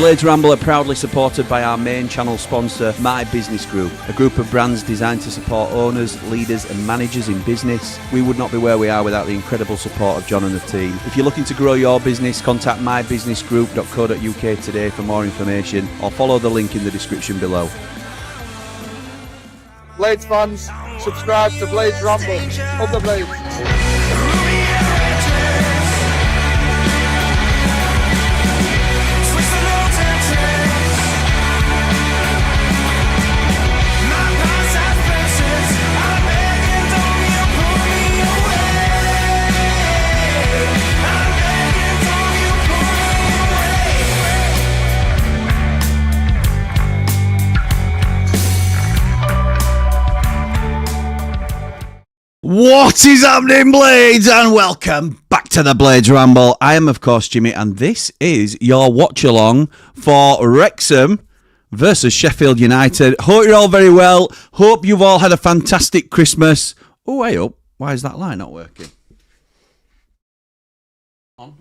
Blades Ramble are proudly supported by our main channel sponsor, My Business Group, a group of brands designed to support owners, leaders and managers in business. We would not be where we are without the incredible support of John and the team. If you're looking to grow your business, contact mybusinessgroup.co.uk today for more information or follow the link in the description below. Blades fans, subscribe to Blades Ramble. Up the Blades. What is happening, Blades? And welcome back to the Blades Ramble. I am, of course, Jimmy, and this is your watch-along for Wrexham versus Sheffield United. Hope you're all very well. Hope you've all had a fantastic Christmas. Oh, hey up. Why is that line not working? On.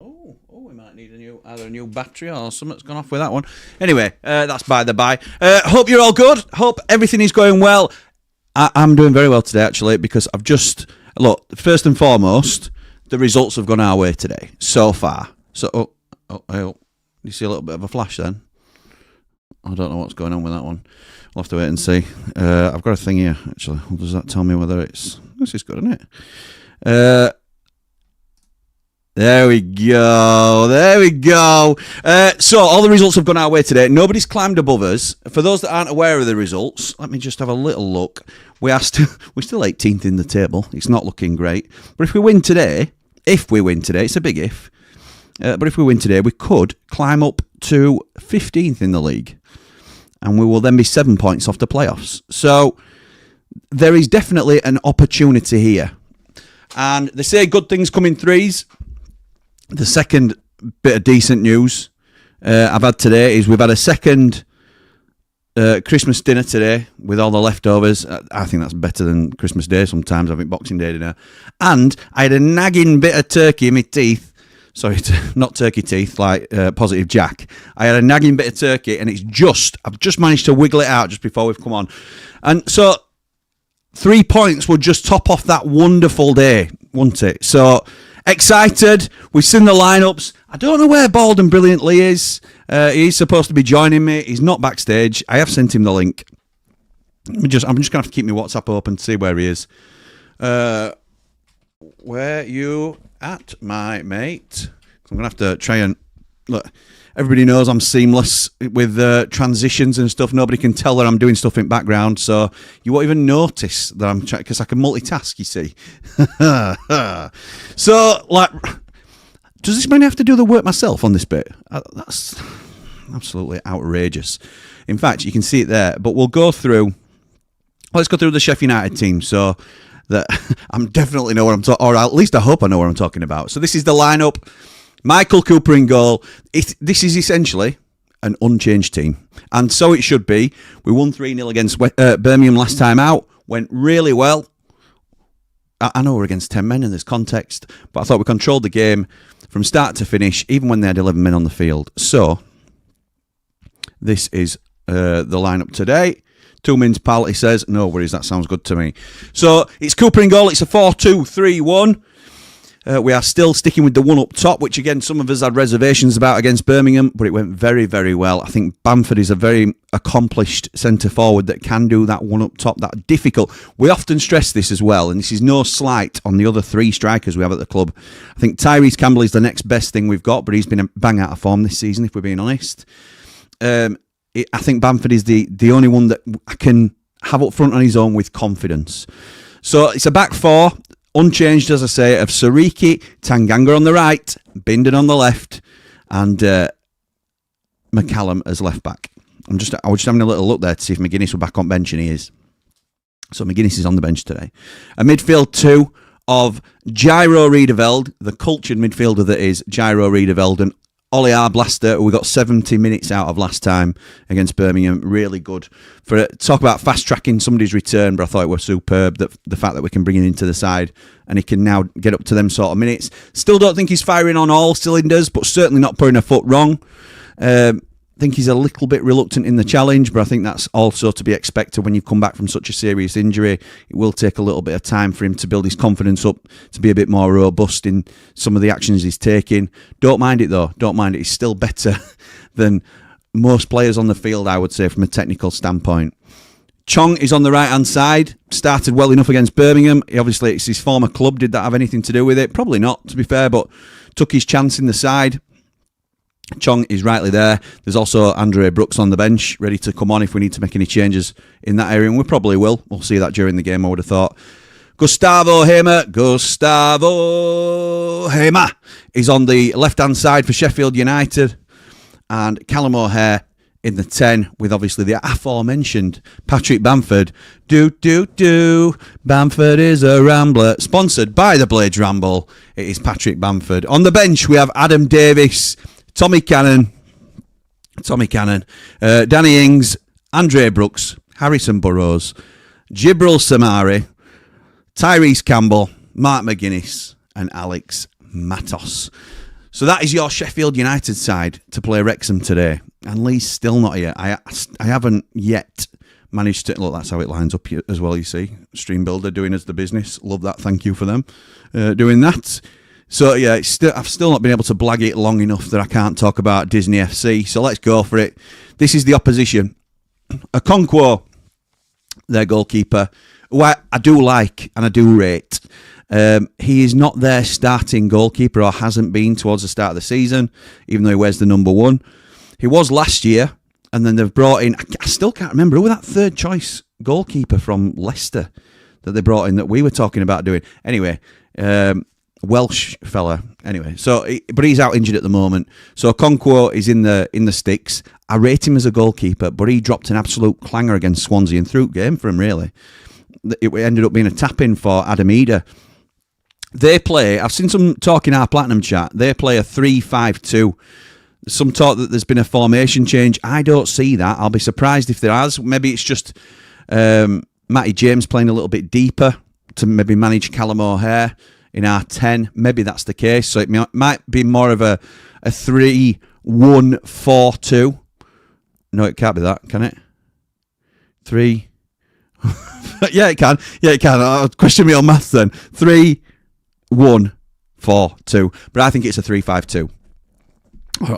Oh, we might need either a new battery or something's gone off with that one. Anyway, that's by the by. Hope you're all good. Hope everything is going well. I'm doing very well today, actually, because I've just... Look, first and foremost, the results have gone our way today, so far. So, you see a little bit of a flash then? I don't know what's going on with that one. We'll have to wait and see. I've got a thing here, actually. Does that tell me whether it's... This is good, isn't it? There we go. So, all the results have gone our way today. Nobody's climbed above us. For those that aren't aware of the results, let me just have a little look. We're still 18th in the table. It's not looking great. But if we win today, it's a big if. But if we win today, we could climb up to 15th in the league. And we will then be 7 points off the playoffs. So, there is definitely an opportunity here. And they say good things come in threes. The second bit of decent news I've had today is we've had a second Christmas dinner today with all the leftovers. I think that's better than Christmas Day sometimes, having Boxing Day dinner. And I had a nagging bit of turkey in my teeth. Sorry, not turkey teeth, like Positive Jack. I had a nagging bit of turkey, and I've just managed to wiggle it out just before we've come on. And so 3 points would just top off that wonderful day, wouldn't it? So... excited. We've seen the lineups. I don't know where Bald and Brilliant Lee is. He's supposed to be joining me. He's not backstage. I have sent him the link. I'm just going to have to keep my WhatsApp open to see where he is. Where you at, my mate? I'm going to have to try and... Look, everybody knows I'm seamless with transitions and stuff. Nobody can tell that I'm doing stuff in background, so you won't even notice that I'm trying, because I can multitask, you see. So, like, does this mean I have to do the work myself on this bit? That's absolutely outrageous. In fact, you can see it there, but we'll go through... Let's go through the Sheffield United team, so that I'm definitely know what I'm talking... Or at least I hope I know what I'm talking about. So this is the lineup. Michael Cooper in goal. This is essentially an unchanged team. And so it should be. We won 3-0 against Birmingham last time out. Went really well. I know we're against 10 men in this context, but I thought we controlled the game from start to finish, even when they had 11 men on the field. So, this is the lineup today. 2 minutes pal, he says. No worries, that sounds good to me. So, it's Cooper in goal. It's a 4-2-3-1. We are still sticking with the one up top, which again, some of us had reservations about against Birmingham, but it went very, very well. I think Bamford is a very accomplished centre-forward that can do that one up top, that difficult. We often stress this as well, and this is no slight on the other 3 strikers we have at the club. I think Tyrese Campbell is the next best thing we've got, but he's been a bang out of form this season, if we're being honest. I think Bamford is the only one that I can have up front on his own with confidence. So it's a back 4. Unchanged, as I say, of Sariki, Tanganga on the right, Bindon on the left, and McCallum as left back. I was just having a little look there to see if McGuinness were back on bench, and he is. So McGuinness is on the bench today. A midfield 2 of Jairo Riedeveld, the cultured midfielder that is Jairo Riedeveld, and Ollie Blaster, who we got 70 minutes out of last time against Birmingham. Really good. Talk about fast-tracking somebody's return, but I thought it was superb, that the fact that we can bring him into the side and he can now get up to them sort of minutes. Still don't think he's firing on all cylinders, but certainly not putting a foot wrong. I think he's a little bit reluctant in the challenge, but I think that's also to be expected when you come back from such a serious injury. It will take a little bit of time for him to build his confidence up, to be a bit more robust in some of the actions he's taking. Don't mind it, though. Don't mind it. He's still better than most players on the field, I would say, from a technical standpoint. Chong is on the right-hand side. Started well enough against Birmingham. Obviously, it's his former club. Did that have anything to do with it? Probably not, to be fair, but took his chance in the side. Chong is rightly there. There's also Andre Brooks on the bench, ready to come on if we need to make any changes in that area, and we probably will. We'll see that during the game, I would have thought. Gustavo Hamer is on the left-hand side for Sheffield United, and Callum O'Hare in the 10, with obviously the aforementioned Patrick Bamford. Bamford is a Rambler. Sponsored by the Blades Ramble. It is Patrick Bamford. On the bench, we have Adam Davis, Tommy Cannon, Danny Ings, Andre Brooks, Harrison Burrows, Jibril Samari, Tyrese Campbell, Mark McGuinness, and Alex Matos. So that is your Sheffield United side to play Wrexham today. And Lee's still not here. I haven't yet managed to... Look, that's how it lines up as well, you see. Stream Builder doing us the business. Love that. Thank you for them doing that. So, yeah, I've still not been able to blag it long enough that I can't talk about Disney FC. So let's go for it. This is the opposition. Okonkwo, their goalkeeper, who I do like and I do rate. He is not their starting goalkeeper, or hasn't been towards the start of the season, even though he wears the number 1. He was last year, and then they've brought in... I still can't remember who was that third choice goalkeeper from Leicester that they brought in that we were talking about doing. Anyway... Welsh fella. Anyway, but he's out injured at the moment. So Okonkwo is in the sticks. I rate him as a goalkeeper, but he dropped an absolute clanger against Swansea and threw game for him, really. It ended up being a tap-in for Adam Eder. They play, I've seen some talk in our Platinum chat, they play a 3-5-2. Some talk that there's been a formation change. I don't see that. I'll be surprised if there has. Maybe it's just Matty James playing a little bit deeper to maybe manage Callum O'Hare in our 10. Maybe that's the case. So it might be more of a 3-1-4-2. No, it can't be that, can it? 3. Yeah, it can. Yeah, it can. I'll question me on maths then. 3-1-4-2. But I think it's a 3-5-2.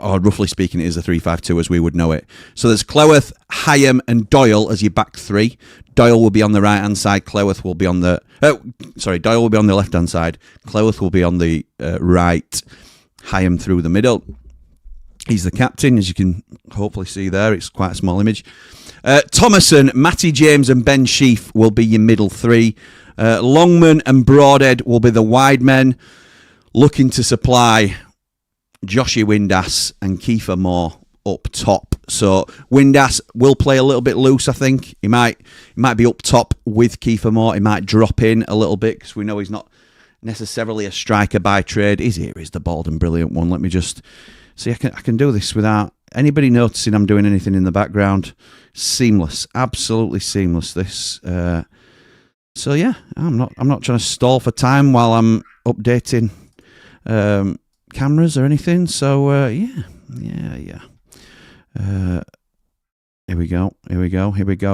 Or roughly speaking, it is a 3-5-2 as we would know it. So there's Cleworth, Hyam and Doyle as your back 3. Doyle will be on the right-hand side. Cleworth will be on the... Doyle will be on the left-hand side. Cleworth will be on the right. Hyam through the middle. He's the captain, as you can hopefully see there. It's quite a small image. Thomason, Matty James and Ben Sheaf will be your middle 3. Longman and Broadhead will be the wide men, looking to supply Joshy Windass and Kiefer Moore up top. So Windass will play a little bit loose, I think. He might be up top with Kiefer Moore. He might drop in a little bit because we know he's not necessarily a striker by trade. Here is the bald and brilliant one. Let me just see. I can do this without anybody noticing I'm doing anything in the background. Seamless, absolutely seamless. This. So yeah, I'm not trying to stall for time while I'm updating cameras or anything. So yeah. Here we go.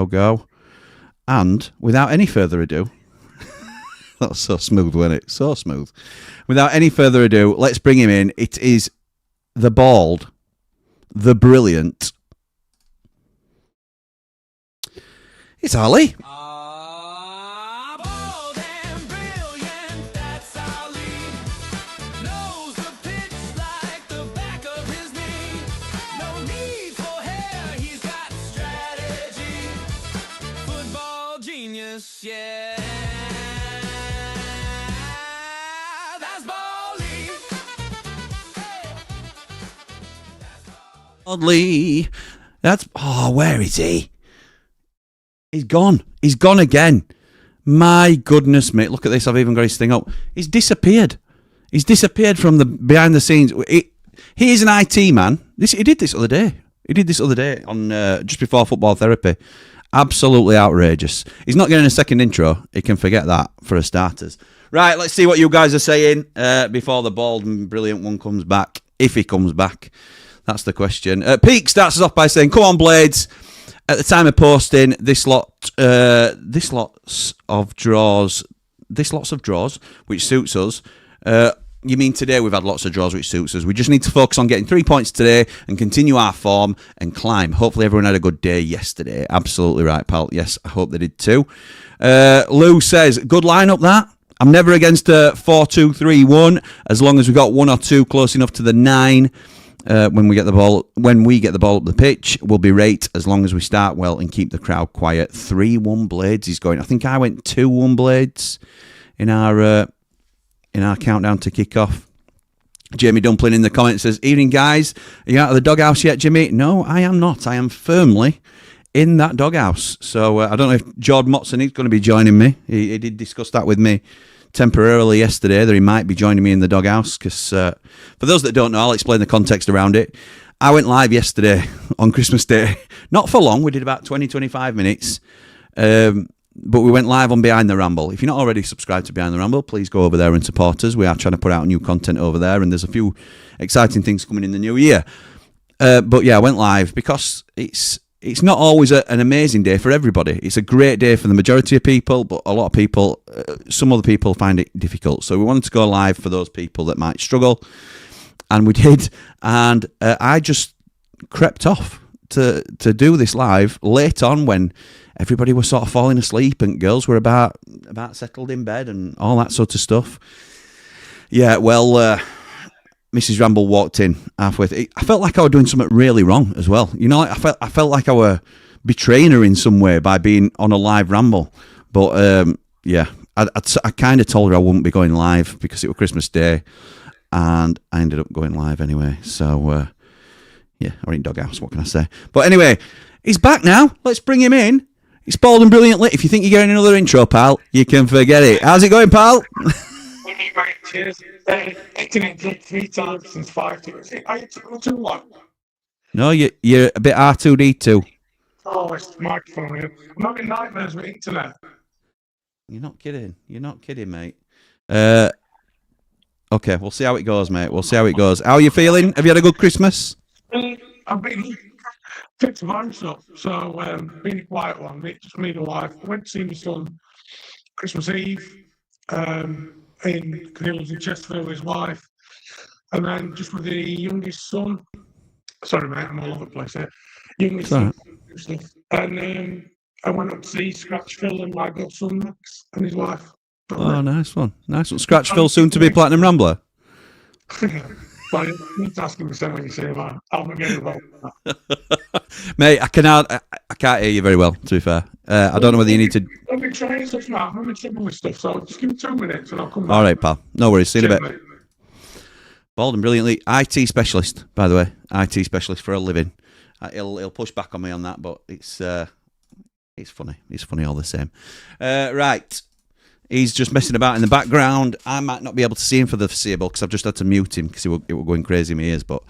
Go. And without any further ado, that's so smooth, wasn't it? So smooth. Without any further ado, let's bring him in. It is the bald, the brilliant. It's Ali. Yeah, that's Bally. Oddly, where is he? He's gone. He's gone again. My goodness, mate. Look at this. I've even got his thing up. He's disappeared. He's disappeared from the behind the scenes. He's an IT man. He did this other day. On just before football therapy. Absolutely outrageous. He's not getting a second intro. He can forget that for a starters. Right, let's see what you guys are saying before the bald and brilliant one comes back. If he comes back. That's the question. Peak starts us off by saying, come on, Blades. At the time of posting, this lots of draws, which suits us. You mean today we've had lots of draws, which suits us. We just need to focus on getting 3 points today and continue our form and climb. Hopefully everyone had a good day yesterday. Absolutely right, pal. Yes, I hope they did too. Lou says, good lineup that. I'm never against a 4-2-3-1 as long as we've got one or two close enough to the 9. When we get the ball up the pitch, we'll be right as long as we start well and keep the crowd quiet. 3-1 Blades. He's going. I think I went 2-1 Blades in our countdown to kick off. Jamie Dumpling in the comments says, "Evening guys. Are you out of the doghouse yet, Jimmy?" No, I am not. I am firmly in that doghouse. So I don't know if Jord Motson is going to be joining me. He did discuss that with me temporarily yesterday, that he might be joining me in the doghouse, because for those that don't know, I'll explain the context around it. I went live yesterday on Christmas Day. Not for long, we did about 20-25 minutes, but we went live on Behind the Ramble. If you're not already subscribed to Behind the Ramble, please go over there and support us. We are trying to put out new content over there, and there's a few exciting things coming in the new year. But yeah, I went live because it's not always an amazing day for everybody. It's a great day for the majority of people, but a lot of people, some other people find it difficult. So we wanted to go live for those people that might struggle, and we did. And I just crept off to do this live late on when everybody was sort of falling asleep and girls were about settled in bed and all that sort of stuff. Yeah, well, Mrs. Ramble walked in halfway through. I felt like I was doing something really wrong as well. You know, I felt like I were betraying her in some way by being on a live ramble. But yeah, I kind of told her I wouldn't be going live because it was Christmas Day, and I ended up going live anyway. So yeah, I'm in doghouse. What can I say? But anyway, he's back now. Let's bring him in. He's bald and brilliantly. If you think you're getting another intro, pal, you can forget it. How's it going, pal? Cheers. Getting 3 times since 5 2. Are you too long? No, you're a bit R2D2. Oh, it's the microphone here. I'm having nightmares with internet. You're not kidding, mate. Okay, we'll see how it goes, mate. We'll see how it goes. How are you feeling? Have you had a good Christmas? I've been fit to vibes up, so been a quiet one. Just me and the wife. I went to see my son Christmas Eve. Because he was in Chesterfield with his wife, and then just with the youngest son. Sorry, mate, I'm all over the place here. Youngest son, and I went up to see Scratch Phil and my godson Max and his wife. Oh, nice one. Scratch Phil, soon to be Platinum Rambler. But you need to ask him the same when you say that. I'm not getting involved with that. Mate, I can't hear you very well, to be fair. I don't know whether you need to... I've been trying stuff now. I'm having trouble with stuff, so just give me 2 minutes and I'll come back. All right, pal. No worries. See you in a bit. Mate. Bald and brilliantly. IT specialist, by the way. IT specialist for a living. He'll push back on me on that, but it's funny. It's funny all the same. Right. He's just messing about in the background. I might not be able to see him for the foreseeable because I've just had to mute him because it were going crazy in my ears. But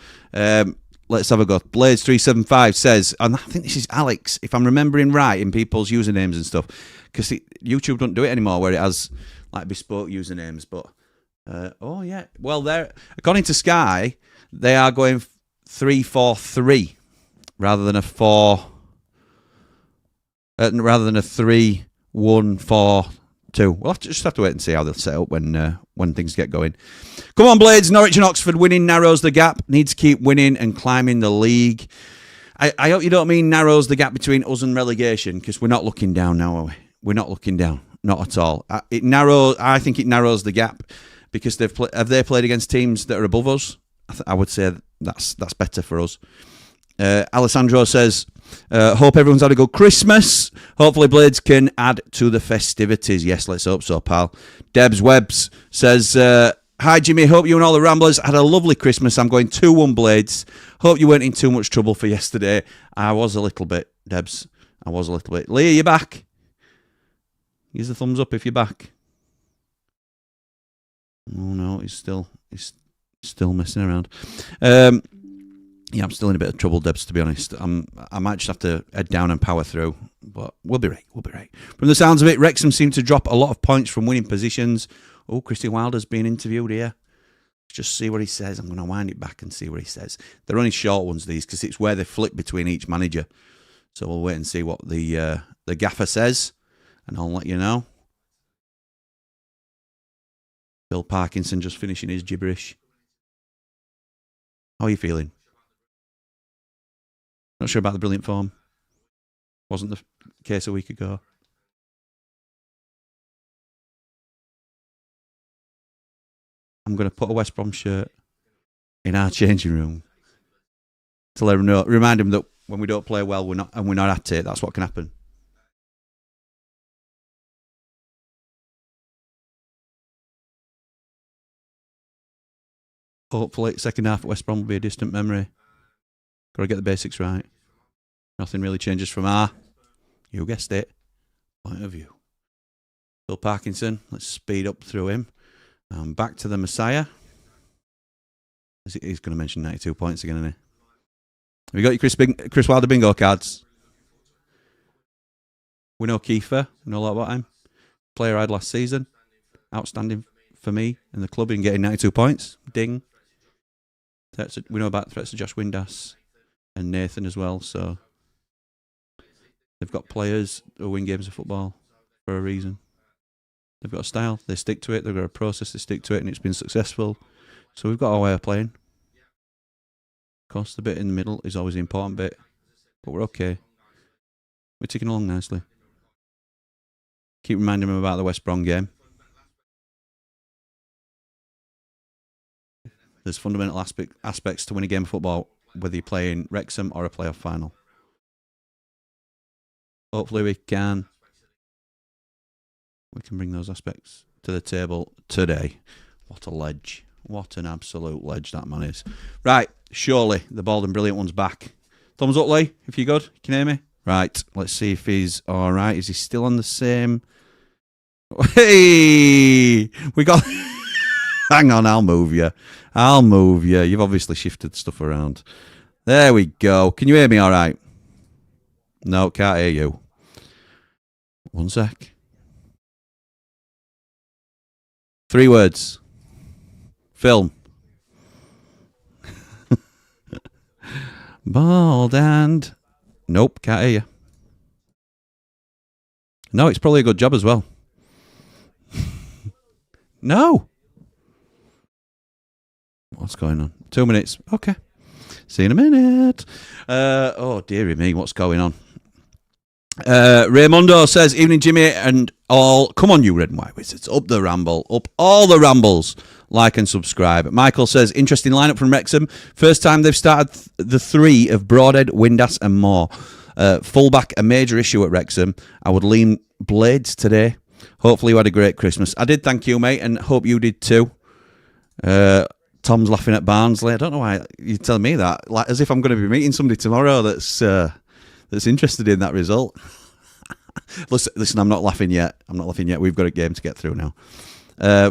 let's have a go. Blades375 says, and I think this is Alex, if I'm remembering right, in people's usernames and stuff, because YouTube don't do it anymore where it has like bespoke usernames. But oh yeah, well, according to Sky, they are going 3-4-3 rather than a 3-1-4-2. We'll just have to wait and see how they'll set up when things get going. Come on, Blades. Norwich and Oxford winning narrows the gap. Need to keep winning and climbing the league. I hope you don't mean narrows the gap between us and relegation, because we're not looking down now, are we? We're not looking down. Not at all. I think it narrows the gap because have they played against teams that are above us? I would say that's better for us. Alessandro says, hope everyone's had a good Christmas. Hopefully Blades can add to the festivities. Yes, let's hope so, pal. Debs Webbs says, hi Jimmy, hope you and all the Ramblers had a lovely Christmas. I'm going 2-1 Blades. Hope you weren't in too much trouble for yesterday. I was a little bit, Debs. I was a little bit. Lee, are you back? Use the thumbs up if you're back. Oh no, he's Still messing around. Yeah, I'm still in a bit of trouble, Debs, to be honest. I might just have to head down and power through, but we'll be right. We'll be right. From the sounds of it, Wrexham seem to drop a lot of points from winning positions. Oh, Christy Wilder's being interviewed here. Just see what he says. I'm going to wind it back and see what he says. They're only short ones, these, because it's where they flip between each manager. So we'll wait and see what the gaffer says, and I'll let you know. Bill Parkinson just finishing his gibberish. How are you feeling? Not sure about the brilliant form. Wasn't the case a week ago. I'm going to put a West Brom shirt in our changing room to let them know, remind them that when we don't play well, we're not at it. That's what can happen. Hopefully, second half at West Brom will be a distant memory. Got to get the basics right. Nothing really changes from our, you guessed it, point of view. Bill Parkinson, let's speed up through him. Back to the Messiah. He's going to mention 92 points again, isn't he? Have you got your Chris Wilder bingo cards? We know Kiefer. We know a lot about him. Player I had last season. Outstanding for me and the club in getting 92 points. Ding. We know about threats to Josh Windass and Nathan as well. So they've got players who win games of football for a reason. They've got a style, they stick to it, they've got a process, they stick to it, and it's been successful. So we've got our way of playing. Of course, the bit in the middle is always the important bit, but we're okay. We're ticking along nicely. Keep reminding them about the West Brom game. There's fundamental aspects to win a game of football, whether you're playing Wrexham or a playoff final. Hopefully we can bring those aspects to the table today. What a ledge. What an absolute ledge that man is. Right, surely the bald and brilliant one's back. Thumbs up, Lee, if you're good. You can hear me? Right, let's see if he's all right. Is he still on the same... Hey! We got... Hang on, I'll move you. You've obviously shifted stuff around. There we go. Can you hear me all right? No, can't hear you. One sec. 3 words. Film. Bald and... Nope, can't hear you. No, it's probably a good job as well. No. What's going on? 2 minutes. Okay. See you in a minute. Oh, dearie me, what's going on? Raymondo says, evening Jimmy and all. Come on, you red and white wizards. Up the ramble. Up all the rambles. Like and subscribe. Michael says, interesting lineup from Wrexham. First time they've started the 3 of Broadhead, Windass and Moore. Fullback, a major issue at Wrexham. I would lean Blades today. Hopefully you had a great Christmas. I did, thank you, mate, and hope you did too. Tom's laughing at Barnsley. I don't know why you're telling me that. Like as if I'm going to be meeting somebody tomorrow that's interested in that result. Listen, I'm not laughing yet. We've got a game to get through now.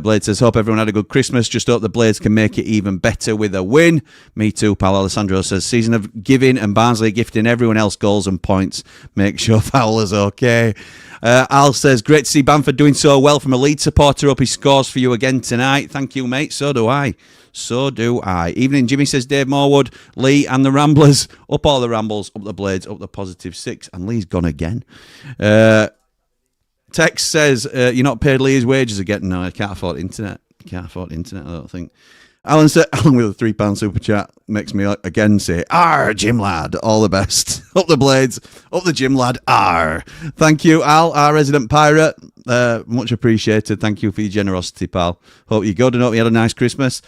Blade says, hope everyone had a good Christmas. Just hope the Blades can make it even better with a win. Me too, pal. Alessandro says, season of giving and Barnsley gifting everyone else goals and points. Make sure Fowler's okay. Al says, great to see Bamford doing so well from a Leeds supporter. Hope he scores for you again tonight. Thank you, mate. So do I. Evening, Jimmy, says Dave Morwood, Lee and the Ramblers. Up all the Rambles, up the Blades, up the positive 6. And Lee's gone again. Tex says, you're not paid Lee his wages again. No, I can't afford internet. I don't think. Alan said, Alan with a £3 super chat makes me again say, "Arr, Jim lad, all the best." Up the Blades, up the Jim lad, arr. Thank you, Al, our resident pirate. Much appreciated. Thank you for your generosity, pal. Hope you're good and hope you had a nice Christmas.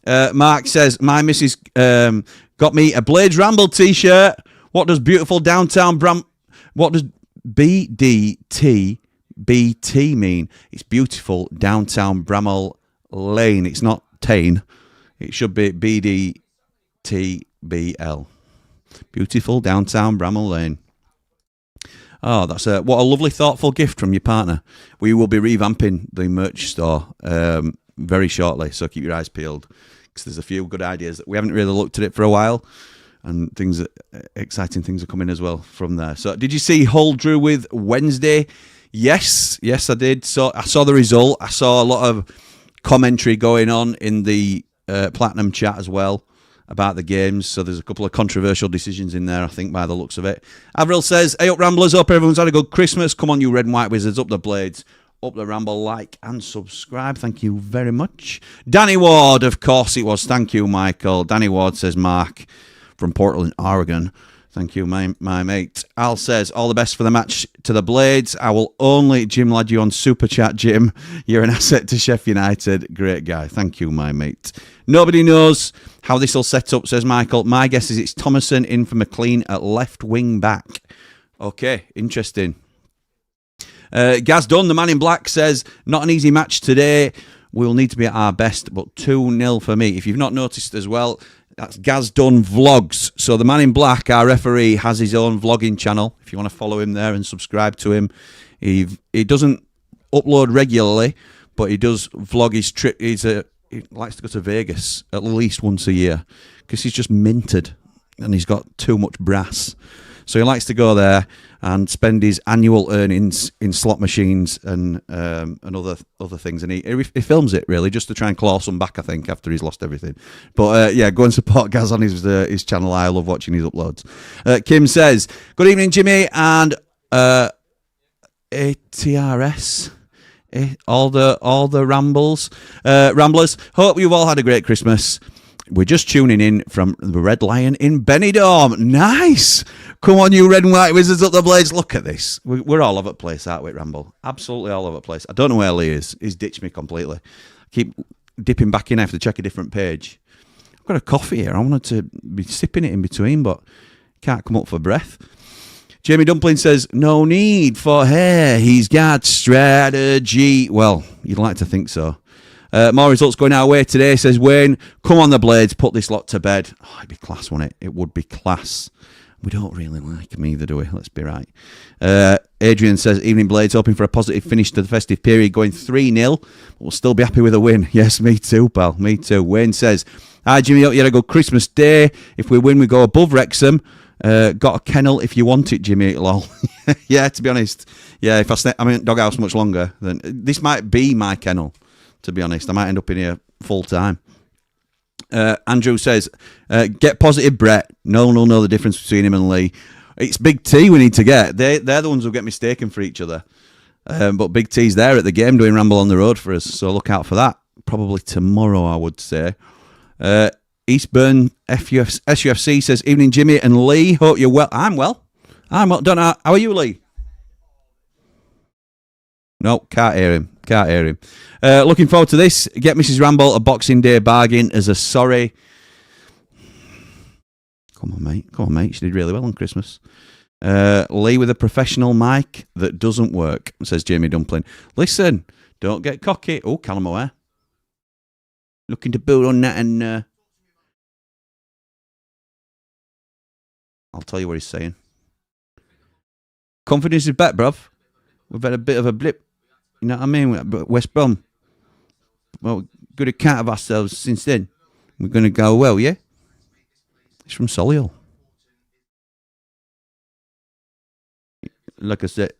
Mark says, my missus got me a Blades Ramble t-shirt. What does beautiful downtown what does BDTBT mean? It's beautiful downtown Bramall Lane. It's not Tane. It should be BDTBL. Beautiful downtown Bramall Lane. Oh, that's what a lovely, thoughtful gift from your partner. We will be revamping the merch store very shortly, so keep your eyes peeled. because there's a few good ideas that we haven't really looked at it for a while, and exciting things are coming as well from there. So, did you see Hull drew with Wednesday? Yes, I did. So I saw the result. I saw a lot of commentary going on in the Platinum chat as well about the games. So there's a couple of controversial decisions in there, I think, by the looks of it. Avril says, "Hey up Ramblers, hope everyone's had a good Christmas. Come on, you red and white wizards, up the Blades, up the Ramble, like and subscribe." Thank you very much. Danny Ward, of course it was. Thank you, Michael. Danny Ward says, "Mark from Portland, Oregon." Thank you, my mate. Al says, "All the best for the match to the Blades. I will only Jim lad you on Super Chat, Jim. You're an asset to Sheffield United. Great guy." Thank you, my mate. Nobody knows how this will set up, says Michael. My guess is it's Thomason in for McLean at left wing back. Okay, interesting. Gaz Dunn, the man in black, says, "Not an easy match today. We'll need to be at our best, but 2-0 for me." If you've not noticed as well, that's Gaz Dunn Vlogs. So the man in black, our referee, has his own vlogging channel. If you want to follow him there and subscribe to him, he doesn't upload regularly, but he does vlog his trip. He likes to go to Vegas at least once a year because he's just minted and he's got too much brass. So he likes to go there and spend his annual earnings in slot machines and other things. And he films it, really, just to try and claw some back, I think, after he's lost everything. But, yeah, go and support Gaz on his channel. I love watching his uploads. Kim says, "Good evening, Jimmy, and ATRS. All the Ramblers. Hope you've all had a great Christmas. We're just tuning in from the Red Lion in Benidorm." Nice. Come on, you red and white wizards up the Blades. Look at this. We're all over the place, aren't we, Ramble? Absolutely all over the place. I don't know where Lee is. He's ditched me completely. I keep dipping back in. I have to check a different page. I've got a coffee here. I wanted to be sipping it in between, but can't come up for breath. Jamie Dumpling says, "No need for hair. He's got strategy." Well, you'd like to think so. More results going our way today, says Wayne. "Come on, the Blades, put this lot to bed." Oh, it'd be class, wouldn't it? It would be class. We don't really like them either, do we? Let's be right. Adrian says, "Evening Blades, hoping for a positive finish to the festive period, going 3-0. But we'll still be happy with a win." Yes, me too, pal. Me too. Wayne says, "Hi, Jimmy, hope you had a good Christmas day. If we win, we go above Wrexham. Got a kennel if you want it, Jimmy." Lol. Yeah, to be honest. Yeah, if I'm in doghouse much longer, then this might be my kennel, to be honest. I might end up in here full time. Andrew says, "Get positive Brett. No one will know the difference between him and Lee." It's Big T we need to get. They're the ones who get mistaken for each other. But Big T's there at the game doing Ramble on the Road for us, so look out for that. Probably tomorrow, I would say. Eastburn SUFC says, "Evening, Jimmy and Lee. Hope you're well." I'm well. Don't know. How are you, Lee? No, can't hear him. Looking forward to this. Get Mrs. Ramble a Boxing Day bargain as a sorry. Come on, mate. She did really well on Christmas. Lee with a professional mic that doesn't work, says Jamie Dumpling. Listen, don't get cocky. Oh, Callum O'Hare. Looking to build on that, and I'll tell you what he's saying. Confidence is back, bruv. We've had a bit of a blip. You know what I mean? West Brom. Well, good account of ourselves since then. We're going to go well, yeah? It's from Solihull. Like I said,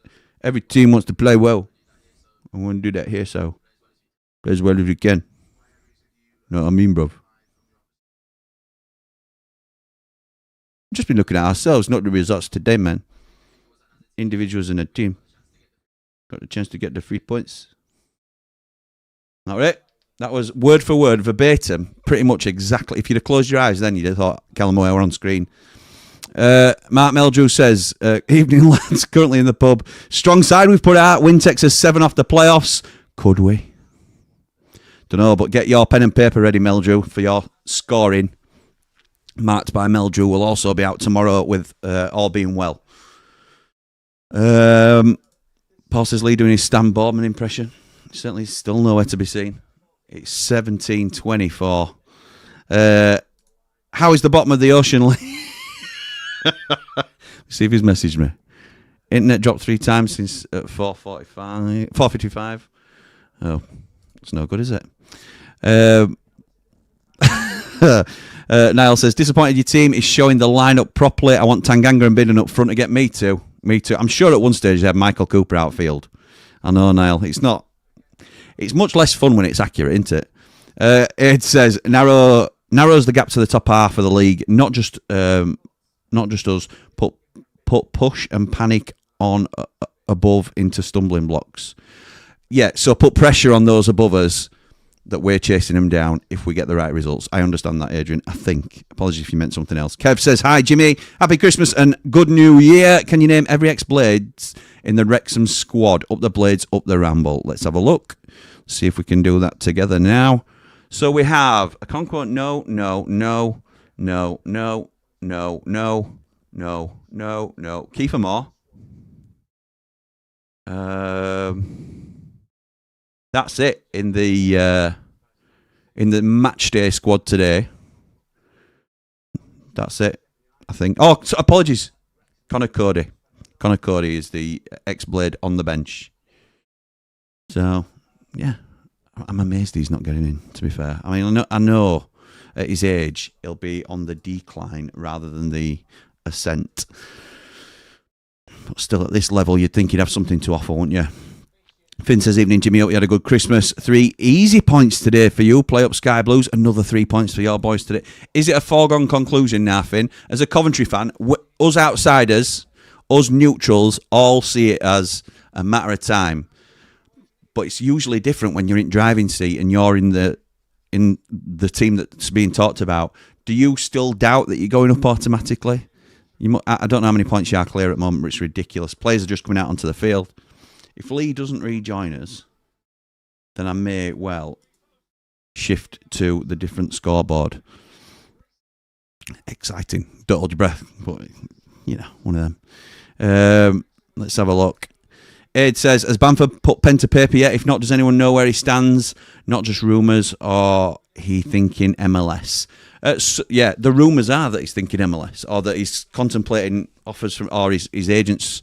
every team wants to play well. I want to do that here, so play as well as we can. You know what I mean, bruv? Just been looking at ourselves, not the results today, man. Individuals in a team. Got the chance to get the 3 points. All right. That was word for word, verbatim, pretty much exactly. If you'd have closed your eyes then, you'd have thought Callum O'Hare were on screen. Mark Meldrew says, "Evening, lads, currently in the pub. Strong side we've put out. Win takes us 7 off the playoffs. Could we? Don't know, but get your pen and paper ready, Meldrew, for your scoring. Marked by Meldrew will also be out tomorrow with all being well. Paul says Lee doing his Stan Boardman impression. Certainly still nowhere to be seen. It's 17:24. How is the bottom of the ocean, Lee? See if he's messaged me. Internet dropped 3 times since 4:55. Oh, it's no good, is it? Niall says, disappointed your team is showing the lineup properly. I want Tanganga and Bidden up front to get me too. Me too. I'm sure at one stage they had Michael Cooper outfield. I know, Niall. It's much less fun when it's accurate, isn't it? It says narrows the gap to the top half of the league. Not just us. Put push and panic on above into stumbling blocks. Yeah, so put pressure on those above us that we're chasing them down if we get the right results. I understand that, Adrian. I think. Apologies if you meant something else. Kev says, hi, Jimmy. Happy Christmas and good New Year. Can you name every ex-Blades in the Wrexham squad? Up the Blades, up the Ramble. Let's have a look. See if we can do that together now. So we have a Conquer. No. Kiefer Moore. That's it in the match day squad today. That's it, I think. Oh, so apologies. Connor Cody. Connor Cody is the ex-Blade on the bench. So, yeah. I'm amazed he's not getting in, to be fair. I mean, I know at his age he'll be on the decline rather than the ascent. But still, at this level, you'd think he'd have something to offer, wouldn't you? Finn says, evening, Jimmy. Hope you had a good Christmas. 3 easy points today for you. Play up Sky Blues. Another 3 points for your boys today. Is it a foregone conclusion now, Finn? As a Coventry fan, us outsiders, us neutrals, all see it as a matter of time. But it's usually different when you're in driving seat and you're in the team that's being talked about. Do you still doubt that you're going up automatically? I don't know how many points you are clear at the moment, but it's ridiculous. Players are just coming out onto the field. If Lee doesn't rejoin us, then I may well shift to the different scoreboard. Exciting. Don't hold your breath, but, one of them. Let's have a look. Ed says, has Bamford put pen to paper yet? If not, does anyone know where he stands? Not just rumours, or he thinking MLS? The rumours are that he's thinking MLS, or that he's contemplating offers from, or his agent's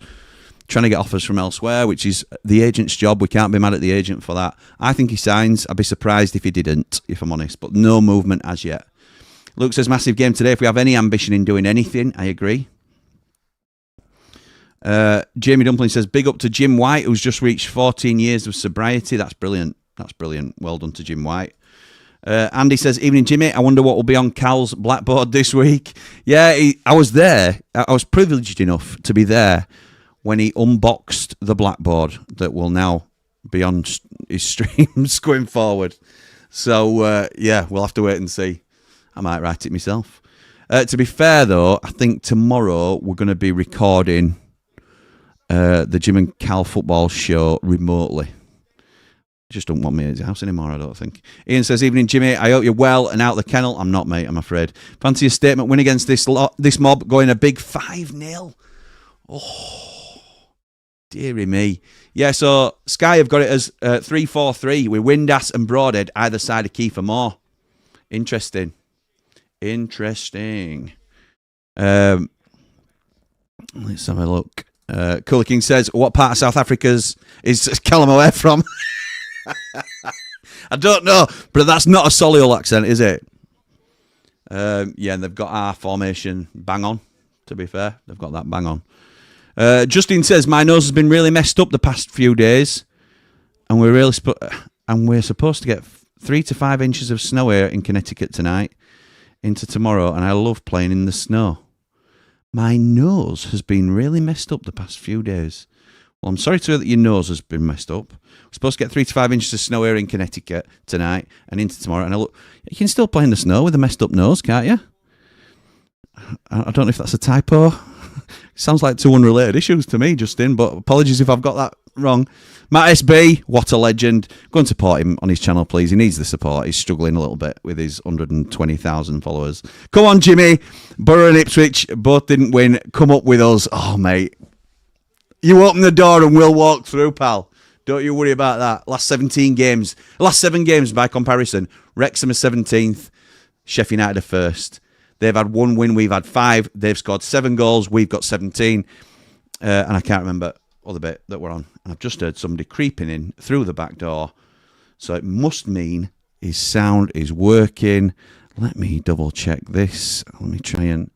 trying to get offers from elsewhere, which is the agent's job. We can't be mad at the agent for that. I think he signs. I'd be surprised if he didn't, if I'm honest, but no movement as yet. Luke says, massive game today. If we have any ambition in doing anything, I agree. Jamie Dumpling says, big up to Jim White, who's just reached 14 years of sobriety. That's brilliant. Well done to Jim White. Andy says, evening, Jimmy. I wonder what will be on Cal's blackboard this week. Yeah, I was there. I was privileged enough to be there when he unboxed the blackboard that will now be on his streams going forward. So, we'll have to wait and see. I might write it myself. To be fair, though, I think tomorrow we're going to be recording the Jim and Cal football show remotely. Just don't want me at his house anymore, I don't think. Ian says, evening, Jimmy. I hope you're well and out the kennel. I'm not, mate, I'm afraid. Fancy a statement win against this mob, going a big 5-0. Oh, dearie me. Yeah, so Sky have got it as 3-4-3 with Windass and Broadhead either side of Kiefer Moore. Interesting. Let's have a look. Cooler King says, what part of South Africa's is Callum away from? I don't know, but that's not a Solihull accent, is it? And they've got our formation bang on, to be fair. They've got that bang on. Justin says, my nose has been really messed up the past few days, and we're supposed to get 3 to 5 inches of snow here in Connecticut tonight into tomorrow, and I love playing in the snow. My nose has been really messed up the past few days. Well, I'm sorry to hear that your nose has been messed up. We're supposed to get 3 to 5 inches of snow here in Connecticut tonight and into tomorrow. And you can still play in the snow with a messed up nose, can't you? I don't know if that's a typo. Sounds like 2 unrelated issues to me, Justin, but apologies if I've got that wrong. Matt SB, what a legend. Go and support him on his channel, please. He needs the support. He's struggling a little bit with his 120,000 followers. Come on, Jimmy. Borough and Ipswich both didn't win. Come up with us. Oh, mate. You open the door and we'll walk through, pal. Don't you worry about that. Last 7 games by comparison. Wrexham is 17th. Sheffield United are first. They've had 1 win. We've had 5. They've scored 7 goals. We've got 17. And I can't remember other bit that we're on. And I've just heard somebody creeping in through the back door. So it must mean his sound is working. Let me double check this. Let me try and...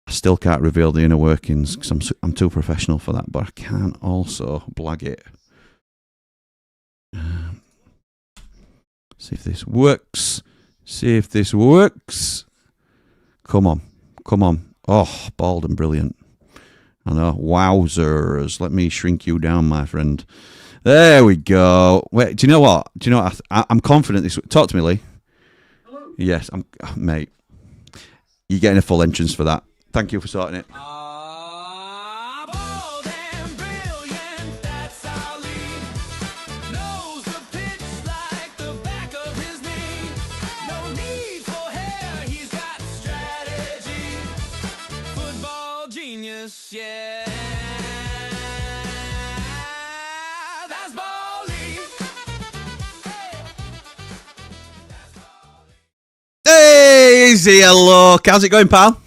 I still can't reveal the inner workings because I'm too professional for that, but I can also blag it. See if this works. See if this works. Come on. Come on. Oh, bald and brilliant. I know. Wowzers. Let me shrink you down, my friend. There we go. Wait, do you know what? Do you know what? I'm confident this... Talk to me, Lee. Hello. Yes, mate. You're getting a full entrance for that. Thank you for sorting it. Bold and brilliant, that's our lead. Knows the pitch like the back of his knee. No need for hair, he's got strategy. Football genius, yeah. That's Bally. Hey, easy, hello. How's it going, pal?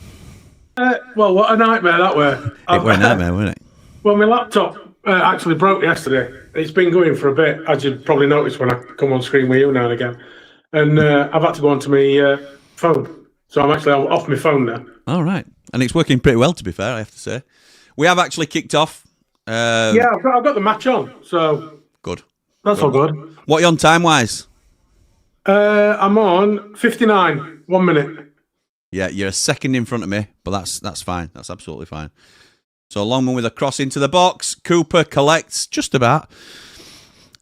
Well, what a nightmare that were. It was a nightmare, wasn't it? Well, my laptop actually broke yesterday. It's been going for a bit, as you probably noticed when I come on screen with you now and again. And I've had to go onto my phone. So I'm actually off my phone now. All right. And it's working pretty well, to be fair, I have to say. We have actually kicked off. Yeah, I've got the match on, so Good. that's all good. What are you on time-wise? I'm on 59, 1 minute. Yeah, you're a second in front of me, but that's fine. That's absolutely fine. So Longman with a cross into the box. Cooper collects just about.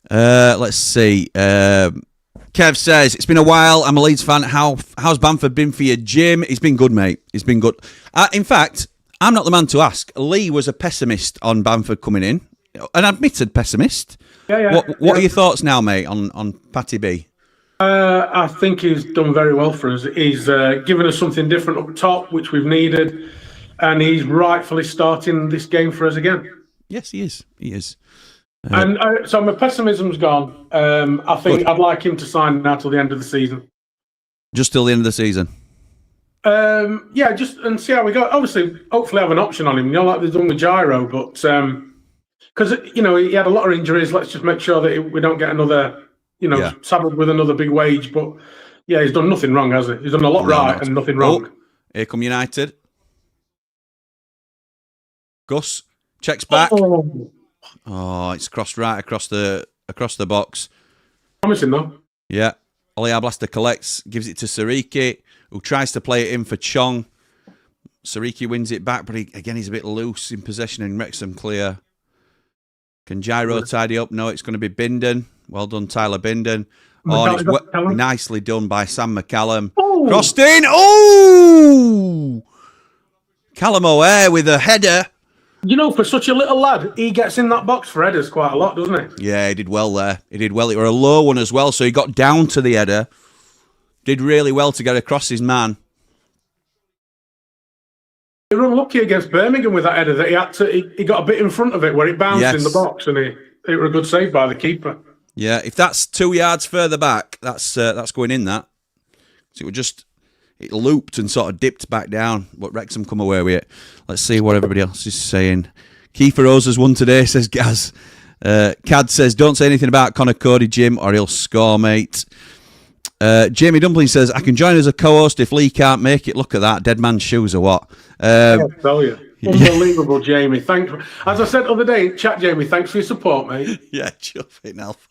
Let's see. Kev says, it's been a while. I'm a Leeds fan. How's Bamford been for you, Jim? He's been good, mate. He's been good. In fact, I'm not the man to ask. Lee was a pessimist on Bamford coming in. An admitted pessimist. Yeah. What are your thoughts now, mate, on Patty B? I think he's done very well for us. He's given us something different up top, which we've needed, and he's rightfully starting this game for us again. Yes, he is. He is. And so my pessimism's gone. I think I'd like him to sign now till the end of the season. Just till the end of the season? Yeah, just and see how we go. Obviously, hopefully have an option on him, like they've done with Gyro, but because, he had a lot of injuries, let's just make sure that we don't get another... saddled with another big wage, but yeah, he's done nothing wrong, has he? He's done a lot right and nothing wrong. Here come United. Gus checks back. Oh, it's crossed right across the box. Promising though. Yeah. Oli Ablaster collects, gives it to Sariki, who tries to play it in for Chong. Sariki wins it back, but he's a bit loose in possession and Wrexham clear. Can Gyro tidy up? No, it's going to be Binden. Well done, Tyler Binden. Oh, and it's nicely done by Sam McCallum. Oh. Crossed in. Oh! Callum O'Hare with a header. For such a little lad, he gets in that box for headers quite a lot, doesn't he? Yeah, he did well there. He did well. It were a low one as well, so he got down to the header. Did really well to get across his man. He was unlucky against Birmingham with that header that he got a bit in front of it where it bounced in the box, and it was a good save by the keeper. Yeah, if that's 2 yards further back, that's going in. That so it looped and sort of dipped back down, but Wrexham come away with it. Let's see what everybody else is saying. Kiefer Rose has won today, says Gaz. Cad says, don't say anything about Connor Cody, Jim, or he'll score, mate. Jamie Dumpling says, I can join as a co-host if Lee can't make it. Look at that, dead man's shoes or what? I tell you. Unbelievable, Jamie. Thanks. As I said the other day in chat, Jamie, thanks for your support, mate. Yeah, chuff it, Alf.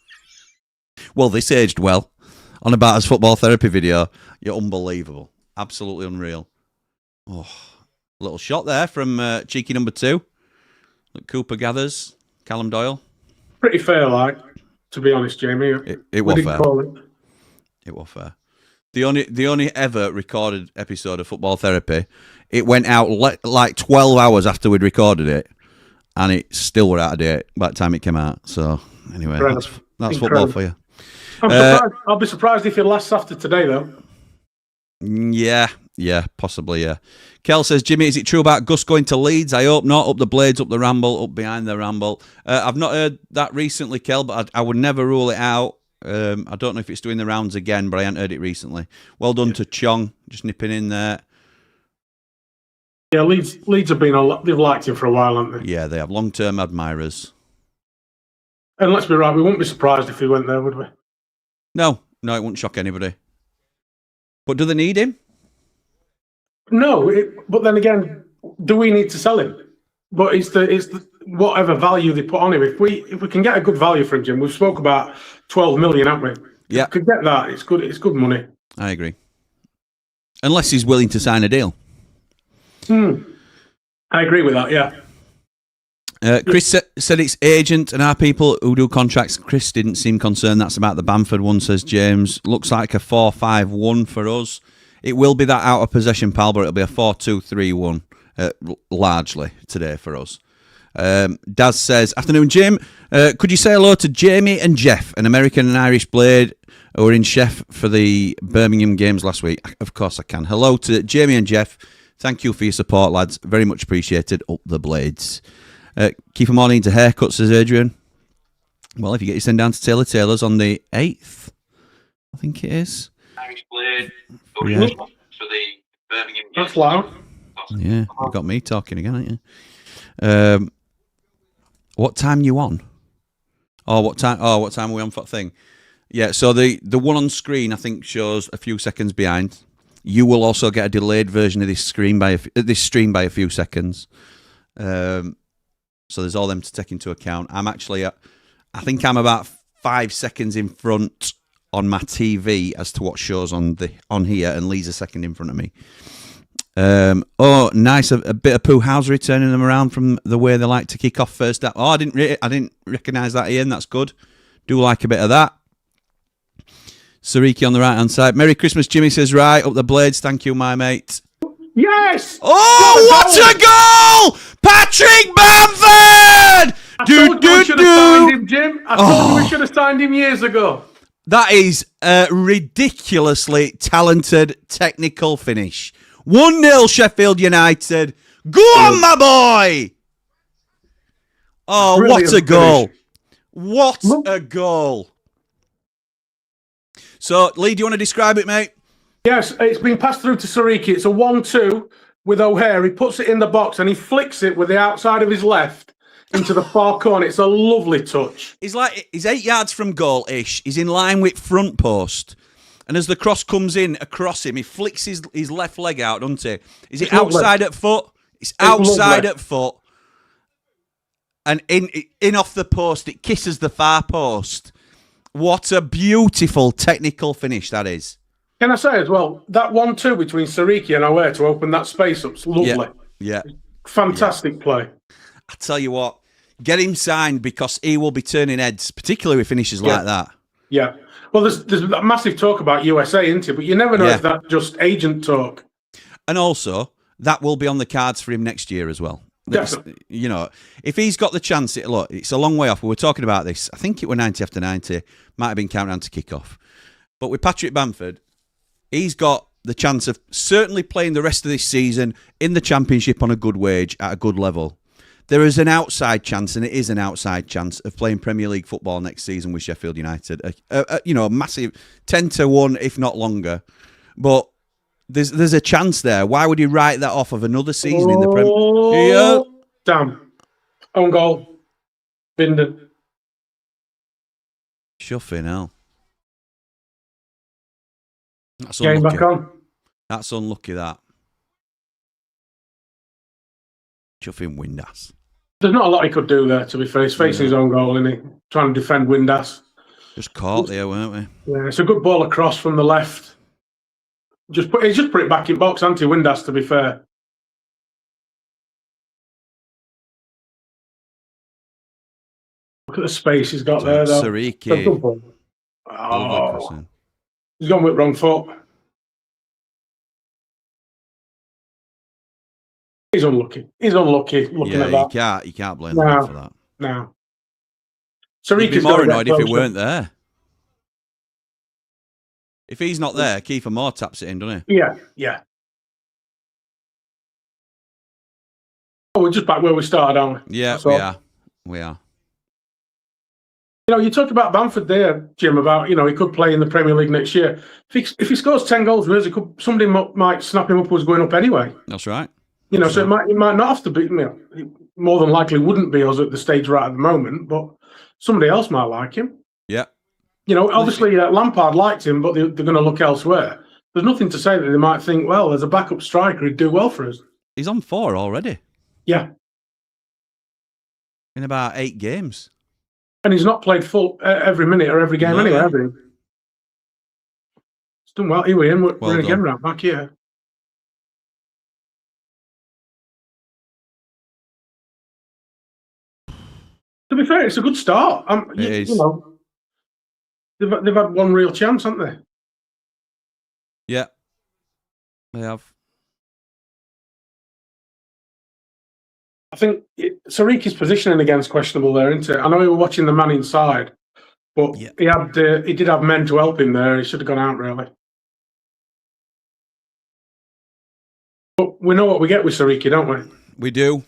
Well, this aged well. On about his football therapy video. You're unbelievable. Absolutely unreal. Oh, little shot there from cheeky number 2. Look, Cooper gathers. Callum Doyle. Pretty fair, to be honest, Jamie. It was fair. It was fair. The only ever recorded episode of football therapy, it went out like 12 hours after we'd recorded it, and it still were out of date by the time it came out. So, anyway, that's football for you. I'm surprised. I'll be surprised if it lasts after today, though. Yeah, possibly, yeah. Kel says, Jimmy, is it true about Gus going to Leeds? I hope not. Up the Blades, up the Ramble, up behind the Ramble. I've not heard that recently, Kel, but I would never rule it out. I don't know if it's doing the rounds again, but I hadn't heard it recently. Well done to Chong, just nipping in there. Yeah, Leeds have they've liked him for a while, haven't they? Yeah, they have long-term admirers. And let's be right, we wouldn't be surprised if he went there, would we? No, it wouldn't shock anybody. But do they need him? No, but then again, do we need to sell him? But it's the whatever value they put on him. If we can get a good value for him, Jim, we've spoke about 12 million, haven't we? Yeah, if we could get that. It's good. It's good money. I agree. Unless he's willing to sign a deal. I agree with that. Yeah. Chris said it's agent and our people who do contracts. Chris didn't seem concerned. That's about the Bamford one, says James. Looks like a 4-5-1 for us. It will be that out of possession, pal, but it'll be a 4-2-3-1 largely today for us. Daz says, afternoon, Jim. Could you say hello to Jamie and Jeff, an American and Irish blade who were in Sheff for the Birmingham games last week? Of course I can. Hello to Jamie and Jeff. Thank you for your support, lads. Very much appreciated. Up the Blades. Keep them all into haircuts, says Adrian. Well, if you get your send down to Taylor Taylor's on the 8th, I think it is. Irish blade for the Birmingham games. That's loud. Yeah, you got me talking again, haven't you? What time you on? What time are we on for that thing? Yeah, so the one on screen I think shows a few seconds behind. You will also get a delayed version of this stream by a few seconds. So there's all them to take into account. I'm actually, I think I'm about 5 seconds in front on my TV as to what shows on here, and Lee's a second in front of me. Nice, a bit of Pooh Housery turning them around from the way they like to kick off first. I didn't recognise that, Ian. That's good. Do like a bit of that. Sariki on the right hand side. Merry Christmas, Jimmy says. Right up the Blades. Thank you, my mate. Yes! Oh, what a goal! Patrick Bamford! I told you we should have signed him, Jim. I told you we should have signed him years ago. That is a ridiculously talented technical finish. 1-0 Sheffield United. Go on, my boy! Oh, Brilliant what a goal. finish. What a goal. So, Lee, do you want to describe it, mate? Yes, it's been passed through to Sariki. It's a 1-2 with O'Hare. He puts it in the box and he flicks it with the outside of his left into the far corner. It's a lovely touch. He's 8 yards from goal-ish. He's in line with front post. And as the cross comes in across him, he flicks his left leg out, doesn't he? Is it outside at foot? It's outside at foot. And in off the post, it kisses the far post. What a beautiful technical finish that is. Can I say as well, that 1-2 between Sariki and O'Hare to open that space up's lovely. Yeah. Fantastic play. I tell you what, get him signed because he will be turning heads, particularly with finishes like that. Yeah. Well, there's a massive talk about USA, isn't it? But you never know if that's just agent talk. And also, that will be on the cards for him next year as well. Definitely. You know, if he's got the chance, look, it's a long way off. We were talking about this. I think it were 90 after 90. Might have been countdown to kick-off. But with Patrick Bamford, he's got the chance of certainly playing the rest of this season in the Championship on a good wage at a good level. There is an outside chance, and it is an outside chance, of playing Premier League football next season with Sheffield United. A massive 10-1, if not longer. But there's a chance there. Why would you write that off of another season in the Premier? Yeah. Damn. Own goal. Binden. Shuffing hell. That's Game unlucky. back on. That's unlucky, that. Chuffing Windass. There's not a lot he could do there, to be fair. He's facing his own goal, isn't he? Trying to defend Windass. Just caught there, weren't we? Yeah, it's a good ball across from the left. He's just put it back in box, hasn't he, Windass, to be fair. Look at the space he's got there, though. Sariki. Oh, he's gone with wrong foot. He's unlucky. He's unlucky looking at that. You can't blame him for that. No. He'd be more annoyed if he weren't there. If he's not there, Kiefer Moore taps it in, doesn't he? Yeah. Oh, we're just back where we started, aren't we? Yeah, we are. You know, you talked about Bamford there, Jim, about, he could play in the Premier League next year. If he scores 10 goals, somebody might snap him up who's going up anyway. That's right. So it might not have to be, more than likely wouldn't be us at the stage right at the moment, but somebody else might like him. Yeah. Obviously Lampard liked him, but they're going to look elsewhere. there's nothing to say that they might think, well, there's a backup striker who'd do well for us. He's on 4 already. Yeah. In about 8 games. And he's not played full every minute or every game anyway, have he? He's done well. Here we are. We're again right back here. To be fair, it's a good start. It is. You know, they've had one real chance, haven't they? Yeah, they have. I think Sariki's positioning again's questionable there, isn't it? I know we were watching the man inside, but he did have men to help him there. He should have gone out, really. But we know what we get with Sariki, don't we? We do.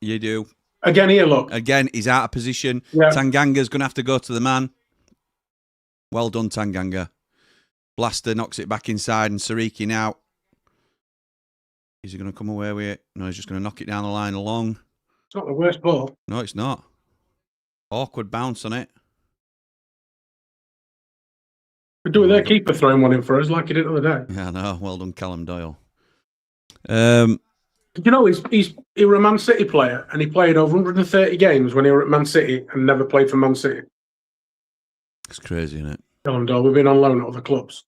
You do. Again, here, look. Again, he's out of position. Yeah. Tanganga's going to have to go to the man. Well done, Tanganga. Blaster knocks it back inside, and Sariki now. Is he going to come away with it? No, he's just going to knock it down the line along. It's not the worst ball. No, it's not. Awkward bounce on it. Could do with their keeper throwing one in for us like he did the other day. Yeah, no. Well done, Callum Doyle. You know, he was a Man City player, and he played over 130 games when he were at Man City and never played for Man City. It's crazy, isn't it? Callum Doyle, we've been on loan at other clubs.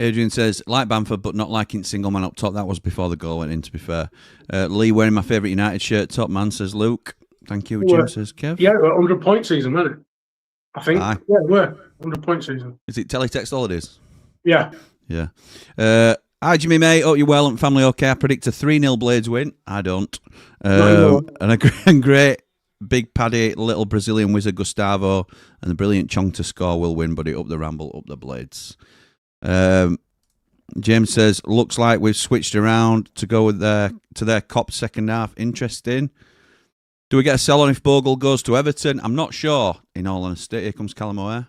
Adrian says, like Bamford, but not liking single man up top. That was before the goal went in, to be fair. Lee wearing my favourite United shirt, top man, says Luke. Thank you, Jim, says Kev. Yeah, 100-point season, wasn't it? I think. Aye. Yeah, it were. 100-point season. Is it Teletext Holidays? Yeah. Yeah. Hi, Jimmy, mate. Hope you're well and family okay. I predict a 3-0 Blades win. I don't. And a great big Paddy, little Brazilian wizard Gustavo, and the brilliant Chong to score will win, but it up the Ramble, up the Blades. James says, looks like we've switched around to go with their Cop second half. Interesting. Do we get a sell-on if Bogle goes to Everton? I'm not sure, in all honesty. Here comes Callum O'Hare.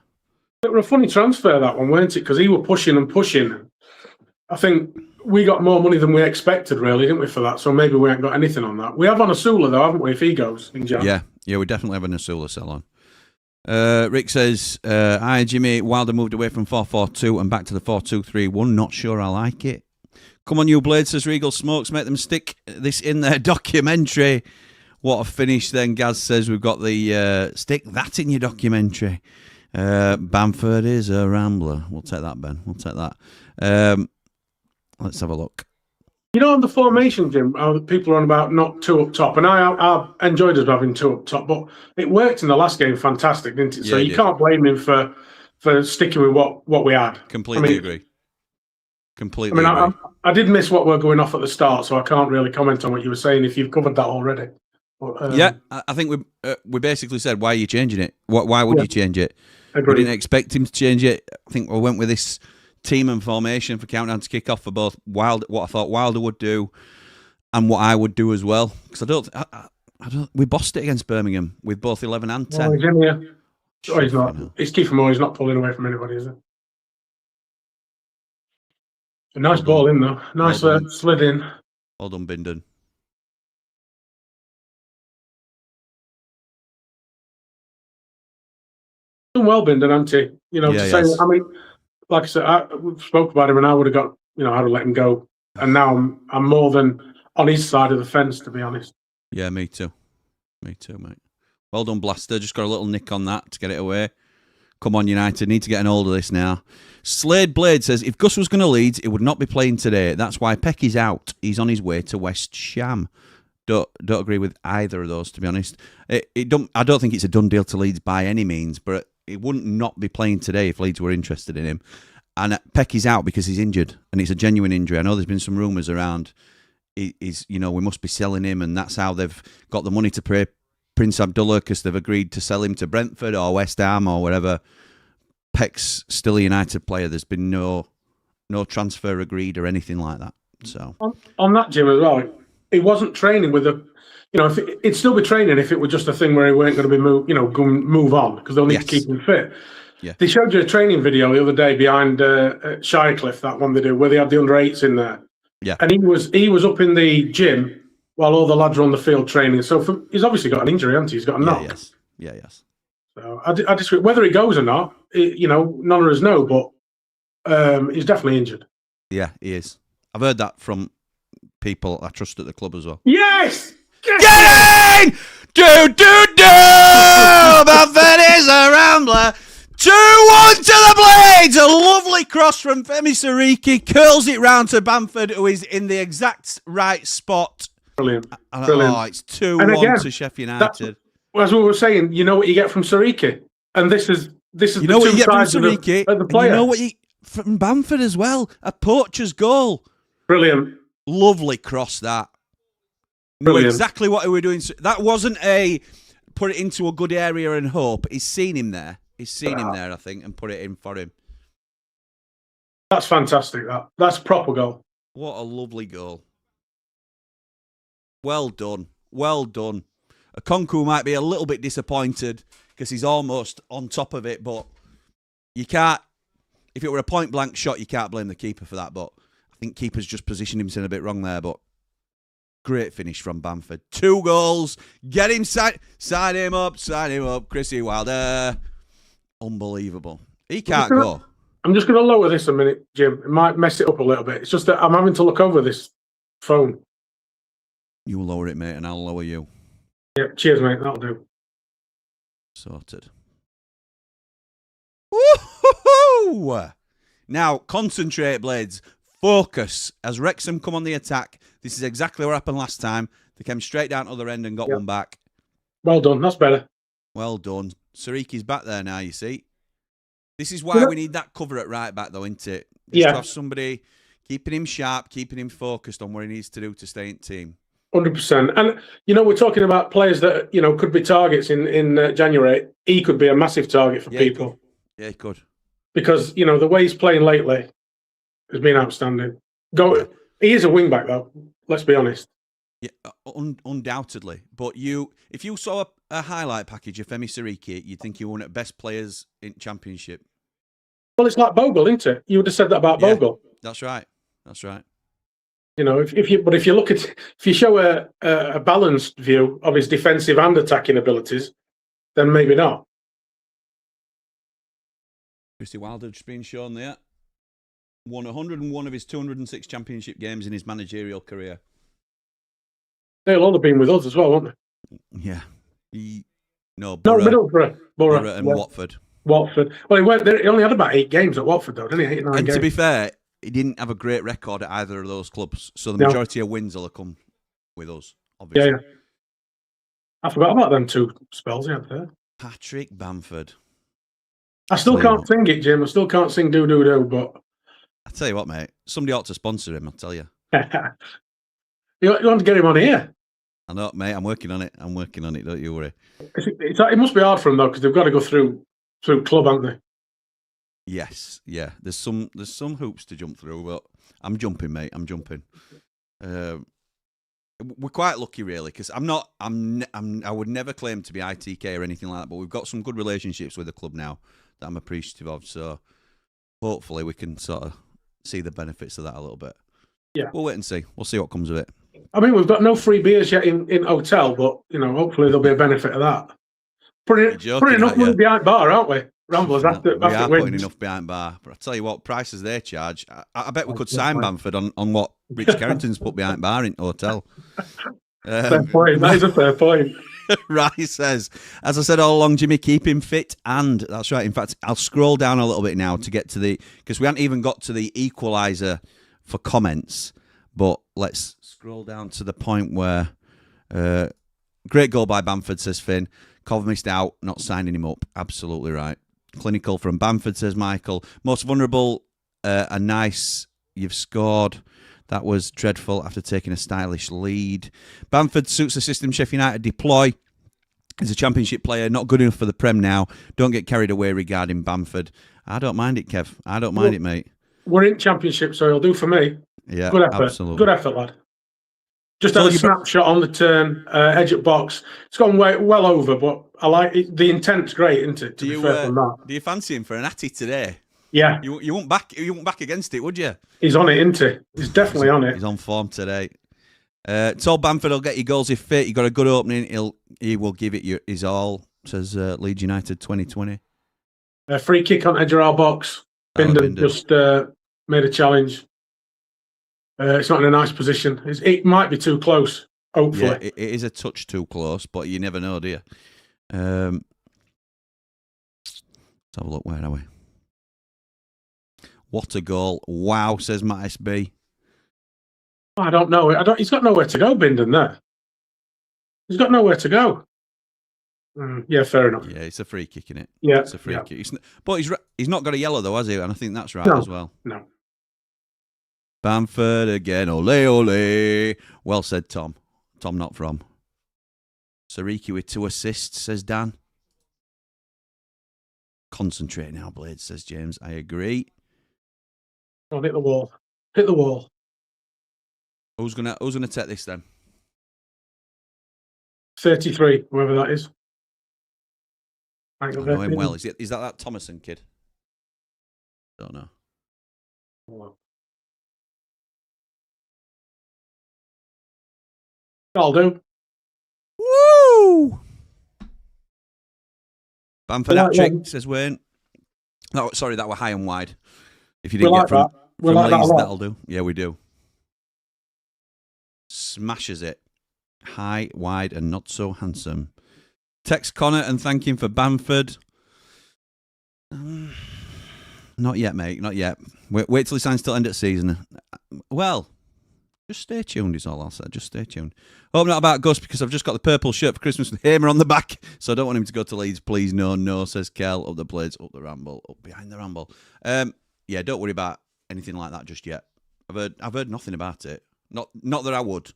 It was a funny transfer, that one, weren't it? Because he were pushing and pushing. I think we got more money than we expected, really, didn't we, for that? So maybe we ain't got anything on that. We have on Asula, though, haven't we, if he goes in Jan? Yeah, we definitely have an Asula sell-on. Rick says, hi, Jimmy. Wilder moved away from 4-4-2 and back to the 4-2-3-1. Not sure I like it. Come on, you Blades, says Regal Smokes. Make them stick this in their documentary. What a finish then. Gaz says we've got the stick that in your documentary. Bamford is a rambler. We'll take that, Ben. We'll take that. Let's have a look. You know, on the formation, Jim, people are on about not 2 up top, and I enjoyed us having 2 up top, but it worked in the last game fantastic, didn't it? So you can't blame him for sticking with what we had. Completely agree. Completely agree. agree. I did miss what we're going off at the start, so I can't really comment on what you were saying if you've covered that already. But, yeah, I think we basically said, why are you changing it? Why would you change it? Agreed. We didn't expect him to change it. I think we went with this team and formation for countdown to kick off for both what I thought Wilder would do and what I would do as well. Because I don't. We bossed it against Birmingham with both 11 and 10. Oh, he's in here. Oh, he's not. He's Kiefer Moore. He's not pulling away from anybody, is it? A nice ball in though. Nice slid in. Well done, Bindon. Done well, Bindon, hasn't he? You know, Yeah, to say, yes. I mean, like I said, we spoke about him, and I would have got, I'd have let him go. And now I'm more than on his side of the fence, to be honest. Yeah, me too. Me too, mate. Well done, Blaster. Just got a little nick on that to get it away. Come on, United. Need to get an hold of this now. Slade Blade says, if Gus was going to lead, it would not be playing today. That's why Pecky's out. He's on his way to West Ham. Don't agree with either of those, to be honest. I don't think it's a done deal to Leeds by any means, but it wouldn't not be playing today if Leeds were interested in him. And Pecky's out because he's injured, and it's a genuine injury. I know there's been some rumours around. We must be selling him, and that's how they've got the money to pay Prince Abdullah, because they've agreed to sell him to Brentford or West Ham or whatever. Peck's still a United player. There's been no transfer agreed or anything like that. So on that, Jim, as well, he wasn't training with it'd still be training if it were just a thing where he weren't going to be move on, because they'll need to keep him fit. Yeah. They showed you a training video the other day behind Shirecliffe, that one they do, where they had the under-8s in there. Yeah. And he was up in the gym while all the lads are on the field training. So he's obviously got an injury, hasn't he? He's got a knock. Yes. So I disagree. Whether he goes or not, none of us know. But he's definitely injured. Yeah, he is. I've heard that from people I trust at the club as well. Yes! Get in! Do! Bamford is a rambler. 2-1 to the Blades. A lovely cross from Femi Sariki. Curls it round to Bamford, who is in the exact right spot. Brilliant. And, Brilliant. Oh, it's 2-1 to Sheffield United. As we were saying, you know what you get from Sariki, and this is You know what you get from Sariki, of the player. you know what you from Bamford as well. A poacher's goal. Brilliant. Lovely cross that. Knew Brilliant. exactly what we were doing. That wasn't a put it into a good area and hope. He's seen him there. He's seen him there, I think, and put it in for him. That's fantastic. That's a proper goal. What a lovely goal. Well done. Well done. Okonkwo might be a little bit disappointed because he's almost on top of it, but you can't, if it were a point-blank shot, you can't blame the keeper for that, but I think keeper's just positioned himself a bit wrong there, but great finish from Bamford. 2 goals. Get him, sign him up, Chrissy Wilder. Unbelievable. He can't go. I'm just going to lower this a minute, Jim. It might mess it up a little bit. It's just that I'm having to look over this phone. You lower it, mate, and I'll lower you. Yeah, cheers, mate. That'll do. Sorted. Woo-hoo-hoo! Now, concentrate, Blades. Focus. As Wrexham come on the attack, this is exactly what happened last time. They came straight down to the other end and got one back. Well done. That's better. Well done. Sariki's back there now, you see. This is why we need that cover at right back, though, isn't it? Just to have somebody keeping him sharp, keeping him focused on what he needs to do to stay in team. 100%. And, we're talking about players that, could be targets in January. He could be a massive target for people. He could. Because, the way he's playing lately has been outstanding. He is a wing-back, though. Let's be honest. Yeah, undoubtedly. But if you saw a highlight package of Femi Sariki, you'd think he were one of the best players in Championship. Well, it's like Bogle, isn't it? You would have said that about Bogle. That's right. That's right. If you show a balanced view of his defensive and attacking abilities, then maybe not. Christy Wilder just being shown there. Won 101 of his 206 Championship games in his managerial career. They'll all have been with us as well, won't they? Yeah. Middlesbrough. Borough and Watford. Watford. Well, he only had about 8 games at Watford, though, didn't he? 8 or 9 and games. To be fair, he didn't have a great record at either of those clubs, so the majority of wins will have come with us, obviously. Yeah. I forgot about them 2 spells he had there. Patrick Bamford. I still can't sing it, Jim. I still can't sing do, but... I tell you what, mate. Somebody ought to sponsor him, I'll tell you. You want to get him on here? I know, mate. I'm working on it. Don't you worry. It must be hard for them, though, because they've got to go through club, haven't they? Yes, yeah. There's some hoops to jump through, but I'm jumping, mate. I'm jumping. We're quite lucky, really, because I would never claim to be ITK or anything like that, but we've got some good relationships with the club now that I'm appreciative of. So hopefully we can sort of see the benefits of that a little bit. Yeah, we'll wait and see. We'll see what comes of it. I mean, we've got no free beers yet in hotel, but hopefully there'll be a benefit of that. Putting enough money behind bar, aren't we? Ramblers, we are putting enough behind bar. But I tell you what, prices they charge. I bet we could sign Bamford on what Rich Carrington's put behind bar in hotel. Fair point. That is a fair point. Rai says, as I said all along, Jimmy, keep him fit. And that's right. In fact, I'll scroll down a little bit now to get to because we haven't even got to the equaliser for comments. But let's scroll down to the point where great goal by Bamford, says Finn. Cov missed out, not signing him up. Absolutely right. Clinical from Bamford, says Michael. Most vulnerable, a nice. You've scored. That was dreadful after taking a stylish lead. Bamford suits the system Sheffield United deploy. He's a Championship player, not good enough for the Prem now. Don't get carried away regarding Bamford. I don't mind it, Kev. I don't mind it, mate. We're in Championship, so it'll do for me. Yeah, good effort. Absolutely. Good effort, lad. Just had a snapshot on the turn, edge at box. It's gone well over, but I like it. The intent's great, isn't it? To be fair from that. Do you fancy him for an Atty today? Yeah. You won't back against it, would you? He's on it, isn't he? He's definitely on it. He's on form today. Told Bamford he'll get you goals if fit. You got a good opening. He will give it his all. Says Leeds United 2020. Free kick on edge of our box. Bindon just made a challenge. It's not in a nice position. It might be too close, hopefully. Yeah, it is a touch too close, but you never know, do you? Let's have a look. Where are we? What a goal. Wow, says Matt SB. I don't know. He's got nowhere to go, Bindon, there. He's got nowhere to go. Yeah, fair enough. Yeah, it's a free kick, isn't it? Yeah. It's a free kick. But he's not got a yellow, though, has he? And I think that's right No. as well. No. Bamford again. Ole, ole. Well said, Tom. Tom not from. Sariki with 2 assists, says Dan. Concentrate now, Blades, says James. I agree. Oh, hit the wall. Hit the wall. Who's gonna take this then? 33, whoever that is. I know him well. Is that Thomason kid? Don't know. I'll do. Woo! Bamford We like hat-trick, them. says Wayne. No, sorry, that were high and wide. If you didn't We get like from, that. We from like that a Leeds, lot. that'll do. Yeah, we do. Smashes it. High, wide, and not so handsome. Text Connor and thank him for Bamford. Not yet, mate. Not yet. Wait till he signs till end of the season. Well, just stay tuned is all I'll say. Just stay tuned. Hope not about Gus because I've just got the purple shirt for Christmas with Hamer on the back. So I don't want him to go to Leeds. Please, no, says Kel. Up the Blades, up the Ramble, up behind the Ramble. Yeah, don't worry about anything like that just yet. I've heard nothing about it. Not that I would.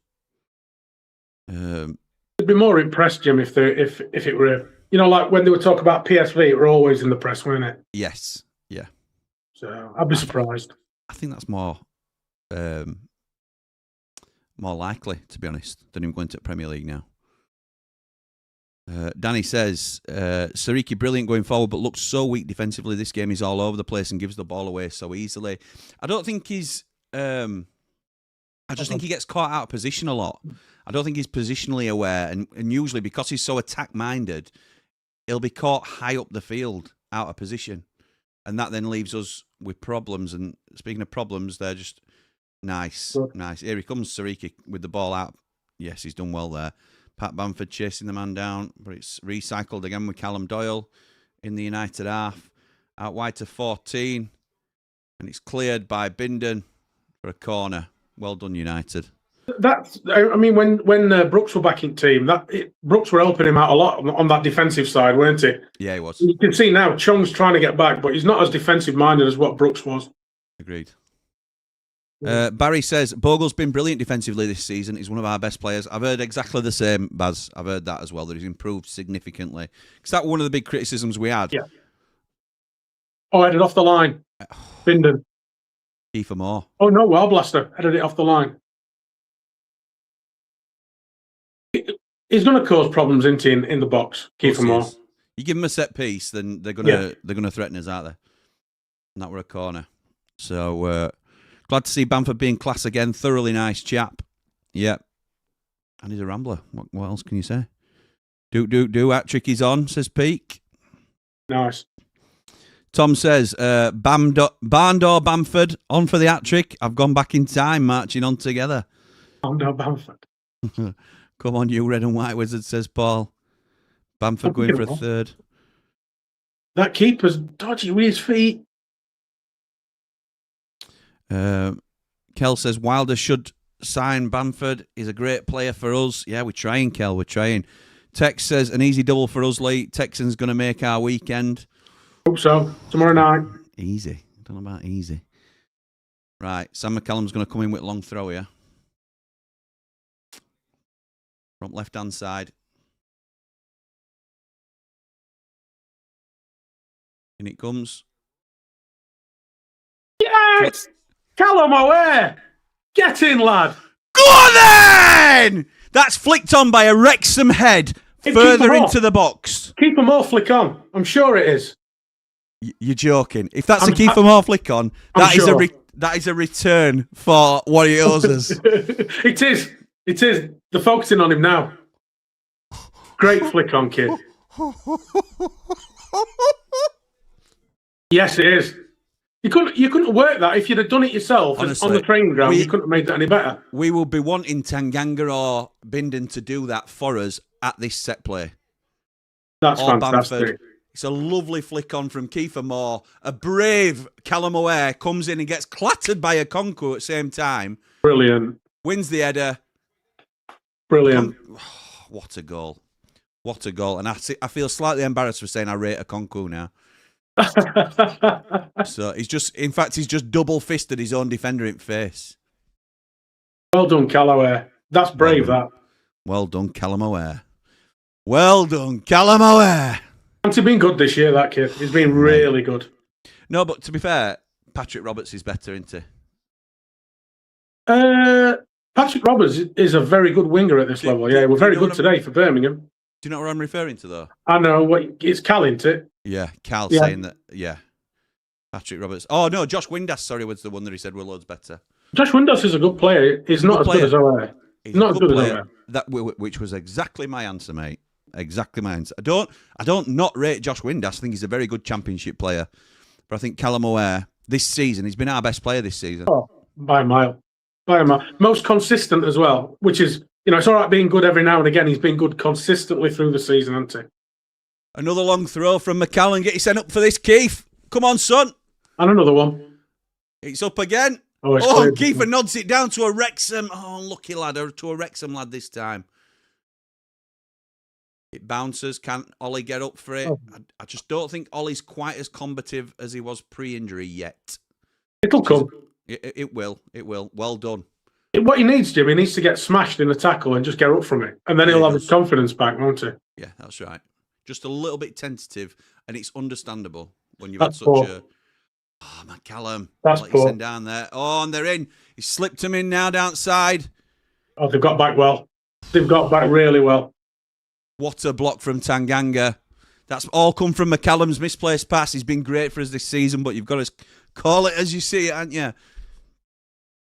I'd be more impressed, Jim, if it were, like when they were talking about PSV, it were always in the press, weren't it? Yes. Yeah. So I'd be surprised. I think that's more likely, to be honest, than him going to the Premier League now. Danny says, Sariki brilliant going forward, but looks so weak defensively. This game is all over the place and gives the ball away so easily. I don't think he's... I just think he gets caught out of position a lot. I don't think he's positionally aware, and usually because he's so attack-minded, he'll be caught high up the field, out of position, and that then leaves us with problems. And speaking of problems, they're just nice. Here he comes, Sariki, with the ball out. Yes, he's done well there. Pat Bamford chasing the man down, but it's recycled again with Callum Doyle in the United half. Out wide to 14, and it's cleared by Bindon for a corner. Well done, United. When Brooks were back in team, Brooks were helping him out a lot on that defensive side, weren't he? Yeah, he was. You can see now Chung's trying to get back, but he's not as defensive-minded as what Brooks was. Agreed. Barry says, Bogle's been brilliant defensively this season. He's one of our best players. I've heard exactly the same, Baz. I've heard that as well, that he's improved significantly. Because that was one of the big criticisms we had. Yeah. Oh, headed off the line. Bindon. Kiefer Moore. Oh, no, well, Blaster. Headed it off the line. He's going to cause problems, isn't he, in the box, Kiefer Moore. You give him a set piece, then they're gonna threaten us, aren't they? And that were a corner. So glad to see Bamford being class again. Thoroughly nice chap. Yep. And he's a rambler. What else can you say? Do hat-trick is on, says Peake. Nice. Tom says, Barndor Bamford on for the hat-trick. I've gone back in time, marching on together. Barndor Bamford. Come on, you red and white wizard, says Paul. Bamford going for a third. That keeper's dodgy with his feet. Kel says, Wilder should sign Bamford. He's a great player for us. Yeah, we're trying, Kel. We're trying. Tex says, an easy double for us, Lee. Texans going to make our weekend. Hope so. Tomorrow night. Easy. I don't know about easy. Right. Sam McCallum's going to come in with a long throw here. From left-hand side. In it comes. Yes! Callum away! Get in, lad! Go on then! That's flicked on by a Wrexham head further into the box. Keep them all flick on. I'm sure it is. You're joking. If that's a Kiefer Moore flick on, that is a return for what he owes us. It is. It is. They're focusing on him now. Great flick on, kid. Yes, it is. You couldn't work that if you'd have done it yourself Honestly, on the training ground. You couldn't have made that any better. We will be wanting Tanganga or Bindon to do that for us at this set play. That's Or fantastic. Bamford. It's a lovely flick on from Kiefer Moore. A brave Callum O'Hare comes in and gets clattered by a Conco at the same time. Brilliant. Wins the header. Brilliant. What a goal. What a goal. And I feel slightly embarrassed for saying I rate a Conco now. So he's just double fisted his own defender in the face. Well done, Callaway. That's brave, that. Well done, Callum O'Hare. Well done, Callum O'Hare. Hasn't he been good this year, that kid? He's been really good. No, but to be fair, Patrick Roberts is better, isn't he? Patrick Roberts is a very good winger at this level. Yeah, we're very good today for Birmingham. Do you know what I'm referring to, though? I know. It's Cal, isn't it? Yeah, Cal saying that, yeah. Patrick Roberts. Oh, no, Josh Windass, sorry, was the one that he said were loads better. Josh Windass is a good player. He's not as good as O'Hare. He's not a as good good as player, O'Hare. which was exactly my answer, mate. Exactly my answer. I don't not rate Josh Windass. I think he's a very good championship player. But I think Callum O'Hare, this season, he's been our best player this season. Oh, by a mile. By a mile. Most consistent as well, which is, it's all right being good every now and again. He's been good consistently through the season, hasn't he? Another long throw from McCallum. Get you sent up for this, Keith. Come on, son. And another one. It's up again. Oh, Kiefer nods it down to a Wrexham. Oh, lucky lad, to a Wrexham lad this time. It bounces. Can't Ollie get up for it? Oh. I just don't think Ollie's quite as combative as he was pre-injury yet. It'll come. It will. It will. Well done. What he needs, Jim, he needs to get smashed in a tackle and just get up from it. And then he'll have his confidence back, won't he? Yeah, that's right. Just a little bit tentative, and it's understandable when you've That's had such poor. a... Oh, McCallum. That's Let you poor. send down there. Oh, and they're in. He slipped them in now downside. Oh, they've got back well. They've got back really well. What a block from Tanganga. That's all come from McCallum's misplaced pass. He's been great for us this season, but you've got to call it as you see it, haven't you?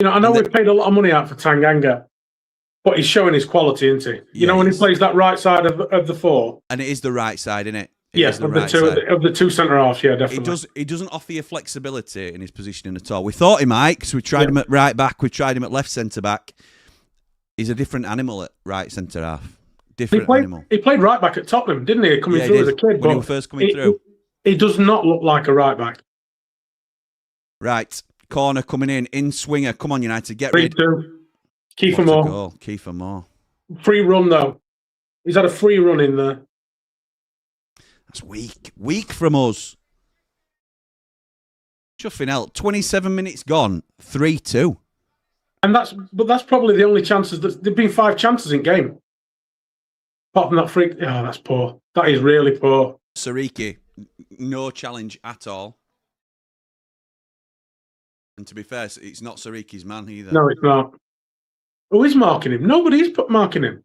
I know we've paid a lot of money out for Tanganga, but he's showing his quality, isn't he? You know, when he plays that right side of the four. And it is the right side, isn't it? Yes, of the two centre halves, yeah, definitely. He doesn't offer you flexibility in his positioning at all. We thought he might, because we tried him at right back, we tried him at left centre back. He's a different animal at right centre half. Animal. He played right back at Tottenham, didn't he? Coming through as a kid. When he was first coming through. He does not look like a right back. Right. Corner coming in swinger. Come on, United, get rid. 3-2. Kiefer Moore. Goal. Kiefer Moore. Free run, though. He's had a free run in there. That's weak. Weak from us. Chuffing out. 27 minutes gone. 3-2. And that's probably the only chances. There've been 5 chances in game. Apart from that free. Oh, that's poor. That is really poor. Sariki, no challenge at all. And to be fair, it's not Sariki's man either. No, it's not. Who is marking him? Nobody's marking him.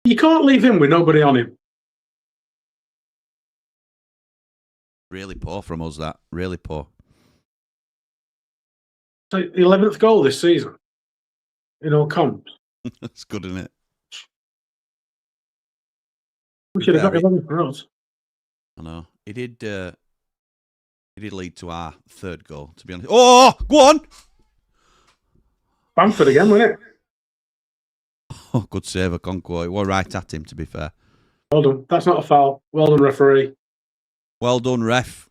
You can't leave him with nobody on him. Really poor from us, that. Really poor. So 11th goal this season in all comps. That's good, isn't it? We should have got 11 for us. I know. He did lead to our third goal, to be honest. Oh, go on! Bamford again, wasn't it? Oh, good save, Okonkwo. It was right at him, to be fair. Well done. That's not a foul. Well done, referee. Well done, ref.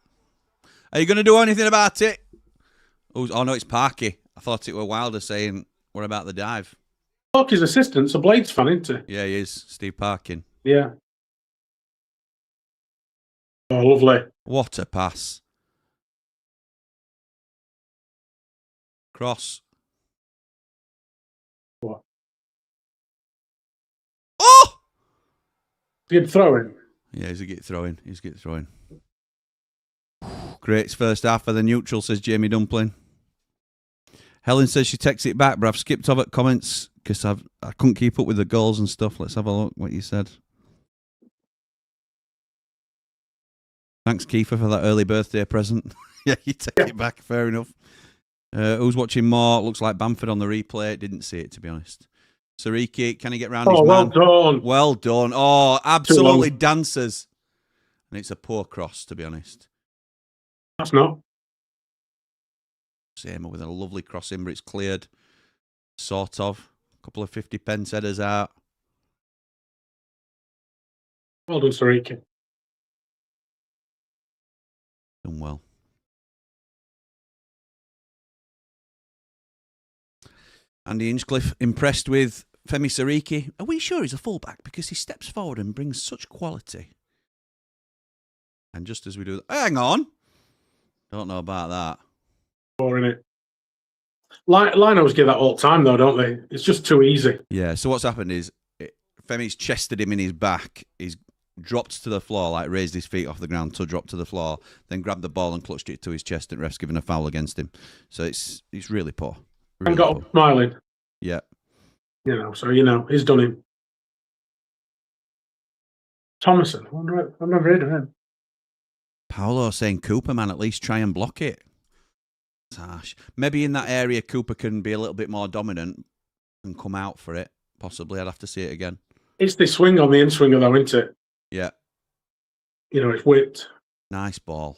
Are you going to do anything about it? Oh, no, it's Parky. I thought it were Wilder saying, what about the dive? His assistant's a Blades fan, isn't he? Yeah, he is. Steve Parkin. Yeah. Oh, lovely. What a pass. Cross. What? Oh! Good throwing. Yeah, he's a get throwing. Great first half for the neutral, says Jamie Dumpling. Helen says she takes it back, but I've skipped over comments because I couldn't keep up with the goals and stuff. Let's have a look what you said. Thanks, Kiefer, for that early birthday present. Yeah, you take it back. Fair enough. Who's watching more? Looks like Bamford on the replay. Didn't see it, to be honest. Sariki, can he get round his man? Well done. Well done. Oh, absolutely dances. And it's a poor cross, to be honest. That's not. Same with a lovely crossing, but it's cleared. Sort of. A couple of 50-pence headers out. Well done, Sariki. Done well. Andy Hinchcliffe impressed with Femi Sariki. Are we sure he's a fullback? Because he steps forward and brings such quality. And just as we do... Hang on! Don't know about that. Boring it. Linos give that all the time, though, don't they? It's just too easy. Yeah, so what's happened is Femi's chested him in his back. He's dropped to the floor, like raised his feet off the ground to drop to the floor, then grabbed the ball and clutched it to his chest, and ref's given a foul against him. So it's really poor. Really And got poor. up smiling. Yeah. So he's done him. Thomason. I've never heard of him. Paolo saying, Cooper, man, at least try and block it. It's harsh. Maybe in that area, Cooper can be a little bit more dominant and come out for it. Possibly. I'd have to see it again. It's the swing on the in-swinger, though, isn't it? Yeah. It's whipped. Nice ball.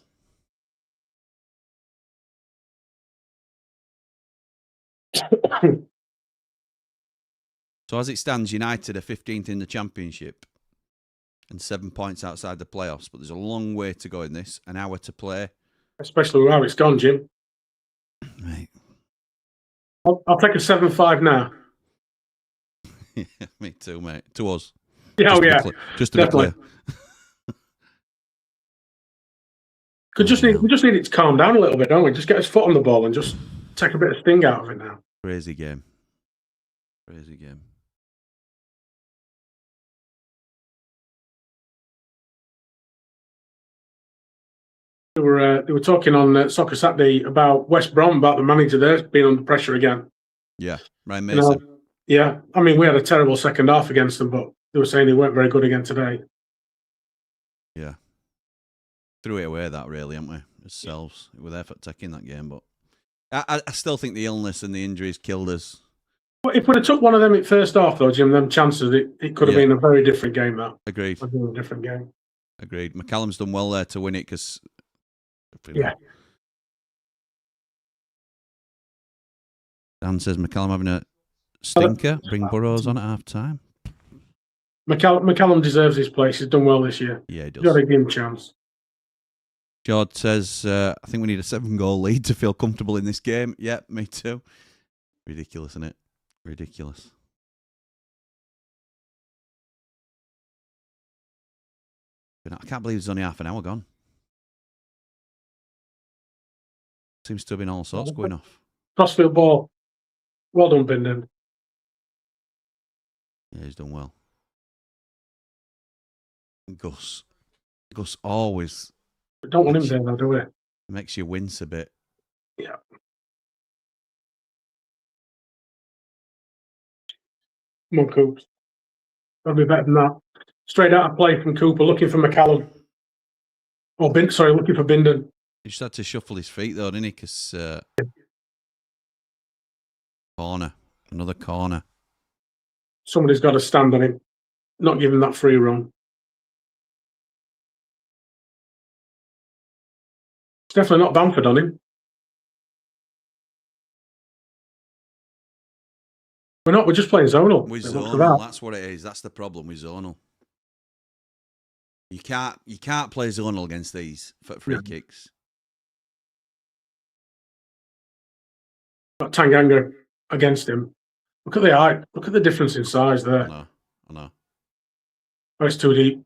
So as it stands, United are 15th in the Championship and 7 points outside the playoffs. But there's a long way to go in this. An hour to play. Especially with how it's gone, Jim. Mate. I'll take a 7-5 now. Me too, mate. To us. Yeah, Just to be clear. We just need it to calm down a little bit, don't we? Just get his foot on the ball and just take a bit of sting out of it now. Crazy game. Crazy game. They were talking on Soccer Saturday about West Brom, about the manager there being under pressure again. Yeah, Ryan Mason. Yeah, I mean, we had a terrible second half against them, but they were saying they weren't very good again today. Yeah. Threw it away, that really, haven't we? Ourselves. We were there for taking that game, but I still think the illness and the injuries killed us. But if we'd have took one of them at first half, though, Jim, them chances, it could have been a very different game, that. Agreed. A very different game. Agreed. McCallum's done well there to win it because... Yeah. Dan says McCallum having a stinker. Bring Burrows on at half-time. McCallum deserves his place. He's done well this year. Yeah, he does. Got to give him a chance. George says, I think we need a 7-goal lead to feel comfortable in this game. Yeah, me too. Ridiculous, isn't it? Ridiculous. I can't believe it's only half an hour gone. Seems to have been all sorts going off. Crossfield ball. Well done, Bindon. Yeah, he's done well. Gus always... We don't want him there, though, do we? Makes you wince a bit. Yeah. Come on, Coops. Got to be better than that. Straight out of play from Cooper, looking for McCallum. Looking for Bindon. He just had to shuffle his feet, though, didn't he? Because corner. Another corner. Somebody's got to stand on him. Not give him that free run. It's definitely not Bamford on him. We're not. We're just playing zonal. With zonal, that's what it is. That's the problem with zonal. You can't play zonal against these for free kicks. Got Tanganga against him. Look at the height. Look at the difference in size there. I know. Oh, it's too deep.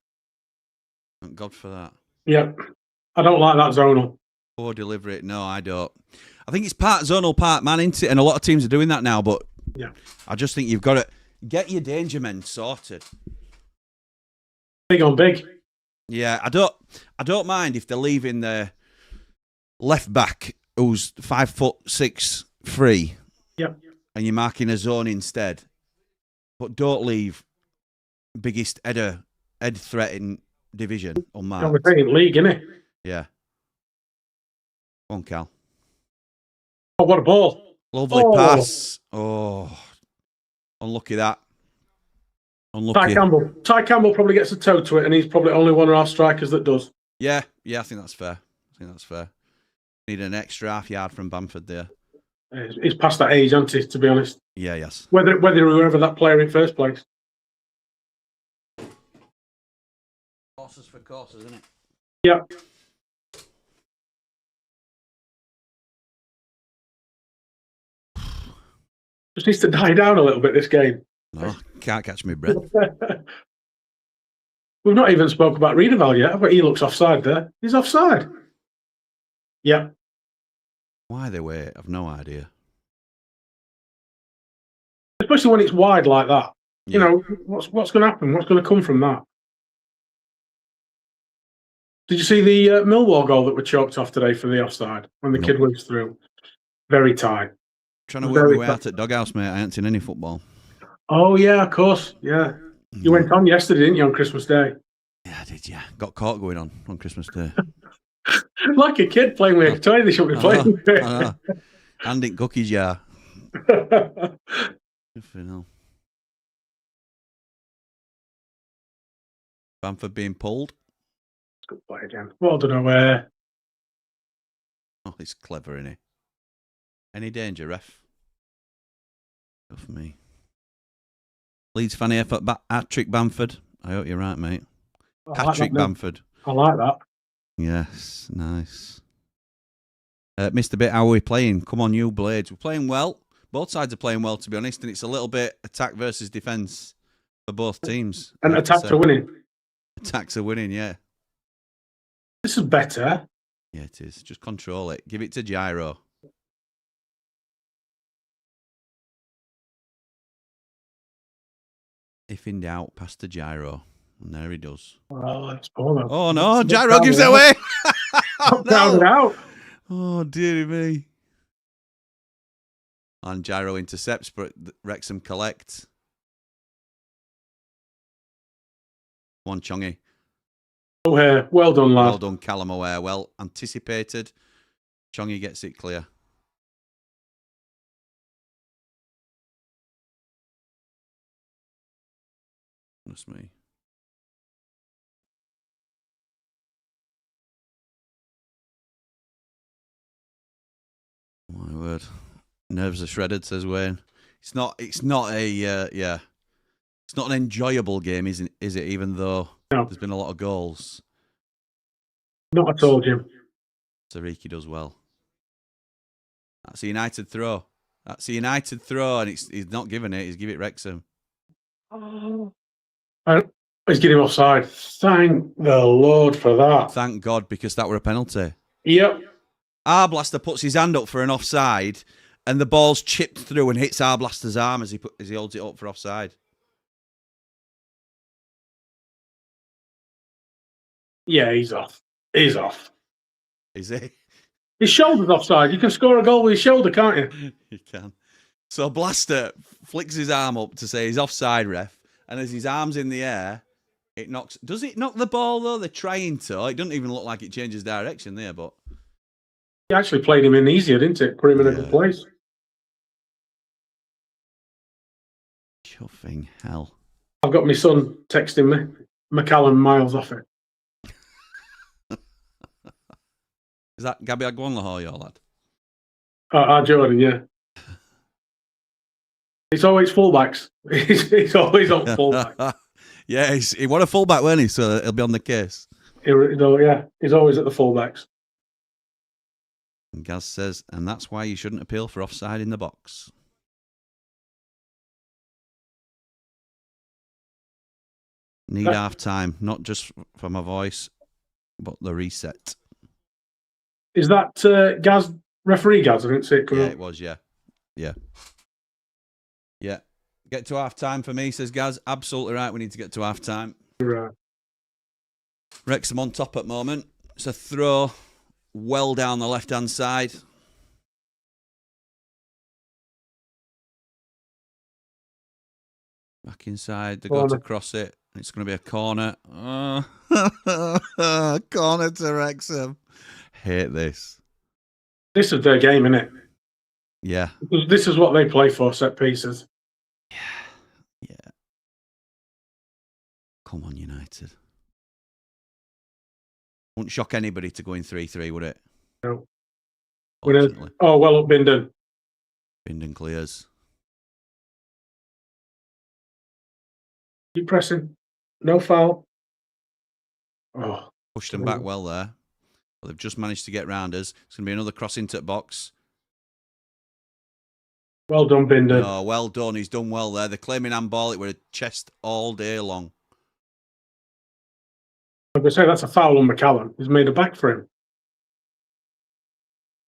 Thank God for that. Yeah. I don't like that zonal. Poor delivery. No, I don't. I think it's part zonal, part man, isn't it? And a lot of teams are doing that now, but yeah, I just think you've got to get your danger men sorted. Big on big. Yeah, I don't mind if they're leaving their left back who's 5'6" free. Yep. And you're marking a zone instead. But don't leave biggest head threat in division unmarked. We're playing league, innit? Yeah. Go on, Cal. Oh, what a ball. Lovely pass. Oh. Unlucky that. Unlucky. Ty Campbell probably gets a toe to it, and he's probably only one of our strikers that does. Yeah, I think that's fair. Need an extra half yard from Bamford there. He's past that age, hasn't he, to be honest? Yeah, yes. Whether whoever that player in first place. Horses for courses, isn't it? Yeah. Just needs to die down a little bit, this game. No, can't catch me breath. We've not even spoke about Riedewald yet, but he looks offside there. He's offside. Yeah. Why they wait, I've no idea. Especially when it's wide like that. You Yeah. know, what's going to happen? What's going to come from that? Did you see the Millwall goal that were choked off today for the offside when the Nope. kid was through? Very tight. Trying to work my way out at dughouse, mate. I ain't seen any football. Oh, yeah, of course. Yeah. You went on yesterday, didn't you, on Christmas Day? Yeah, I did, yeah. Got caught going on Christmas Day. Like a kid playing with a toy they shouldn't be playing with. I know. Hand in cookies jar. Flipping hell. Bamford being pulled. Good play again. Well done, away. Oh, he's clever, isn't he? Any danger, ref? Good for me. Leeds fan here for hat-trick Bamford. I hope you're right, mate. Hat-trick Bamford. I like that. Yes, nice. Missed a bit. How are we playing? Come on, you Blades. We're playing well. Both sides are playing well, to be honest, and it's a little bit attack versus defence for both teams. And attacks are winning. Attacks are winning, yeah. This is better. Yeah, it is. Just control it. Give it to Gyro. If in doubt, pass to Gyro. And there he does. Oh, that's poor. Oh, no. Gyro gives it away. Down and out. Oh, dearie me. And Gyro intercepts, but Wrexham collects. One Chongy. O'Hare, well done, lad. Well done, Callum O'Hare. Well anticipated. Chongy gets it clear. That's me. My word. Nerves are shredded, says Wayne. It's not a yeah. It's not an enjoyable game, is it? Even though there's been a lot of goals. Not at all, Jim. Tariki does well. That's a United throw. And he's not giving it. He's giving it Wrexham. He's getting offside. Thank the Lord for that. Thank God, because that were a penalty. Yep. Arblaster puts his hand up for an offside, and the ball's chipped through and hits Arblaster's arm as he holds it up for offside. Yeah, he's off. He's off. Is he? His shoulder's offside. You can score a goal with his shoulder, can't you? You can. So Blaster flicks his arm up to say he's offside, ref, and as his arm's in the air, it knocks. Does it knock the ball though? They're trying to. It doesn't even look like it changes direction there, but He actually played him in easier, didn't it? Put him in a good place. chuffing hell. I've got my son texting me. McCallum miles off it. Is that Gabby Agwanlaho, your lad? Jordan, yeah. It's always fullbacks. He's always on fullback. Yeah, he won a fullback, weren't he? So he'll be on the case. Yeah, he's always at the fullbacks. And Gaz says, and that's why you shouldn't appeal for offside in the box. Need half time, not just for my voice, but the reset. Is that Gaz, referee Gaz? I didn't see it come Yeah, up. it was, yeah. Yeah. Yeah. Get to half time for me, says Gaz. Absolutely right, we need to get to half time. Right. Wrexham on top at the moment. It's a throw well down the left-hand side. Back inside, they go to cross it. It's going to be a corner. Oh. Corner to Wrexham. Hate this. This is their game, isn't it? Yeah. This is what they play for, set pieces. Yeah. Come on, United. Wouldn't shock anybody to go in 3-3, would it? No. Fortunately, Oh, well up, Bindon. Bindon clears. Keep pressing. No foul. Oh, Pushed them back well there. But they've just managed to get round us. It's going to be another cross into the box. well done, Bindon. No, well done. He's done well there. They're claiming handball. It were a chest all day long. Like I say, that's a foul on McCallum. He's made a back for him.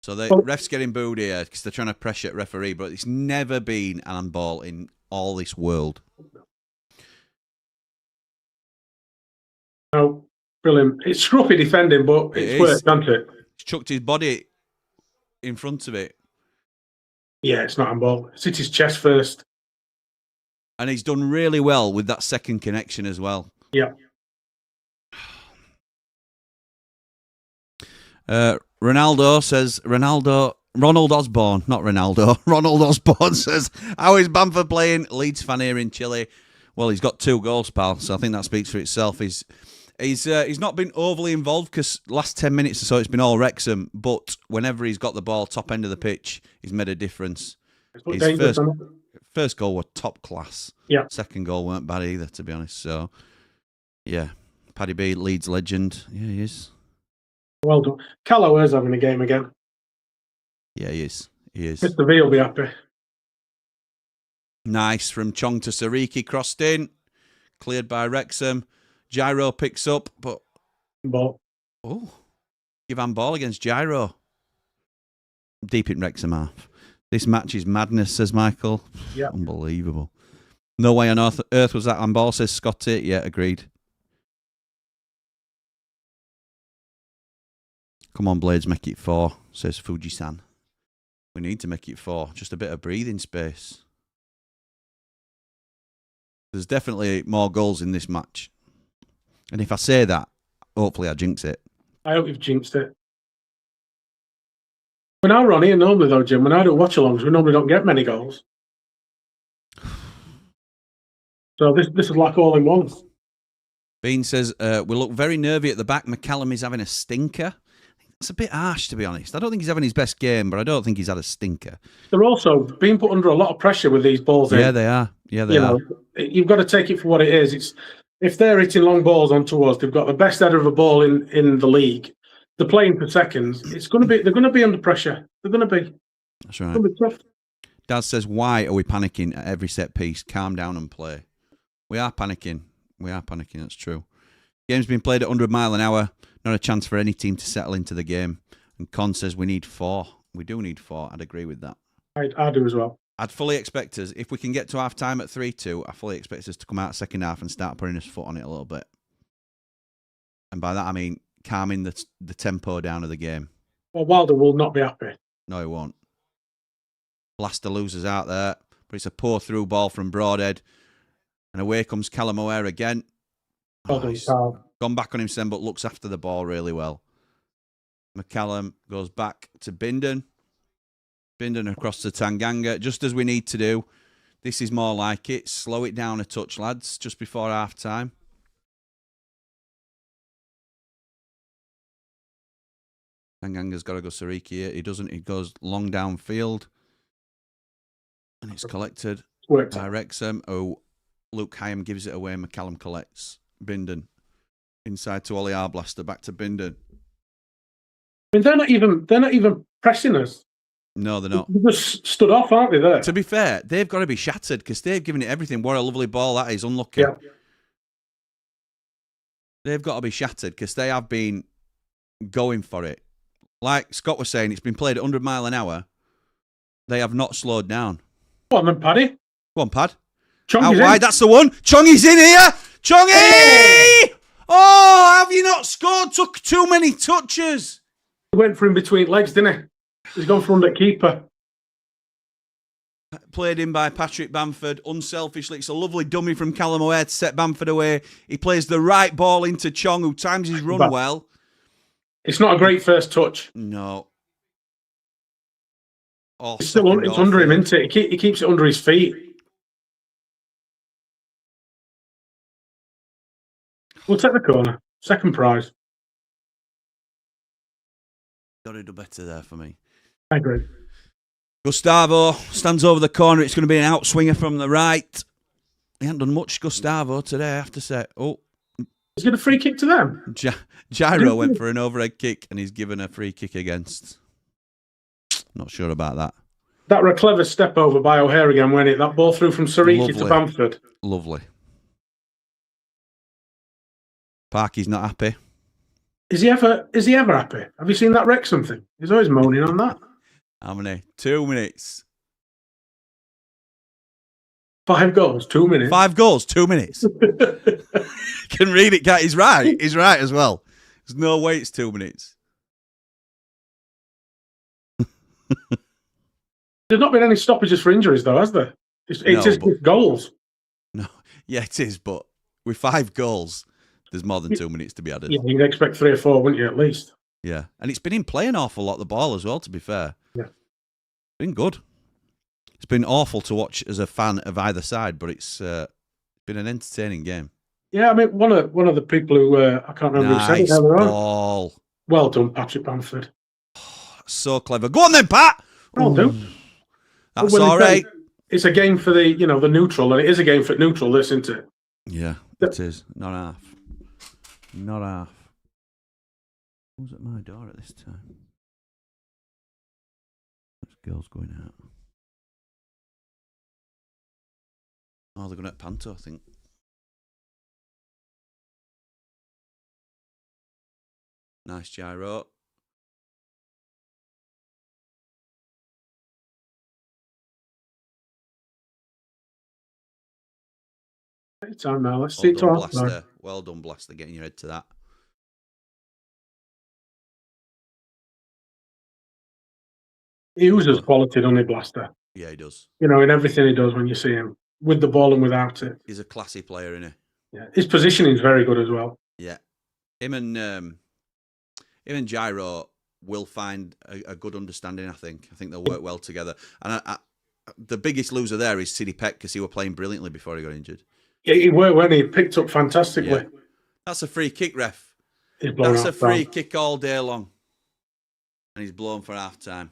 So the ref's getting booed here because they're trying to pressure referee, but it's never been an handball in all this world. No, brilliant. It's scruffy defending, but it's worked, hasn't it? He's chucked his body in front of it. Yeah, it's not handball. It's hit his chest first. And he's done really well with that second connection as well. Yeah. Ronaldo says, Ronald Osborne, not Ronaldo. Ronald Osborne says, how is Bamford playing? Leeds fan here in Chile. Well, he's got 2 goals, pal, so I think that speaks for itself. He's not been overly involved because last 10 minutes or so it's been all Wrexham, but whenever he's got the ball top end of the pitch, he's made a difference. His first goal was top class. Yeah. Second goal weren't bad either, to be honest. So, yeah, Paddy B, Leeds legend. Yeah, he is. Well done. Calloway's having a game again. Yeah, he is. He is. Mr. V will be happy. Nice from Chong to Sariki, crossed in, cleared by Wrexham. Gyro picks up, but Ball. oh, give hand ball against Gyro. Deep in Wrexham half. This match is madness, says Michael. Yeah. Unbelievable. No way on earth was that handball, says Scotty. Yeah, agreed. Come on, Blades, make it 4, says Fuji-san. We need to make it 4. Just a bit of breathing space. There's definitely more goals in this match. And if I say that, hopefully I jinx it. I hope you've jinxed it. When I run here normally, though, Jim, when I do watch-alongs, we normally don't get many goals. So this is like all in one. Bean says, we look very nervy at the back. McCallum is having a stinker. It's a bit harsh, to be honest. I don't think he's having his best game, but I don't think he's had a stinker. They're also being put under a lot of pressure with these balls. Yeah, they are. Yeah, they are. You've got to take it for what it is. If they're hitting long balls onto us, they've got the best header of a ball in the league. They're playing for seconds. They're going to be under pressure. They're going to be. That's right. It's going to be tough. Dad says, why are we panicking at every set piece? Calm down and play. We are panicking. That's true. Game's been played at 100 mile an hour. Not a chance for any team to settle into the game. And Con says we need 4. We do need 4. I'd agree with that. I do as well. I'd fully expect us, if we can get to half time at 3-2, I fully expect us to come out second half and start putting his foot on it a little bit. And by that I mean calming the tempo down of the game. Well, Wilder will not be happy. No, he won't. Blaster losers out there, but it's a poor through ball from Broadhead. And away comes Callum O'Hare again. He's gone back on himself, but looks after the ball really well. McCallum goes back to Bindon. Bindon across to Tanganga, just as we need to do. This is more like it. Slow it down a touch, lads, just before half time. Tanganga's got to go Sariki here. He doesn't. He goes long downfield. And it's collected by Wrexham. Oh, Luke Hyam gives it away. McCallum collects. Bindon. Inside to Ollie Arblaster. Back to Bindon. I mean, they're not even pressing us. No, they're not. They just stood off, aren't they, there? To be fair, they've got to be shattered because they've given it everything. What a lovely ball that is. Unlucky. Yeah. They've got to be shattered because they have been going for it. Like Scott was saying, it's been played at 100 mile an hour. They have not slowed down. Go on then, Paddy. Go on, Pad. Chong Out wide, that's the one. Chongy's in here. Chongy! Hey! Oh, have you not scored? Took too many touches. He went for him between legs, didn't he? He's gone for under keeper. Played in by Patrick Bamford, unselfishly. It's a lovely dummy from Callum O'Hare to set Bamford away. He plays the right ball into Chong, who times his run well. It's not a great first touch. No. Oh, It's under him, isn't it? He keeps it under his feet. We'll take the corner. Second prize. Got to do better there for me. I agree. Gustavo stands over the corner. It's going to be an outswinger from the right. He hasn't done much, Gustavo, today, I have to say. Oh, He's got a free kick to them. Gyro went for an overhead kick and he's given a free kick against. Not sure about that. That were a clever step over by O'Hare again, wasn't it? That ball through from Sariki to Lovely. Bamford. Lovely. Parky's not happy. Is he ever happy? Have you seen that Wrexham thing? He's always moaning on that. How many? 2 minutes. 5 goals, 2 minutes. 5 goals, 2 minutes. Can read it, can't he? He's right. He's right as well. There's no way it's 2 minutes. There's not been any stoppages for injuries, though, has there? It's just goals. No, yeah, it is. But with 5 goals, there's more than 2 minutes to be added. Yeah, you'd expect 3 or 4, wouldn't you, at least? Yeah, and it's been in play an awful lot, the ball as well, to be fair. Yeah. Been good. It's been awful to watch as a fan of either side, but it's been an entertaining game. Yeah, I mean, one of the people who, I can't remember who said it. Nice ball. Well done, Patrick Bamford. So clever. Go on then, Pat. Well done. That's Well, all right. It's a game for the neutral, and it is a game for neutral, this, isn't it? Yeah, it is. Not half. Not half. Who's at my door at this time? This girl's going out. Oh, they're going at Panto, I think. Nice gyro. Take your time now. Let's Well see it to done, our Blaster. Well done, Blaster, getting your head to that. He uses quality, doesn't he, Blaster? Yeah, he does. In everything he does when you see him, with the ball and without it. He's a classy player, isn't he? Yeah. His positioning is very good as well. Yeah. Him and Gyro will find a good understanding, I think. I think they'll work well together. And the biggest loser there is Sidney Peck because he was playing brilliantly before he got injured. Yeah, he worked when he picked up fantastically. Yeah. That's a free kick, ref. He's blown That's a out free down. kick all day long. And he's blown for half time.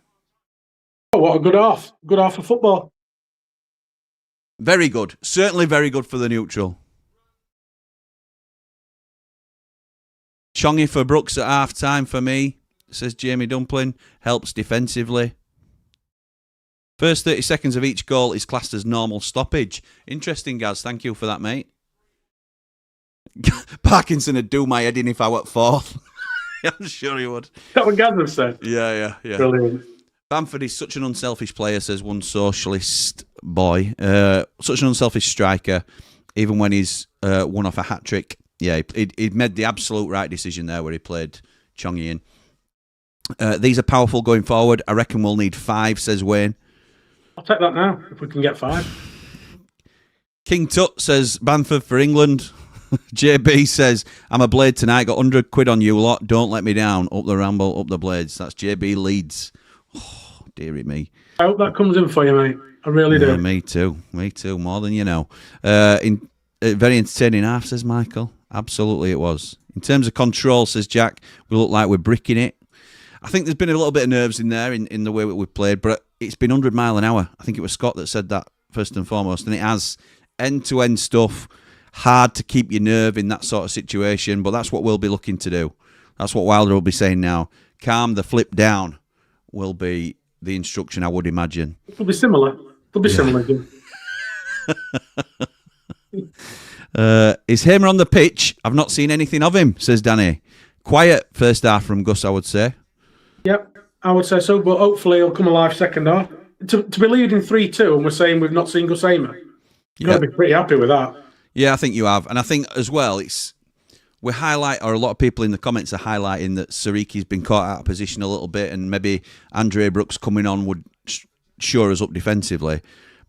Oh, what a good half. Good half of football. Very good. Certainly very good for the neutral. Chongy for Brooks at half time for me, says Jamie Dumpling. Helps defensively. First 30 seconds of each goal is classed as normal stoppage. Interesting, Gaz. Thank you for that, mate. Parkinson would do my head in if I were fourth. I'm sure he would. That what Gazza said. Yeah. Brilliant. Bamford is such an unselfish player, says one socialist boy. Such an unselfish striker, even when he's won off a hat-trick. Yeah, he'd made the absolute right decision there where he played Chongy in. These are powerful going forward. I reckon we'll need 5, says Wayne. I'll take that now, if we can get 5. King Tut says Bamford for England. JB says, I'm a Blade tonight. Got 100 quid on you lot. Don't let me down. Up the Ramble, up the Blades. That's JB Leeds. Oh, dearie me. I hope that comes in for you, mate. I really do. Me too. More than you know. Very entertaining half, says Michael. Absolutely it was. In terms of control, says Jack, we look like we're bricking it. I think there's been a little bit of nerves in there in the way that we've played, but it's been 100 mile an hour. I think it was Scott that said that first and foremost, and it has end-to-end stuff. Hard to keep your nerve in that sort of situation, but that's what we'll be looking to do. That's what Wilder will be saying now. Calm the flip down will be the instruction, I would imagine. It'll be similar. Similar. Is Hamer on the pitch? I've not seen anything of him, says Danny. Quiet first half from Gus, I would say. Yep, I would say so, but hopefully he'll come alive second half. To be leading 3-2 and we're saying we've not seen Gus Hamer, you've got to be pretty happy with that. Yeah, I think you have. And I think as well, a lot of people in the comments are highlighting that Sariki's been caught out of position a little bit and maybe Andre Brooks coming on would shore us up defensively.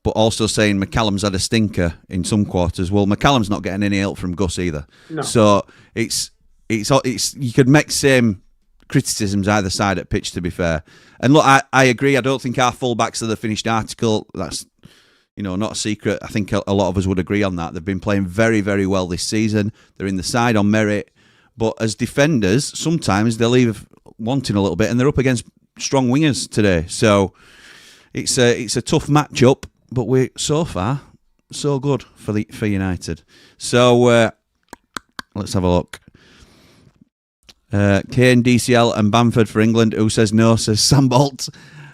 But also saying McCallum's had a stinker in some quarters. Well, McCallum's not getting any help from Gus either. No. So it's you could make same criticisms either side at pitch, to be fair. And look, I agree. I don't think our fullbacks are the finished article. That's not a secret. I think a lot of us would agree on that. They've been playing very, very well this season. They're in the side on merit. But as defenders, sometimes they leave wanting a little bit and they're up against strong wingers today. So it's a tough matchup, but we're so far so good for United. So let's have a look. Kane, DCL and Bamford for England. Who says no, says Sam Bolt.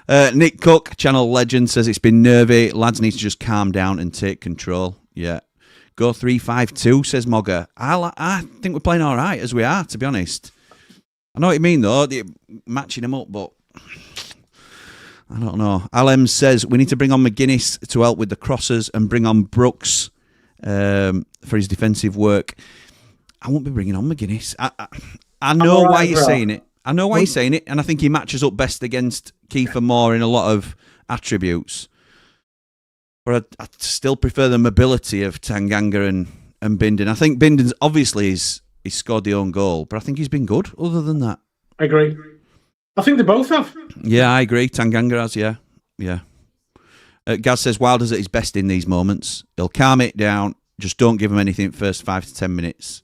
Nick Cook, channel legend, says it's been nervy. Lads need to just calm down and take control. Yeah. Go 3-5-2, says Mogger. I think we're playing all right as we are, to be honest. I know what you mean, though, matching them up, but I don't know. Alem says we need to bring on McGuinness to help with the crosses and bring on Brooks for his defensive work. I won't be bringing on McGuinness. I know why you're saying it. I know why you're saying it, and I think he matches up best against Kiefer Moore in a lot of attributes. But I still prefer the mobility of Tanganga and Bindon. I think Bindon's obviously he's scored the own goal, but I think he's been good other than that. I agree. I think they both have. Yeah, I agree. Tanganga has, yeah. Gaz says Wilder's at his best in these moments. He'll calm it down. Just don't give him anything first 5 to 10 minutes.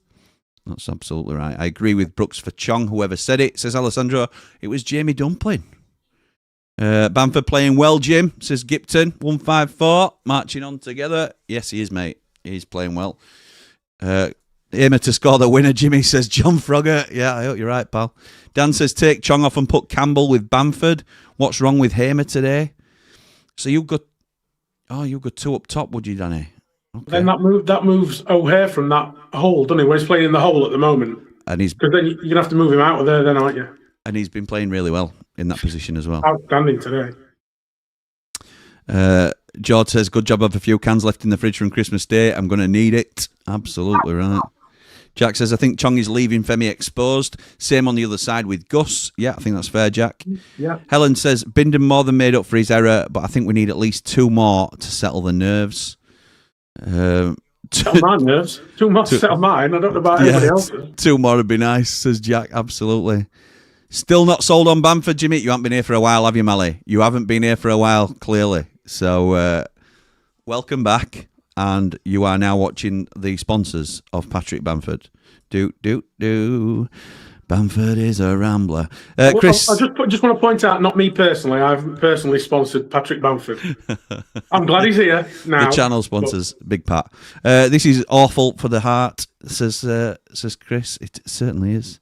That's absolutely right. I agree with Brooks for Chong, whoever said it. Says Alessandro, it was Jamie Dumpling. Bamford playing well, Jim, says Gipton. 154, marching on together. Yes, he is, mate. He's playing well. Aimer to score the winner, Jimmy, says John Frogger. Yeah, I hope you're right, pal. Dan says take Chong off and put Campbell with Bamford. What's wrong with Hamer today? So you've got two up top, would you, Danny? Okay. Then that moves O'Hare from that hole, doesn't he? Where he's playing in the hole at the moment. And because then you're gonna have to move him out of there, then, aren't you? And he's been playing really well in that position as well. Outstanding today. George says, good job. I have a few cans left in the fridge from Christmas Day. I'm going to need it. Absolutely right. Jack says, I think Chong is leaving Femi exposed. Same on the other side with Gus. Yeah, I think that's fair, Jack. Yeah. Helen says, Bindon more than made up for his error, but I think we need at least 2 more to settle the nerves. Settle my nerves. 2 more to settle mine. I don't know about anybody else's. 2 more would be nice, says Jack. Absolutely. Still not sold on Bamford, Jimmy. You haven't been here for a while, have you, Mally? You haven't been here for a while, clearly. So, welcome back. And you are now watching the sponsors of Patrick Bamford. Bamford is a rambler. Chris, I just want to point out, not me personally. I've personally sponsored Patrick Bamford. I'm glad he's here now. The channel sponsors, Big Pat. This is awful for the heart, says Chris. It certainly is.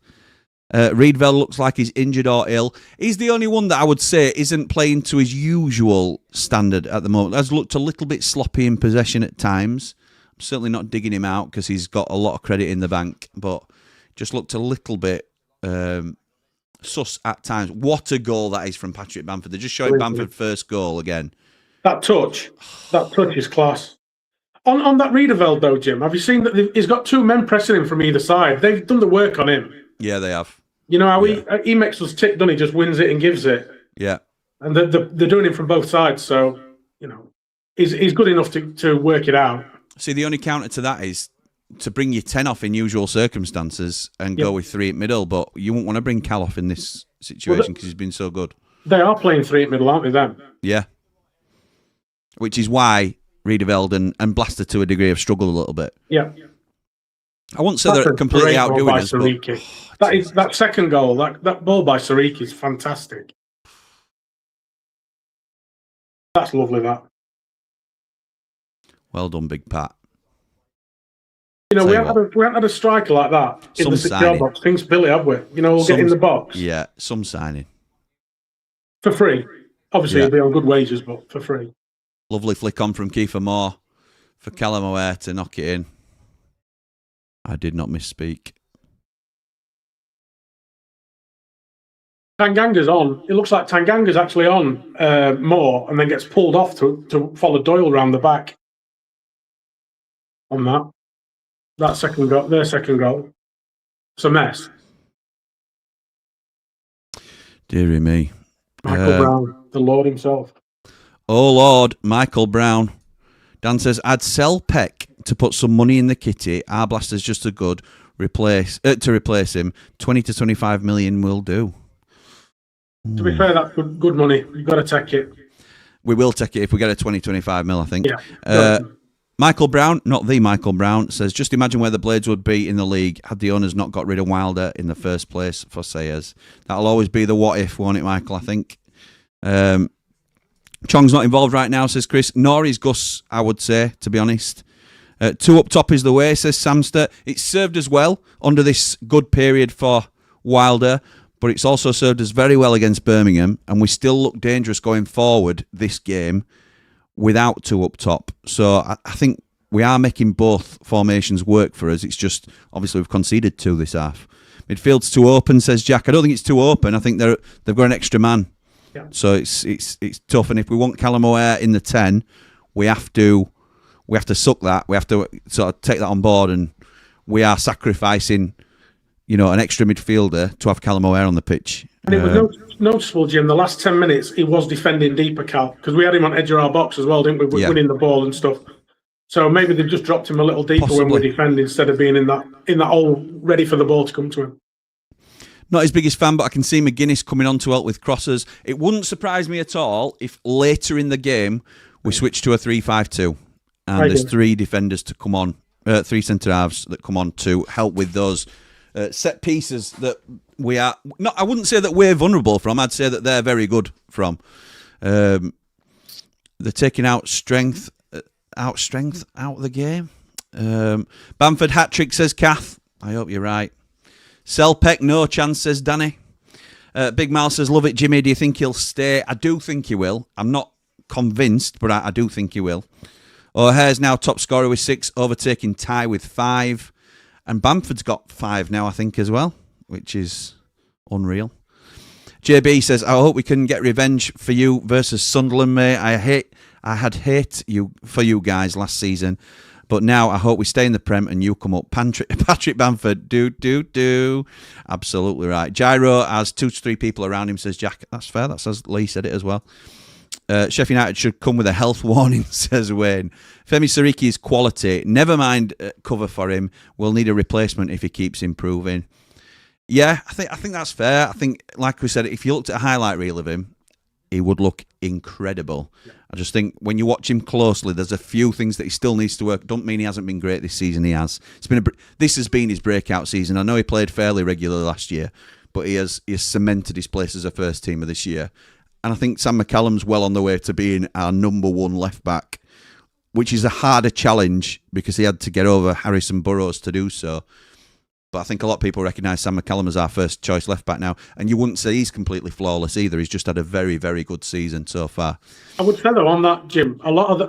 Reedville looks like he's injured or ill. He's the only one that I would say isn't playing to his usual standard at the moment. Has looked a little bit sloppy in possession at times. I'm certainly not digging him out because he's got a lot of credit in the bank, but just looked a little bit sus at times. What a goal that is from Patrick Bamford. They're just showing Bamford first goal again. That touch is class. On that Reederveld though, Jim, have you seen that he's got 2 men pressing him from either side? They've done the work on him. Yeah, they have. You know how he makes us tick, doesn't he? Just wins it and gives it. Yeah. And they're doing it from both sides, so, you know, he's good enough to work it out. See, the only counter to that is to bring your 10 off in usual circumstances and go with 3 at middle, but you won't want to bring Cal off in this situation because he's been so good. They are playing 3 at middle, aren't they, then? Yeah. Which is why Reederveld and Blaster to a degree have struggled a little bit. Yeah. I won't say they're completely outdoing us, but that second goal, that ball by Sariki is fantastic. That's lovely, that. Well done, Big Pat. You know, we haven't had a striker like that in the 6-yard box since Billy, have we? You know, we'll get in the box. Yeah, some signing. For free. Obviously, he'll be on good wages, but for free. Lovely flick on from Kiefer Moore for Callum O'Hare to knock it in. I did not misspeak. Tanganga's on. It looks like Tanganga's actually on Moore and then gets pulled off to follow Doyle around the back on that. That second goal, their second goal. It's a mess. Deary me. Michael Brown, the Lord himself. Oh, Lord, Michael Brown. Dan says, I'd sell Peck to put some money in the kitty. Our Blaster's just a good to replace him. 20 to 25 million will do. To be fair, that's good money. You've got to take it. We will take it if we get a 20, 25 mil, I think. Yeah. Michael Brown, not the Michael Brown, says, just imagine where the Blades would be in the league had the owners not got rid of Wilder in the first place for Sayers. That'll always be the what if, won't it, Michael, I think. Chong's not involved right now, says Chris. Nor is Gus, I would say, to be honest. 2 up top is the way, says Samster. It's served us well under this good period for Wilder, but it's also served us very well against Birmingham, and we still look dangerous going forward this game without 2 up top. So I think we are making both formations work for us. It's just, obviously, we've conceded 2 this half. Midfield's too open, says Jack. I don't think it's too open. I think they've got an extra man. Yeah. So it's tough. And if we want Callum O'Hare in the 10, we have to suck that. We have to sort of take that on board, and we are sacrificing, an extra midfielder to have Callum O'Hare on the pitch. And it was noticeable, Jim, the last 10 minutes, he was defending deeper, Cal, because we had him on edge of our box as well, didn't we? Winning the ball and stuff. So maybe they've just dropped him a little deeper when we defend instead of being in that hole ready for the ball to come to him. Not his biggest fan, but I can see McGuinness coming on to help with crosses. It wouldn't surprise me at all if later in the game we switch to a 3-5-2 and there's 3 defenders to come on, 3 centre halves that come on to help with those set pieces that we are. I wouldn't say that we're vulnerable from. I'd say that they're very good from. They're taking out strength out of the game. Bamford hat trick, says Kath. I hope you're right. Selpeck, no chance, says Danny. Big Mal says, love it, Jimmy. Do you think he'll stay? I do think he will. I'm not convinced, but I do think he will. O'Hare's now top scorer with 6, overtaking Ty with 5. And Bamford's got 5 now, I think, as well, which is unreal. JB says, I hope we can get revenge for you versus Sunderland, mate. I had hate you for you guys last season, but now I hope we stay in the Prem and you come up. Patrick Bamford, do. Absolutely right. Gyro has 2 to 3 people around him, says Jack. That's fair. That's as Lee said it as well. Sheffield United should come with a health warning, says Wayne. Femi Sariki is quality. Never mind cover for him. We'll need a replacement if he keeps improving. Yeah, I think that's fair. I think, like we said, if you looked at a highlight reel of him, he would look incredible. Yeah. I just think when you watch him closely, there's a few things that he still needs to work. Don't mean he hasn't been great this season. He has. This has been his breakout season. I know he played fairly regularly last year, but he has cemented his place as a first teamer this year. And I think Sam McCallum's well on the way to being our number 1 left back, which is a harder challenge because he had to get over Harrison Burrows to do so. But I think a lot of people recognise Sam McCallum as our first choice left back now. And you wouldn't say he's completely flawless either. He's just had a very, very good season so far. I would say though on that, Jim,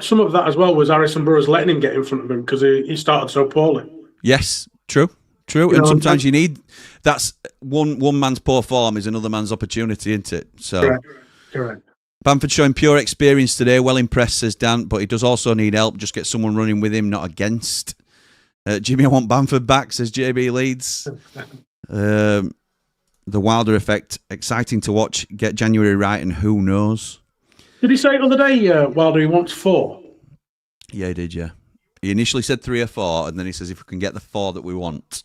some of that as well was Harrison Burrows letting him get in front of him because he started so poorly. Yes, true. And sometimes you need, that's one man's poor form is another man's opportunity, isn't it? So. Correct. Bamford showing pure experience today. Well impressed, says Dan, but he does also need help. Just get someone running with him, not against. Jimmy, I want Bamford back, says JB Leeds. The Wilder effect. Exciting to watch. Get January right, and who knows? Did he say the other day, Wilder, he wants 4? Yeah, he did, yeah. He initially said 3 or 4, and then he says if we can get the 4 that we want.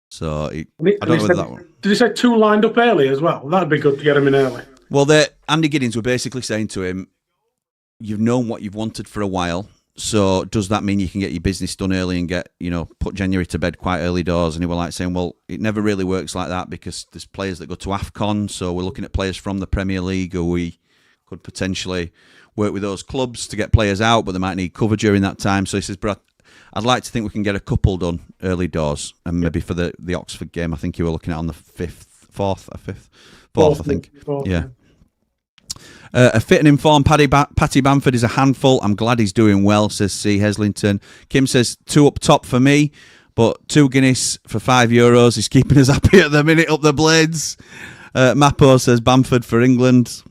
So, I don't know whether that one. Did he say 2 lined up early as well? That'd be good to get him in early. Well, Andy Giddings were basically saying to him, you've known what you've wanted for a while, so does that mean you can get your business done early and get, put January to bed quite early doors? And he were like saying, well, it never really works like that because there's players that go to AFCON, so we're looking at players from the Premier League who we could potentially work with those clubs to get players out, but they might need cover during that time. So he says, but I'd like to think we can get a couple done early doors, and maybe for the Oxford game, I think you were looking at on the 4th, I think. Yeah. A fit and informed Patty Bamford is a handful. I'm glad he's doing well, says C. Heslington. Kim says 2 up top for me, but 2 Guinness for €5 is keeping us happy at the minute up the Blades. Mappo says Bamford for England.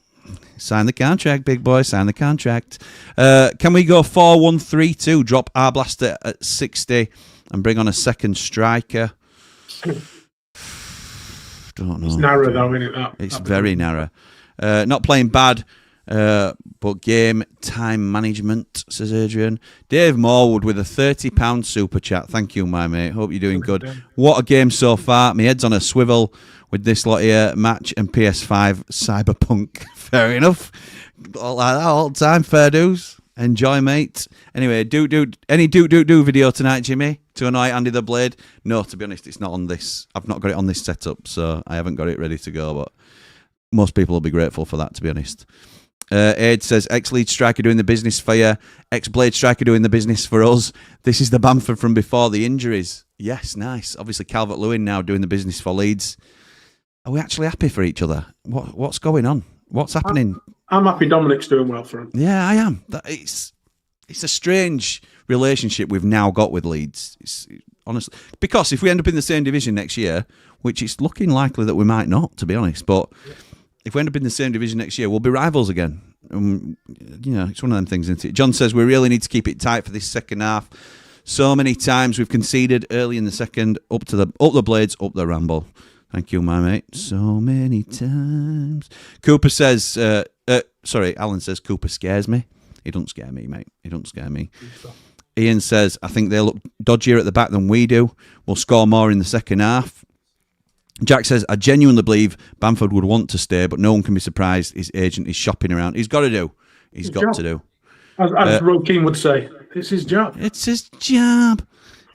Sign the contract, big boy. Sign the contract. Can we go 4-1-3-2? Drop Arblaster at 60 and bring on a second striker. Don't know. It's narrow though, isn't it? It's very narrow. Not playing bad, but game time management, says Adrian. Dave Morwood with a £30 super chat. Thank you, my mate. Hope you're doing good. What a game so far. My head's on a swivel with this lot here. Match and PS5 Cyberpunk. Fair enough. All like that all the time. Fair dues. Enjoy, mate. Anyway, any do video tonight, Jimmy, to annoy Andy the Blade? No, to be honest, it's not on this. I've not got it on this setup, so I haven't got it ready to go, but most people will be grateful for that, to be honest. Aid says, ex-Leeds striker doing the business for you, ex-Blade striker doing the business for us. This is the Bamford from before the injuries. Yes, nice. Obviously, Calvert-Lewin now doing the business for Leeds. Are we actually happy for each other? What's going on? What's happening? I'm happy Dominic's doing well for him. Yeah, I am. It's a strange relationship we've now got with Leeds. It's honestly, because if we end up in the same division next year, which it's looking likely that we might not, to be honest, but if we end up in the same division next year, we'll be rivals again. It's one of them things, isn't it? John says we really need to keep it tight for this second half. So many times we've conceded early in the second, up the Blades, up the Ramble. Thank you, my mate. So many times. Cooper says, Alan says Cooper scares me. He don't scare me, mate. He don't scare me. Ian says, I think they look dodgier at the back than we do. We'll score more in the second half. Jack says, I genuinely believe Bamford would want to stay, but no one can be surprised his agent is shopping around. He's got to do. He's got to do. As Roy Keane would say, it's his job. It's his job.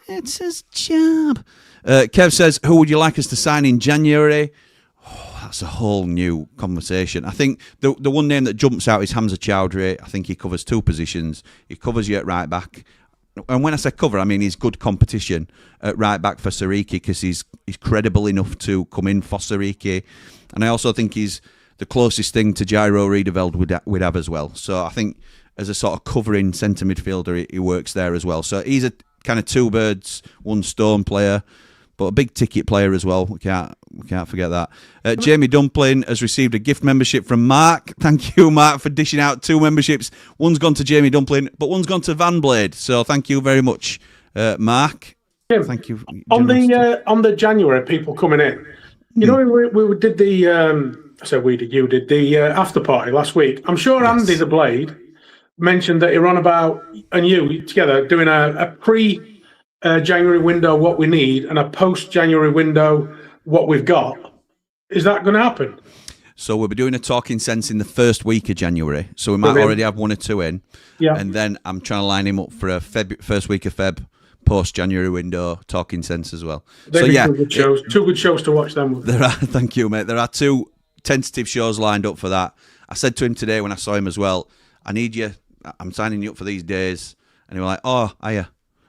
It's his job. Kev says, who would you like us to sign in January? Oh, that's a whole new conversation. I think the one name that jumps out is Hamza Chowdhury. I think he covers two positions. He covers you at right back. And when I say cover, I mean he's good competition at right back for Sariki because he's credible enough to come in for Sariki. And I also think he's the closest thing to Jairo Riedeveld we'd have as well. So I think as a sort of covering centre midfielder, he works there as well. So he's a kind of two birds, one stone player, but a big ticket player as well. We can't forget that. Jamie Dumpling has received a gift membership from Mark. Thank you, Mark, for dishing out two memberships. One's gone to Jamie Dumpling, but one's gone to Van Blade. So thank you very much, Mark. Jim, thank you. On the January people coming in, you know, we did the you did the after party last week. I'm sure Andy the Blade mentioned that you're on about, and you together doing a pre-January window what we need and a post-January window what we've got. Is that going to happen? So we'll be doing a talking sense in the first week of January. So we might already have one or two in. Yeah. And then I'm trying to line him up for a first week of Feb post-January window talking sense as well. Two good shows to watch them with. Thank you, mate. There are two tentative shows lined up for that. I said to him today when I saw him as well, I need you. I'm signing you up for these days. And he was like, oh, are you?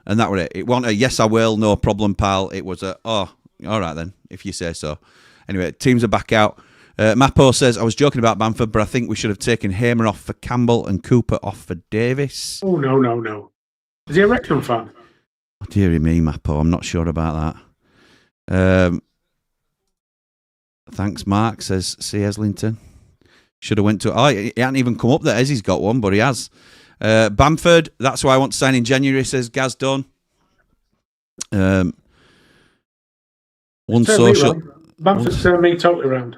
And that was it. It wasn't a yes, I will, no problem, pal. It was a, oh, all right then, if you say so. Anyway, teams are back out. Mapo says, I was joking about Bamford, but I think we should have taken Hamer off for Campbell and Cooper off for Davis. Oh, no. Is he a Wrexham fan? Oh, dearie me, Mapo. I'm not sure about that. Thanks, Mark, says C. Eslington. Should have went to... Oh, he hasn't even come up there. He's got one, but he has. Bamford, that's why I want to sign in January, says Gaz Dunn. One social... Bamford's turned me totally around.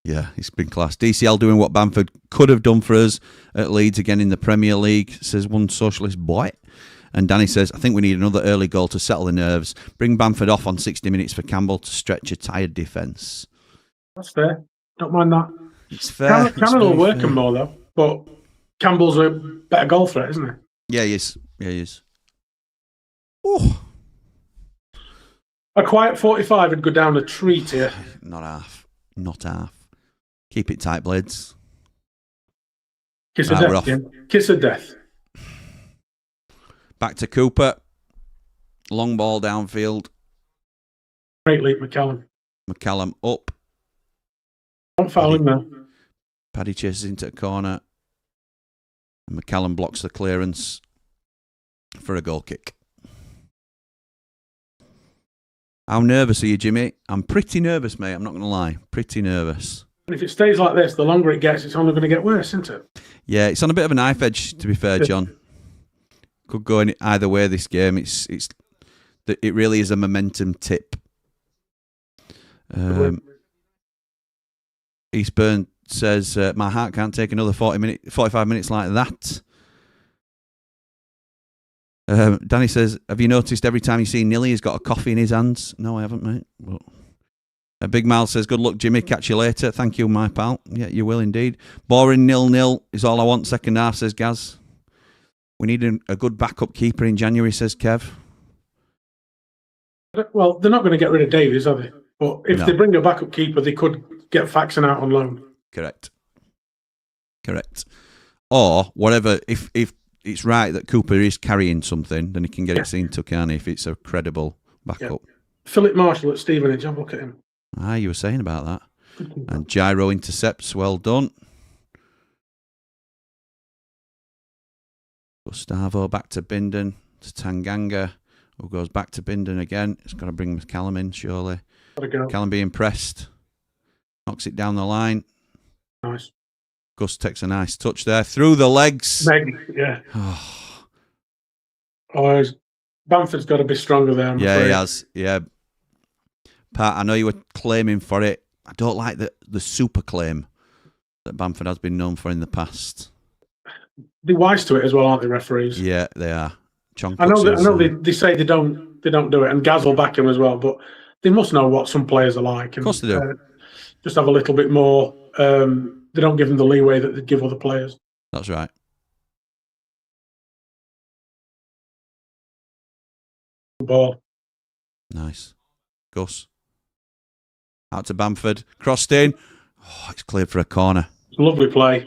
Yeah, it's been class. DCL doing what Bamford could have done for us at Leeds again in the Premier League, says one socialist boy. And Danny says, I think we need another early goal to settle the nerves. Bring Bamford off on 60 minutes for Campbell to stretch a tired defence. That's fair. Don't mind that. It's fair. Campbell will work him more, though. But Campbell's a better goal threat, isn't he? Yeah, he is. Oh. A quiet 45 would go down a treat here. Not half. Keep it tight, Blades. Kiss of death, Jim. Kiss of death. Back to Cooper. Long ball downfield. Great leap, McCallum. McCallum up. Don't foul him now. Paddy chases into a corner. And McCallum blocks the clearance for a goal kick. How nervous are you, Jimmy? I'm pretty nervous, mate. I'm not going to lie. Pretty nervous. And if it stays like this, the longer it gets, it's only going to get worse, isn't it? Yeah, it's on a bit of a knife edge, to be fair, John. Could go in either way, this game. It really is a momentum tip. Eastburn says, my heart can't take another 45 minutes like that. Danny says, have you noticed every time you see Nilly, he's got a coffee in his hands? No, I haven't, mate. But, Big Mal says, good luck, Jimmy. Catch you later. Thank you, my pal. Yeah, you will indeed. Boring 0-0 is all I want. Second half, says Gaz. We need a good backup keeper in January, says Kev. Well, they're not going to get rid of Davies, are they? But if they bring a backup keeper, they could get Faxon out on loan. Correct. Or whatever, if it's right that Cooper is carrying something, then he can get it seen to, can't he, if it's a credible backup. Yeah. Philip Marshall at Stevenage, have a look at him. You were saying about that. And gyro intercepts, well done. Gustavo back to Bindon, to Tanganga, who goes back to Bindon again. It's got to bring Callum in, surely. Callum being pressed. Knocks it down the line. Nice. Gus takes a nice touch there. Through the legs. Yeah. Bamford's got to be stronger there, I'm afraid. He has. Yeah. Pat, I know you were claiming for it. I don't like the super claim that Bamford has been known for in the past. They're wise to it as well, aren't they, referees? Yeah, they are. I know they say they don't do it, and Gaz will back him as well, but they must know what some players are like. And, of course they do. Just have a little bit more. They don't give them the leeway that they give other players. That's right. Ball. Nice. Gus. Out to Bamford. Crossed in. It's cleared for a corner. It's a lovely play.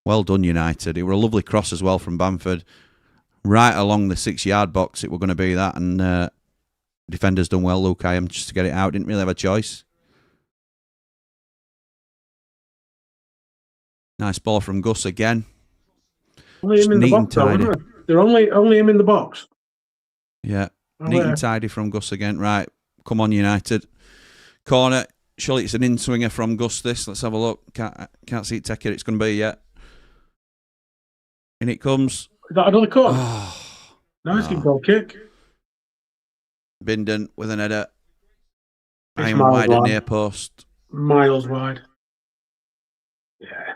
Well done, United. It were a lovely cross as well from Bamford. Right along the 6-yard box, it were going to be that. And defender's done well, Luke Iam, just to get it out. Didn't really have a choice. Nice ball from Gus again. Only him in the box, though, isn't it? They're only him in the box. Yeah. Neat and tidy from Gus again. Right. Come on, United. Corner. Surely it's an in-swinger from Gus, this. Let's have a look. Can't see it take it. It's going to be yet. In it comes. Is that another corner? Nice goal kick. Bindon with an header. Iron wide at near post. Miles wide. Yeah.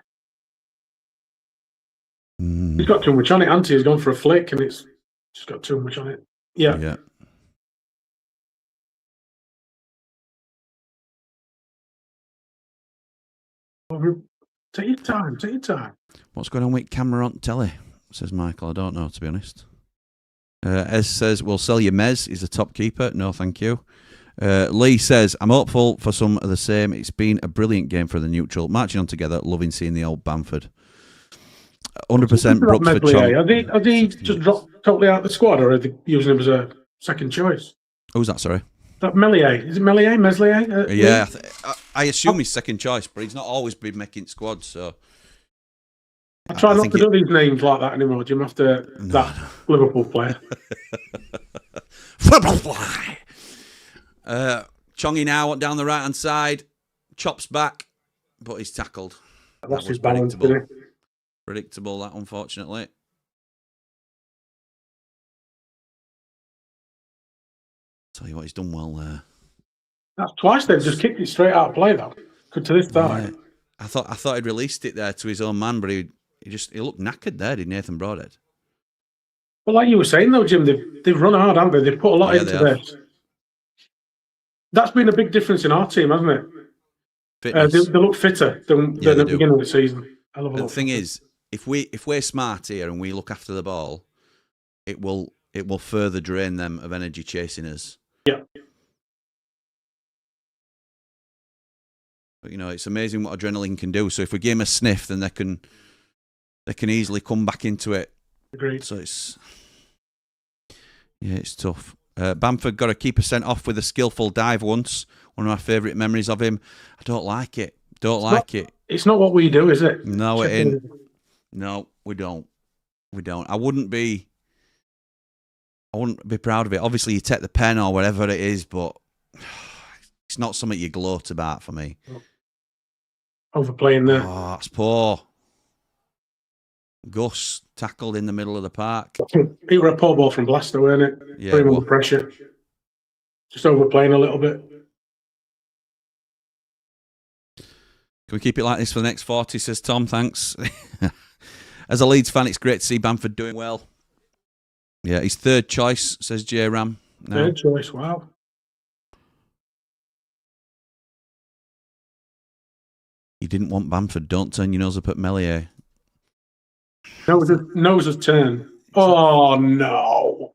He's got too much on it, hasn't he? He's gone for a flick and it's just got too much on it. Yeah. Take your time. What's going on with camera on telly? Says Michael. I don't know, to be honest. Ez says, we'll sell you Mez. He's a top keeper. No, thank you. Lee says, I'm hopeful for some of the same. It's been a brilliant game for the neutral. Marching on together, loving seeing the old Bamford. 100% Brooks for Chong. Are they just dropped totally out of the squad, or are they using him as a second choice? Who's that, sorry? That Meslier. Is it Meslier? Yeah, I assume he's second choice, but he's not always been making squads, so... I try not to do these names like that anymore, Jim, after that Liverpool player. Chongy now down the right-hand side, chops back, but he's tackled. That's his balance, isn't it? Predictable, that, unfortunately. Tell you what, he's done well there. That's twice they've just kicked it straight out of play, though. Good to this day. Yeah. I thought he'd released it there to his own man, but he looked knackered there, did Nathan Broadhead? Well, like you were saying, though, Jim, they've run hard, haven't they? They've put a lot into this. That's been a big difference in our team, hasn't it? They look fitter than at the beginning of the season. The thing is, if we're smart here and we look after the ball, it will further drain them of energy chasing us. Yeah. But it's amazing what adrenaline can do. So if we give them a sniff, then they can easily come back into it. Agreed. So it's tough. Bamford got a keeper sent off with a skillful dive once. One of my favourite memories of him. I don't like it. It's not what we do, is it? No, it ain't. No, we don't. I wouldn't be proud of it. Obviously, you take the pen or whatever it is, but it's not something you gloat about for me. Overplaying there. Oh, that's poor. Gus tackled in the middle of the park. It was a poor ball from Blaster, weren't it? Yeah. Putting under pressure. Just overplaying a little bit. Can we keep it like this for the next 40, says Tom. Thanks. As a Leeds fan, it's great to see Bamford doing well. Yeah, he's third choice, says J Ram. No. Third choice, wow. You didn't want Bamford. Don't turn your nose up at Meslier. No, the nose has turned. Oh, no.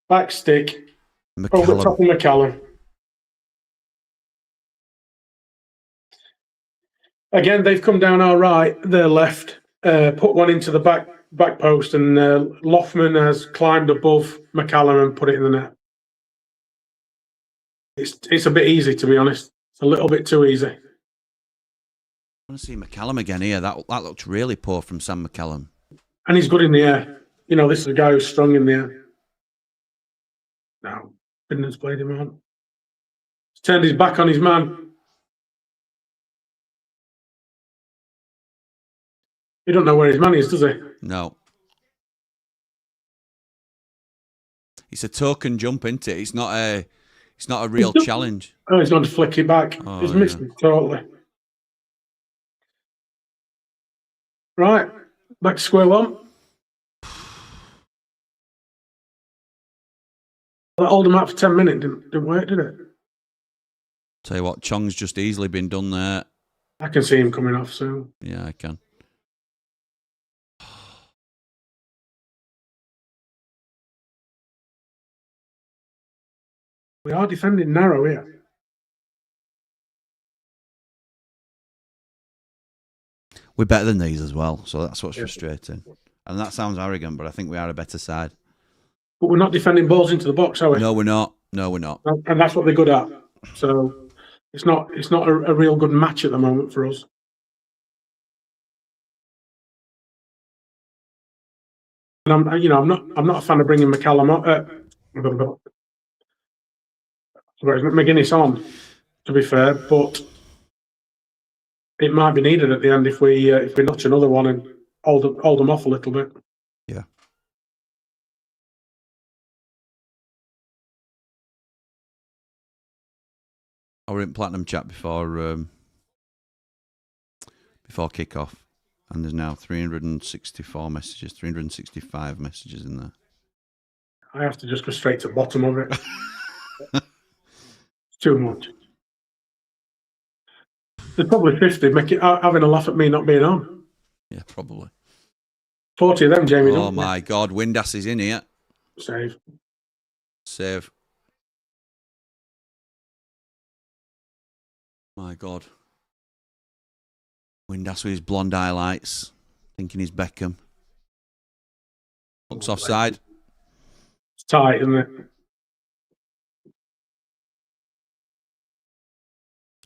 Back stick. Over the top of McCallum. Again, they've come down our right, their left, put one into the back post, and Loughman has climbed above McCallum and put it in the net. It's a bit easy, to be honest. It's a little bit too easy. I want to see McCallum again here. That looked really poor from Sam McCallum. And he's good in the air. You know, this is a guy who's strong in the air. No, Bindon's played him on. He's turned his back on his man. He don't know where his man is, does he? No. It's a token jump, isn't it? It's not a real challenge. Oh, he's going to flick it back. Oh, he's missed it totally. Right, back to square one. That hold him out for 10 minutes didn't work, did it? Tell you what, Chong's just easily been done there. I can see him coming off soon. Yeah, I can. We are defending narrow here. We're better than these as well, so that's what's frustrating. And that sounds arrogant, but I think we are a better side. But we're not defending balls into the box, are we? No, we're not. No, we're not. And that's what they're good at. So it's not a real good match at the moment for us. And I'm not a fan of bringing McCallum on. McGuinness on, to be fair, but it might be needed at the end if we notch another one and hold them off a little bit. Yeah. I were in Platinum chat before kickoff, and there's now 364 messages, 365 messages in there. I have to just go straight to the bottom of it. It's too much. There's probably 50 having a laugh at me not being on. Yeah, probably. 40 of them, Jamie. Oh my God, Windass is in here. Save. My God. Windass with his blonde highlights, thinking he's Beckham. Looks offside. It's tight, isn't it?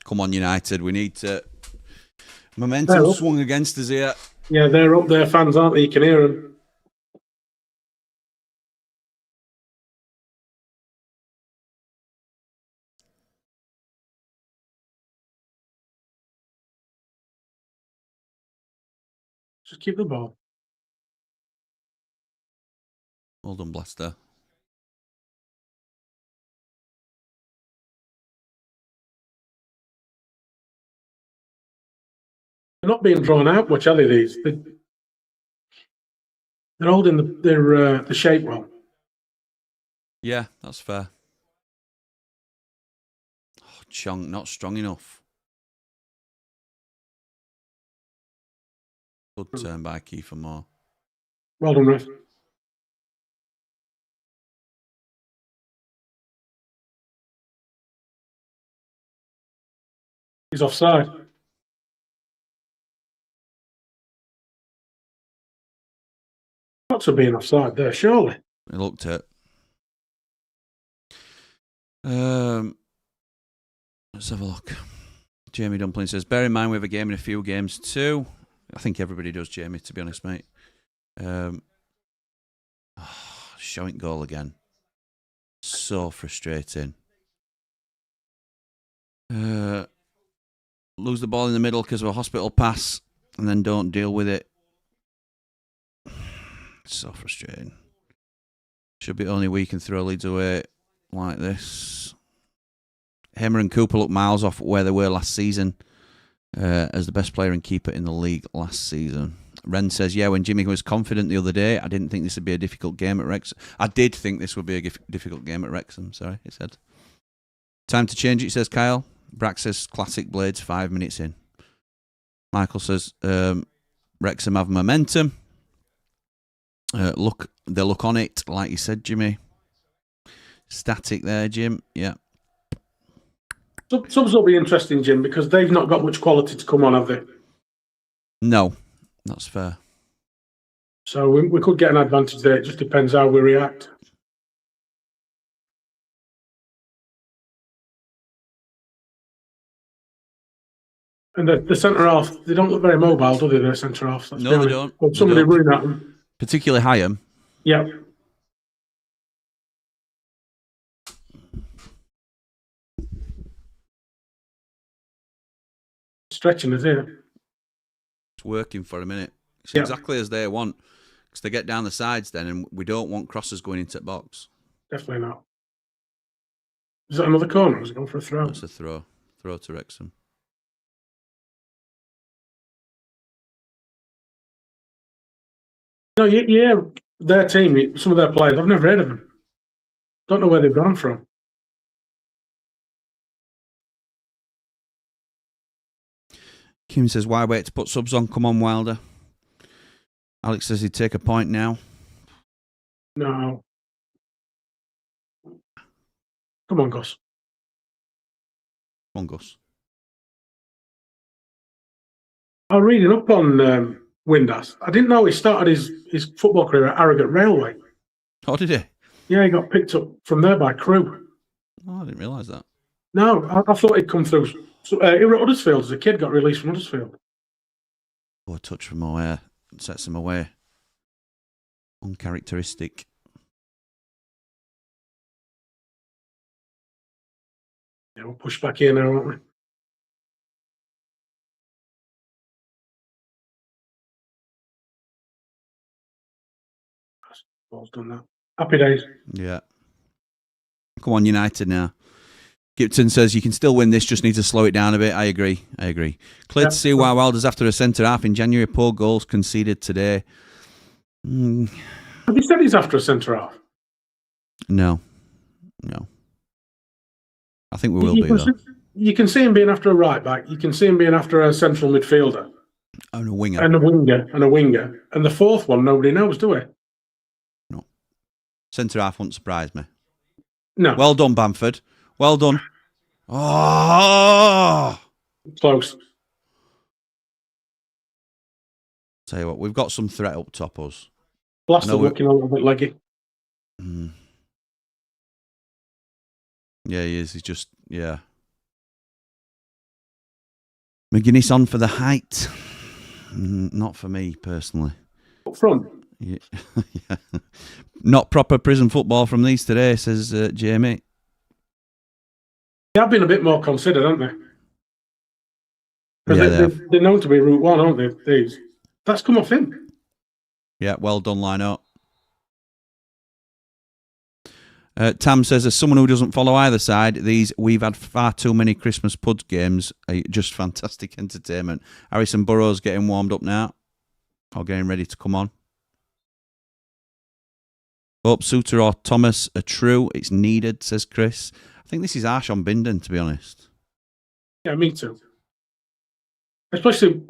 Come on, United. We need to... Momentum swung against us here. Yeah, they're up there, fans, aren't they? You can hear them. Just keep the ball. Well done, Blaster. They're not being drawn out much, are they? These they're holding the shape well. Yeah, that's fair. Oh, Chong, not strong enough. Good turn by Kiefer Moore. Well done, ref. He's offside. Got to be an offside there, surely. I looked at. Let's have a look. Jamie Dumpling says, bear in mind we have a game in a few games too. I think everybody does, Jamie, to be honest, mate. Showing goal again. So frustrating. Lose the ball in the middle because of a hospital pass and then don't deal with it. It's so frustrating. Should be only we can throw leads away like this. Hamer and Cooper look miles off where they were last season as the best player and keeper in the league last season. Ren says, yeah, when Jimmy was confident the other day, I didn't think this would be a difficult game at Wrexham. I did think this would be a difficult game at Wrexham, sorry, he said. Time to change it, says Kyle. Brack says, classic Blades, 5 minutes in. Michael says, Wrexham have momentum. They look on it, like you said, Jimmy. Static there, Jim. Yeah. Subs will be interesting, Jim, because they've not got much quality to come on, have they? No, that's fair. So we could get an advantage there. It just depends how we react. And the centre half, they don't look very mobile, do they? The centre half. No, they don't. Well, somebody running at them. Particularly Hyam. Yeah. Stretching us here. It's working for a minute. It's exactly as they want. Because they get down the sides then, and we don't want crosses going into the box. Definitely not. Is that another corner? Was it going for a throw? That's a throw. Throw to Wrexham. No, yeah, their team, some of their players, I've never heard of them. Don't know where they've gone from. Kim says, why wait to put subs on? Come on, Wilder. Alex says he'd take a point now. No. Come on, Gus. Come on, Gus. I was reading up on Windass. I didn't know he started his football career at Harrogate Railway. Oh, did he? Yeah, he got picked up from there by Crew. Oh, I didn't realise that. No, I thought he'd come through. He was at Huddersfield as a kid, got released from Huddersfield. Oh, a touch from away. Sets him away. Uncharacteristic. Yeah, we'll push back here now, won't we? Ball's done that. Happy days. Yeah. Come on, United now. Gipton says you can still win this, just need to slow it down a bit. I agree. Clear to see why Wilder's after a centre half in January. Poor goals conceded today. Have you said he's after a centre half? No. I think we will be, though. You can see him being after a right back. You can see him being after a central midfielder. And a winger. And a winger. And the fourth one, nobody knows, do we? No. Centre half won't surprise me. No. Well done, Bamford. Well done. Oh! Close. Tell you what, we've got some threat up top us. Blasted looking a little bit leggy. Yeah, he is. He's just, yeah. McGuinness on for the height. Not for me, personally. Up front? Yeah. Not proper prison football from these today, says Jamie. They have been a bit more considered, haven't they? Yeah, they're known to be Route 1, aren't they? These. That's come off him. Yeah, well done, line-up. Tam says, as someone who doesn't follow either side, we've had far too many Christmas Puds games. Just fantastic entertainment. Harrison Burrows getting warmed up now. Or getting ready to come on. Hope Suter or Thomas are true. It's needed, says Chris. I think this is harsh on Binden, to be honest. Yeah, me too. Especially,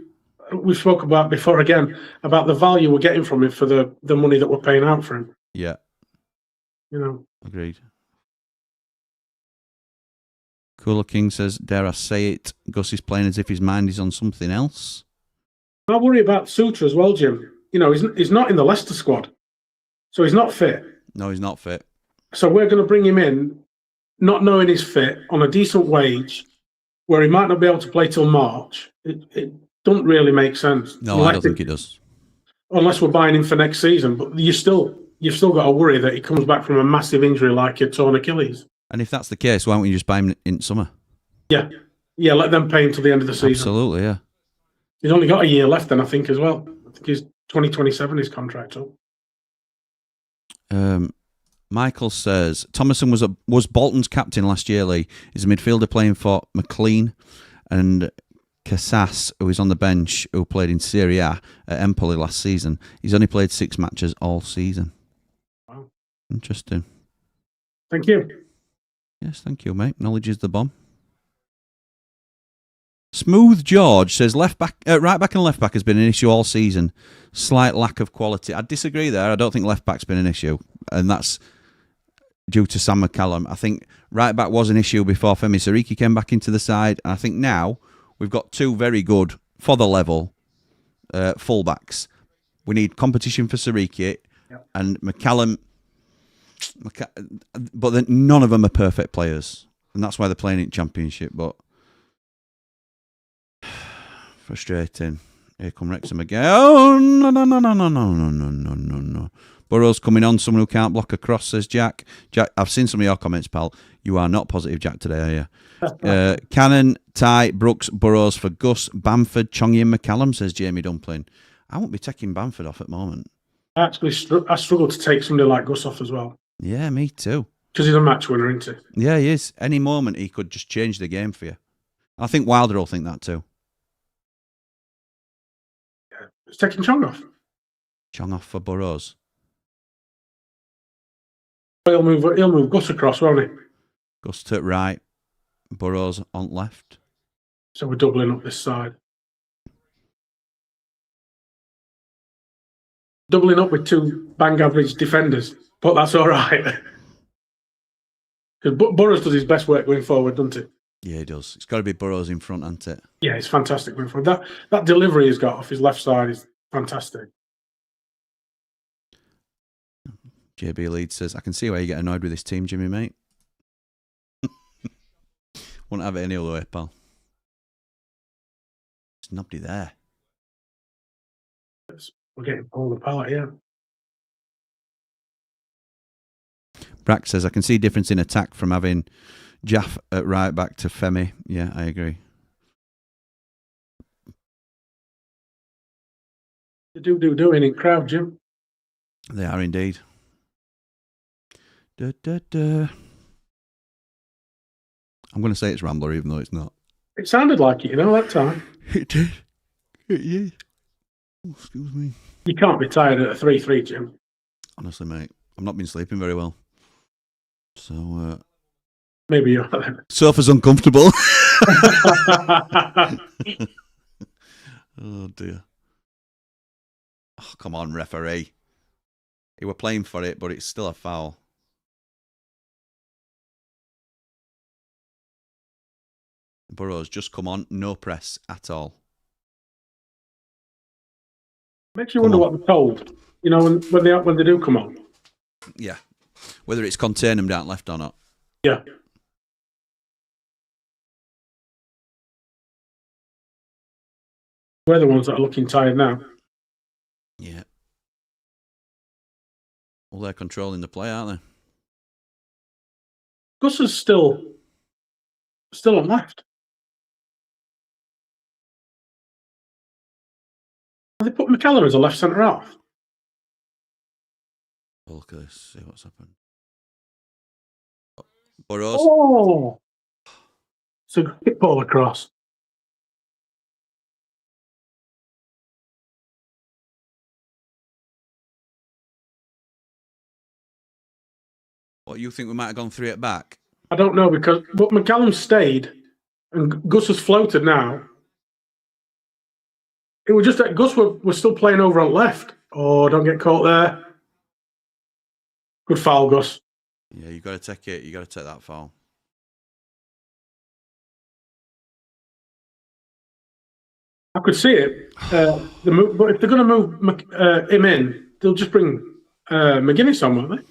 we spoke about before again, about the value we're getting from him for the money that we're paying out for him. Yeah. You know. Agreed. Cooler King says, dare I say it, Gus is playing as if his mind is on something else. I worry about Suter as well, Jim. You know, he's not in the Leicester squad. So he's not fit. No, he's not fit. So we're going to bring him in, not knowing he's fit, on a decent wage, where he might not be able to play till March. It doesn't really make sense. No, I don't think it does. Unless we're buying him for next season. But you've still got to worry that he comes back from a massive injury like a torn Achilles. And if that's the case, why don't you just buy him in summer? Yeah. Yeah, let them pay him till the end of the season. Absolutely, yeah. He's only got a year left then, I think, as well. I think he's 2027, his contract up. Michael says, Thomason was Bolton's captain last year, Lee. He's a midfielder playing for McLean and Casas, who is on the bench, who played in Serie A at Empoli last season. He's only played 6 matches all season. Wow. Interesting. Thank you. Yes, thank you, mate. Knowledge is the bomb. Smooth George says right back and left back has been an issue all season. Slight lack of quality. I disagree there. I don't think left back's been an issue, and that's due to Sam McCallum. I think right back was an issue before Femi Sariki came back into the side, and I think now we've got two very good for the level fullbacks. We need competition for Sariki and McCallum, but then none of them are perfect players, and that's why they're playing in Championship. But frustrating. Here come Wrexham again. Oh, no. Burrows coming on. Someone who can't block a cross, says Jack. Jack, I've seen some of your comments, pal. You are not positive, Jack, today, are you? Cannon, Ty, Brooks, Burrows for Gus, Bamford, Chongi and McCallum, says Jamie Dumpling. I won't be taking Bamford off at the moment. I struggle to take somebody like Gus off as well. Yeah, me too. Because he's a match winner, isn't he? Yeah, he is. Any moment he could just change the game for you. I think Wilder will think that too. He's taking Chong off. Chong off for Burrows. He'll move Gus across, won't he? Gus to right. Burrows on left. So we're doubling up this side. Doubling up with two bang average defenders, but that's all right. Because Burrows does his best work going forward, doesn't he? Yeah, he does. It's got to be Burrows in front, hasn't it? Yeah, it's fantastic going forward. That delivery he's got off his left side is fantastic. JB Leeds says, I can see why you get annoyed with this team, Jimmy, mate. Won't have it any other way, pal. There's nobody there. We're getting pulled apart, yeah. Brack says, I can see difference in attack from having Jaff at right back to Femi. Yeah, I agree. They do in crowd, Jim. They are indeed. Da, da, da. I'm going to say it's Rambler, even though it's not. It sounded like it, that time. It did. Yeah. Oh, excuse me. You can't be tired at a 3-3, Jim. Honestly, mate, I've not been sleeping very well. So, maybe you're right. Sofa's uncomfortable. Oh, dear. Oh, come on, referee. He were playing for it, but it's still a foul. Burrows, just come on. No press at all. Makes you wonder what they're told. When they do come on. Yeah. Whether it's contain them down left or not. Yeah. We're the ones that are looking tired now. Yeah. Well, they're controlling the play, aren't they? Gus is still on left. Have they put McCallum as a left centre half? Okay, let's see what's happened. Burrows. Oh! It's a great ball across. What, you think we might have gone 3 at back? I don't know but McCallum stayed and Gus has floated now. It was just that Gus was still playing over on left. Oh, don't get caught there. Good foul, Gus. Yeah, you got to take it. You got to take that foul. I could see it. But if they're going to move him in, they'll just bring McGuinness on, won't they?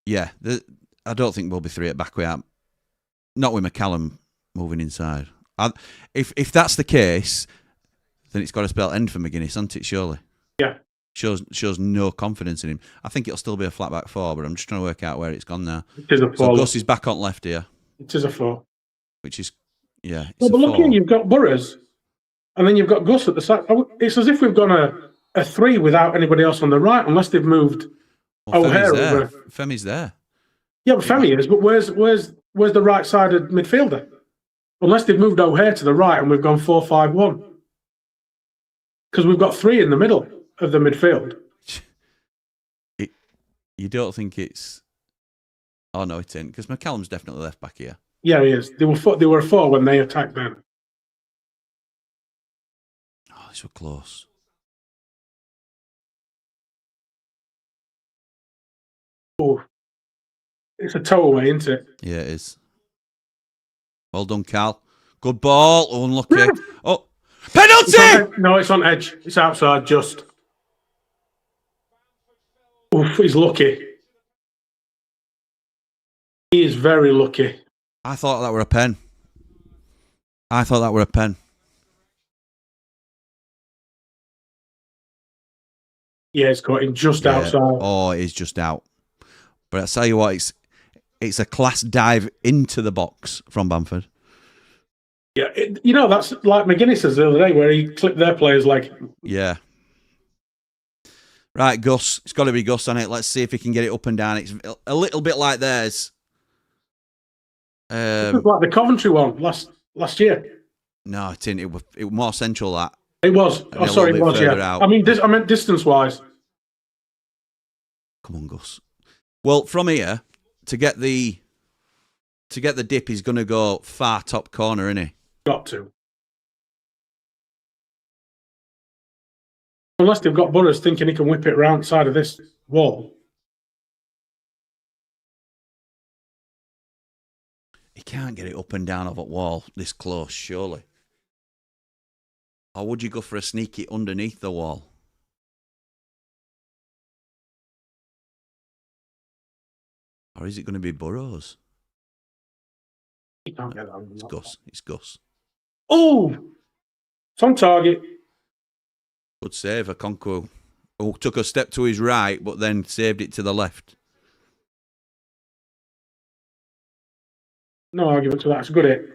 Yeah, I don't think we'll be 3 at back. Not with McCallum moving inside. If that's the case, then it's got to spell end for McGuinness, hasn't it? Surely. Yeah. Shows no confidence in him. I think it'll still be a flat back 4, but I'm just trying to work out where it's gone now. It is a 4. So Gus is back on left here. It is a 4. Which is, yeah. Well, but look here, you've got Burrows, and then you've got Gus at the side. It's as if we've gone a 3 without anybody else on the right, unless they've moved O'Hare over. Femi's there. Yeah, but Femi is. But where's the right-sided midfielder? Unless they've moved O'Hare to the right and we've gone 4-5-1. Because we've got 3 in the middle of the midfield. You don't think it's... Oh, no, it isn't. Because McCallum's definitely left back here. Yeah, he is. They were 4 when they attacked then. Oh, these were close. Oh, it's a toe away, isn't it? Yeah, it is. Well done, Cal. Good ball. Unlucky. Yeah. Oh, penalty! No, it's on edge. It's outside just. Oof, he's lucky. He is very lucky. I thought that were a pen. I thought that were a pen. Yeah, it's got him just outside. Oh, it is just out. But I tell you what, it's a class dive into the box from Bamford. Yeah, that's like McGuinness says the other day where he clipped their players like. Yeah. Right, Gus. It's got to be Gus on it. Let's see if he can get it up and down. It's a little bit like theirs. It was like the Coventry one last year. No, it didn't. It was more central, that. It was. And Oh, sorry, it was, yeah. out. I meant distance-wise. Come on, Gus. Well, from here, to get the dip, he's going to go far top corner, isn't he? Got to. Unless they've got Burrows thinking he can whip it round the side of this wall. He can't get it up and down of a wall this close, surely. Or would you go for a sneaky underneath the wall? Or is it going to be Burrows? He can't get that. It's Gus. It's Gus. Oh! It's on target. Good save, Okonkwo. Who took a step to his right, but then saved it to the left. No argument to that. It's a good hit.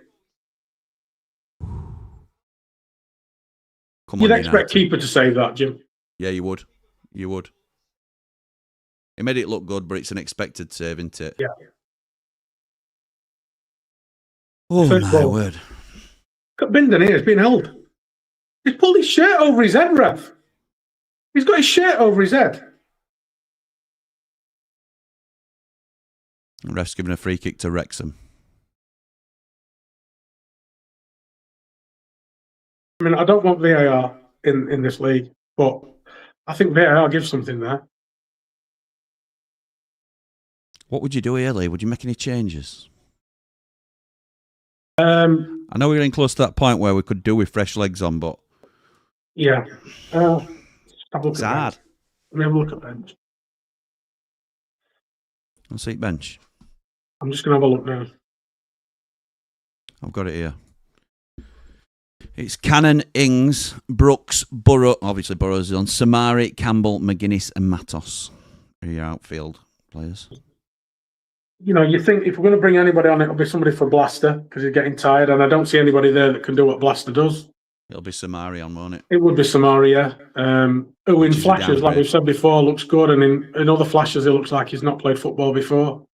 Come You'd on, expect United. keeper to save that, Jim. Yeah, you would. You would. It made it look good, but it's an expected save, isn't it? Yeah. Oh, First my ball. word. Got Binden here. He's been held. He's pulled his shirt over his head, Rev. He's got his shirt over his head. The ref's giving a free kick to Wrexham. I mean, I don't want VAR in this league, but I think VAR gives something there. What would you do here, Lee? Would you make any changes? I know we're getting close to that point where we could do with fresh legs on, but yeah. Have a look it's at hard. bench. Let me have a look at bench. I'll see bench. I'm just going to have a look now. I've got it here. It's Cannon, Ings, Brooks, Burrow, obviously Burrow's on, Samari, Campbell, McGuinness and Matos are your outfield players. You think if we're going to bring anybody on, it'll be somebody for Blaster because he's getting tired, and I don't see anybody there that can do what Blaster does. It'll be Samari on, won't it? It would be Samari, yeah. Who in Which is a flashes, like downgrade. we've said before, looks good, and in other flashes, it looks like he's not played football before.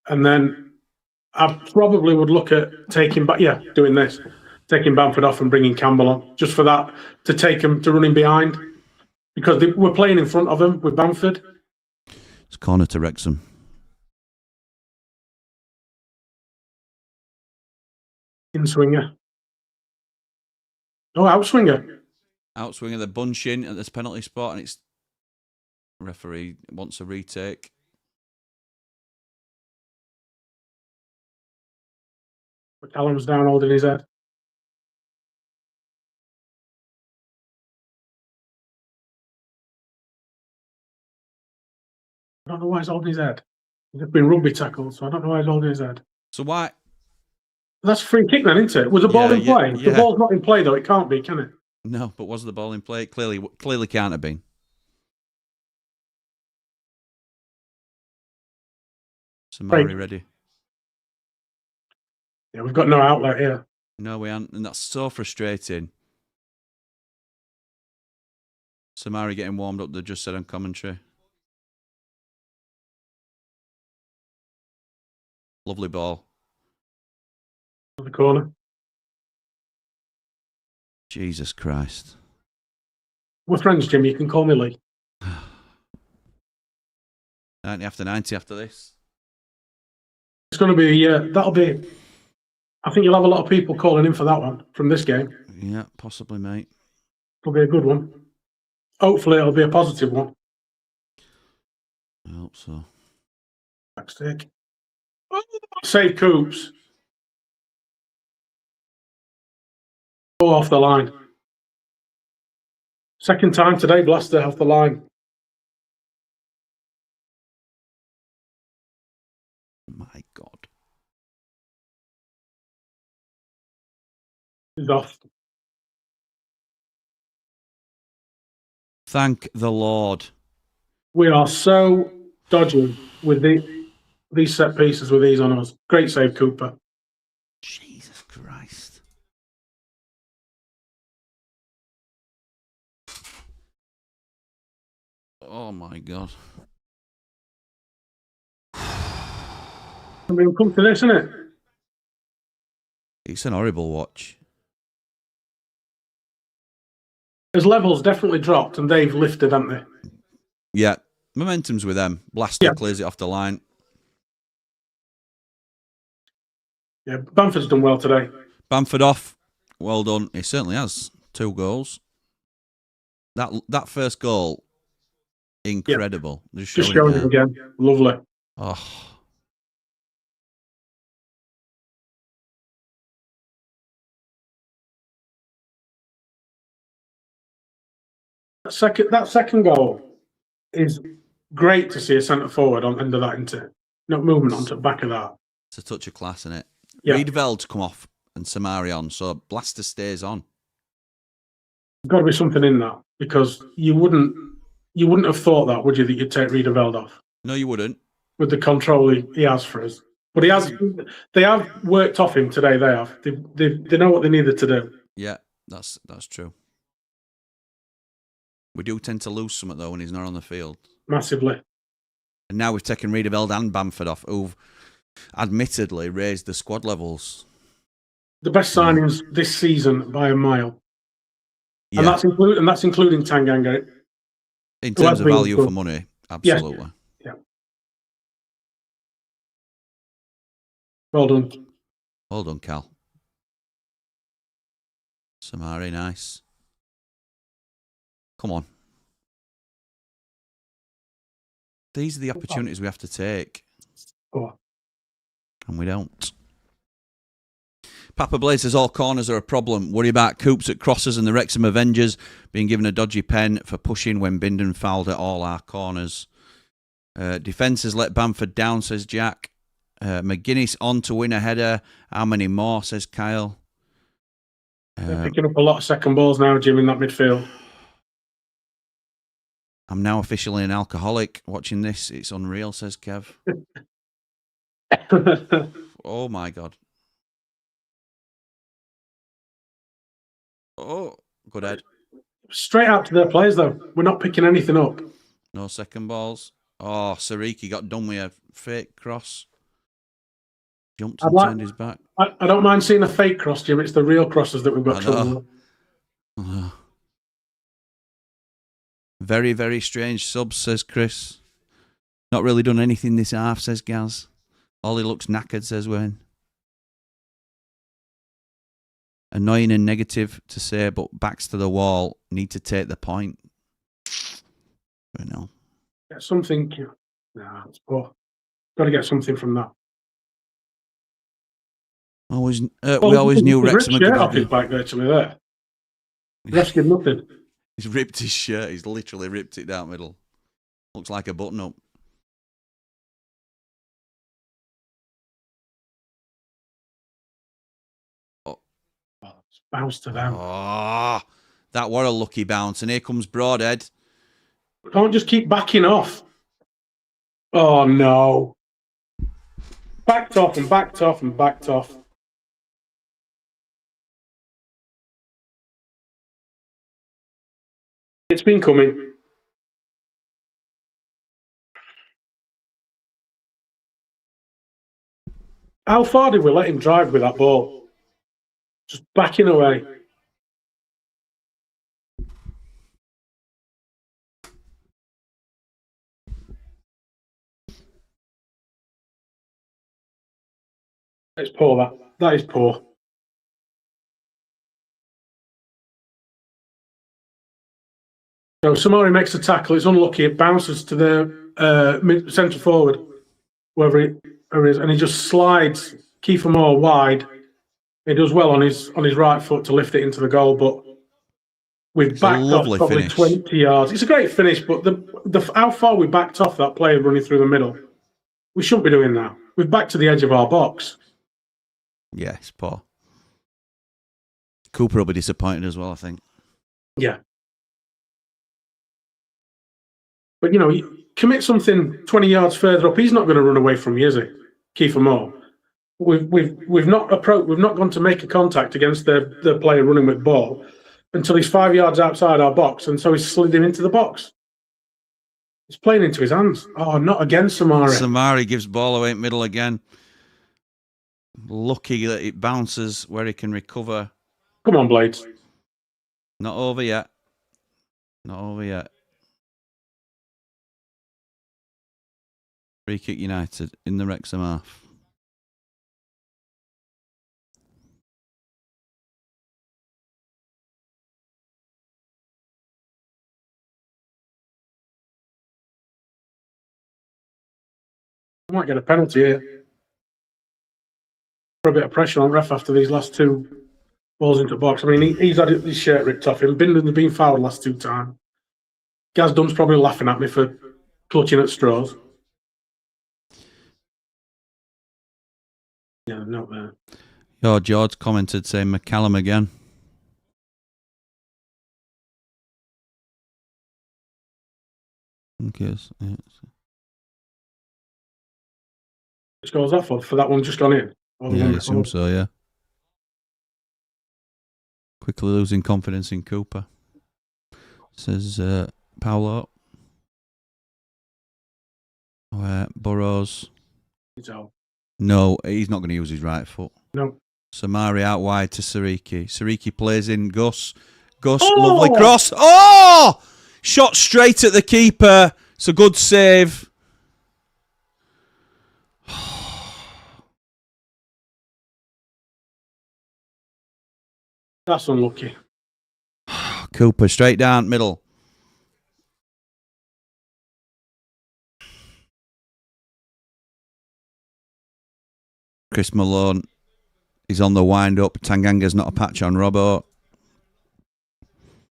And then I probably would look at taking Bamford off and bringing Campbell on, just for that, to take him to running behind, because we're playing in front of him with Bamford. It's corner to Wrexham. In-swinger. Oh, outswinger. Outswinger, the bunch in at this penalty spot, and it's referee wants a retake. Callum's down holding his head. I don't know why he's holding his head. He's been rugby tackled, so I don't know why he's holding his head. So why? That's a free kick then, isn't it? Was the ball in play? Yeah. The ball's not in play, though. It can't be, can it? No, but was the ball in play? Clearly can't have been. Samari Right. ready? Yeah, we've got no outlet here. No, we aren't, and that's so frustrating. Samari getting warmed up, they just said on commentary. Lovely ball. The corner. Jesus Christ. We're friends, Jim. You can call me Lee. 90 after 90 after this. It's going to be, that'll be I think you'll have a lot of people calling in for that one from this game. Yeah, possibly, mate. It'll be a good one. Hopefully, it'll be a positive one. I hope so. Backstick. Save Coops. Go off the line. Second time today, Blaster off the line. My God. He's off. Thank the Lord. We are so dodgy with these set pieces with these on us. Great save, Cooper. Jesus Christ. Oh my God. I mean, come to this, isn't it? It's an horrible watch. His levels definitely dropped and they've lifted, haven't they? Yeah. Momentum's with them. Blaster clears it off the line. Yeah, Bamford's done well today. Bamford off. Well done. He certainly has 2 goals. That first goal, incredible. Just showing it again. Lovely. Oh. That second goal is great to see a centre forward on end of that, isn't it? Not movement onto the back of that. It's a touch of class, isn't it? Yeah. Riedeveld come off and Samari on, so Blaster stays on. There's got to be something in that because you wouldn't have thought that, would you, that you'd take Riedeveld off No, you wouldn't. with the control he has for us. But they have worked off him today. They have. They know what they needed to do. Yeah, that's true. We do tend to lose something though when he's not on the field. Massively. And now we've taken Riedeveld and Bamford off, who've admittedly raised the squad levels. The best signings this season by a mile. Yeah. And that's including Tanganga. In terms of value for money, absolutely. Yeah. Well done. Well done, Cal. Samari, nice. Come on. These are the opportunities we have to take. Oh. And we don't. Papa Blade says all corners are a problem. Worry about Coops at crosses and the Wrexham Avengers being given a dodgy pen for pushing when Bindon fouled at all our corners. Defence has let Bamford down, says Jack. McGuinness on to win a header. How many more, says Kyle. They're picking up a lot of second balls now, Jim, in that midfield. I'm now officially an alcoholic watching this. It's unreal, says Kev. Oh, my God. Oh, good head. Straight out to their players, though. We're not picking anything up. No second balls. Oh, Sariki got done with a fake cross. Jumped and turned his back. I don't mind seeing a fake cross, Jim. It's the real crosses that we've got trouble with. Very, very strange subs, says Chris. Not really done anything this half, says Gaz. Ollie looks knackered, says Wayne. Annoying and negative to say, but backs to the wall. Need to take the point. I know. Get something. Nah, it's poor. Got to get something from that. We always knew Wrexham. Ripped shirt off his back there to me there. Rescued nothing. He's ripped his shirt. He's literally ripped it down middle. Looks like a button up. Bounce to them. Oh, that were a lucky bounce. And here comes Broadhead. Don't just keep backing off. Oh, no. Backed off and backed off and backed off. It's been coming. How far did we let him drive with that ball? Just backing away. It's poor, that. That is poor. So Samari makes a tackle. It's unlucky. It bounces to the centre forward, wherever it is, and he just slides Kiefer Moore wide. He does well on his right foot to lift it into the goal, but we've backed off probably finish. 20 yards. It's a great finish, but the how far we backed off that player running through the middle, we shouldn't be doing that. We've backed to the edge of our box. Yeah, it's poor. Cooper will be disappointed as well, I think. Yeah. But, you know, you commit something 20 yards further up, he's not going to run away from you, is he? Kiefer Moore. We've not gone to make a contact against the player running with ball until he's 5 yards outside our box, and so he's slid him into the box. He's playing into his hands. Oh, not again, Samari. Samari gives ball away in middle again. Lucky that it bounces where he can recover. Come on, Blades. Not over yet. Not over yet. Free kick United in the Wrexham half. We might get a penalty here. For a bit of pressure on ref after these last two balls into the box. I mean, he's had his shirt ripped off him. Binden's been fouled the last two times. Gaz Dunn's probably laughing at me for clutching at straws. Yeah, not there. Your George commented saying McCallum again. Okay. Yeah. Which goes off for that one just gone in? Yeah, I assume so, yeah. Quickly losing confidence in Cooper. Says Paolo. Burrows. No, he's not going to use his right foot. No. Samari out wide to Sariki. Sariki plays in Gus. Gus, lovely cross. Oh! Shot straight at the keeper. It's a good save. That's unlucky. Cooper straight down middle. Chris Malone is on the wind up. Tanganga's not a patch on Robbo.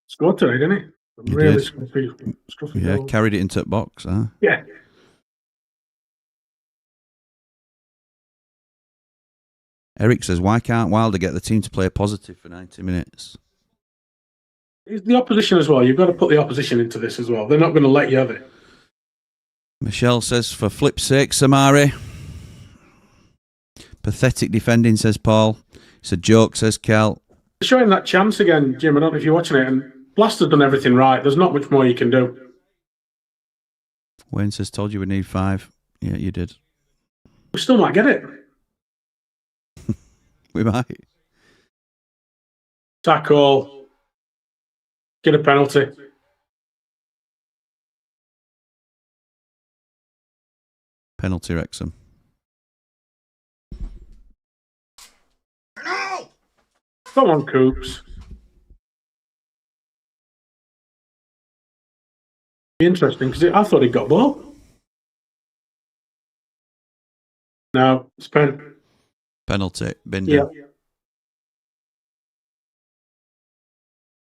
Scored today, didn't he? Really scruffy Yeah, goal. carried it into the box. Huh? Yeah. Eric says, why can't Wilder get the team to play positive for 90 minutes? It's the opposition as well. You've got to put the opposition into this as well. They're not going to let you have it. Michelle says, for flip's sake, Samari. Pathetic defending, says Paul. It's a joke, says Kel. Showing that chance again, Jim. I don't know if you're watching it. And Blaster's done everything right. There's not much more you can do. Wayne says, told you we need 5. Yeah, you did. We still might get it. We might. Tackle. Get a penalty. Penalty, Wrexham. Come on, Coops. Interesting, because I thought he got ball. No, it's pen. Penalty, Binder. Yeah.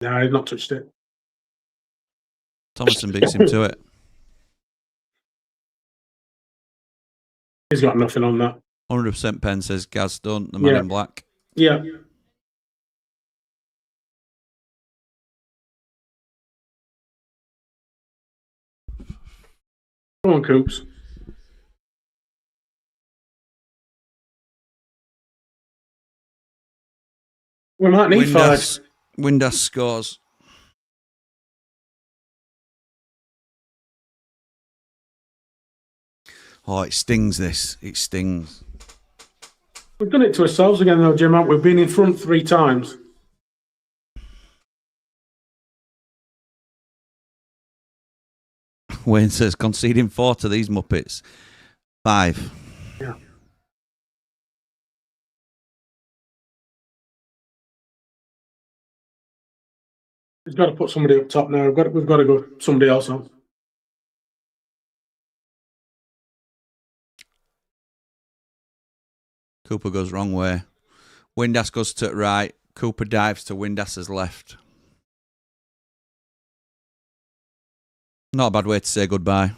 No, he's not touched it. Thomason beats him to it. He's got nothing on that. 100% pen, says Gaz Dunn, the man in black. Yeah. Come on, Coops. We might need 5. Windass scores. Oh, it stings this. It stings. We've done it to ourselves again, though, Jim. We've been in front 3 times. Wayne says, conceding 4 to these Muppets. 5. Yeah. He's got to put somebody up top now. We've got to go somebody else on. Cooper goes wrong way. Windass goes to right. Cooper dives to Windass's left. Not a bad way to say goodbye.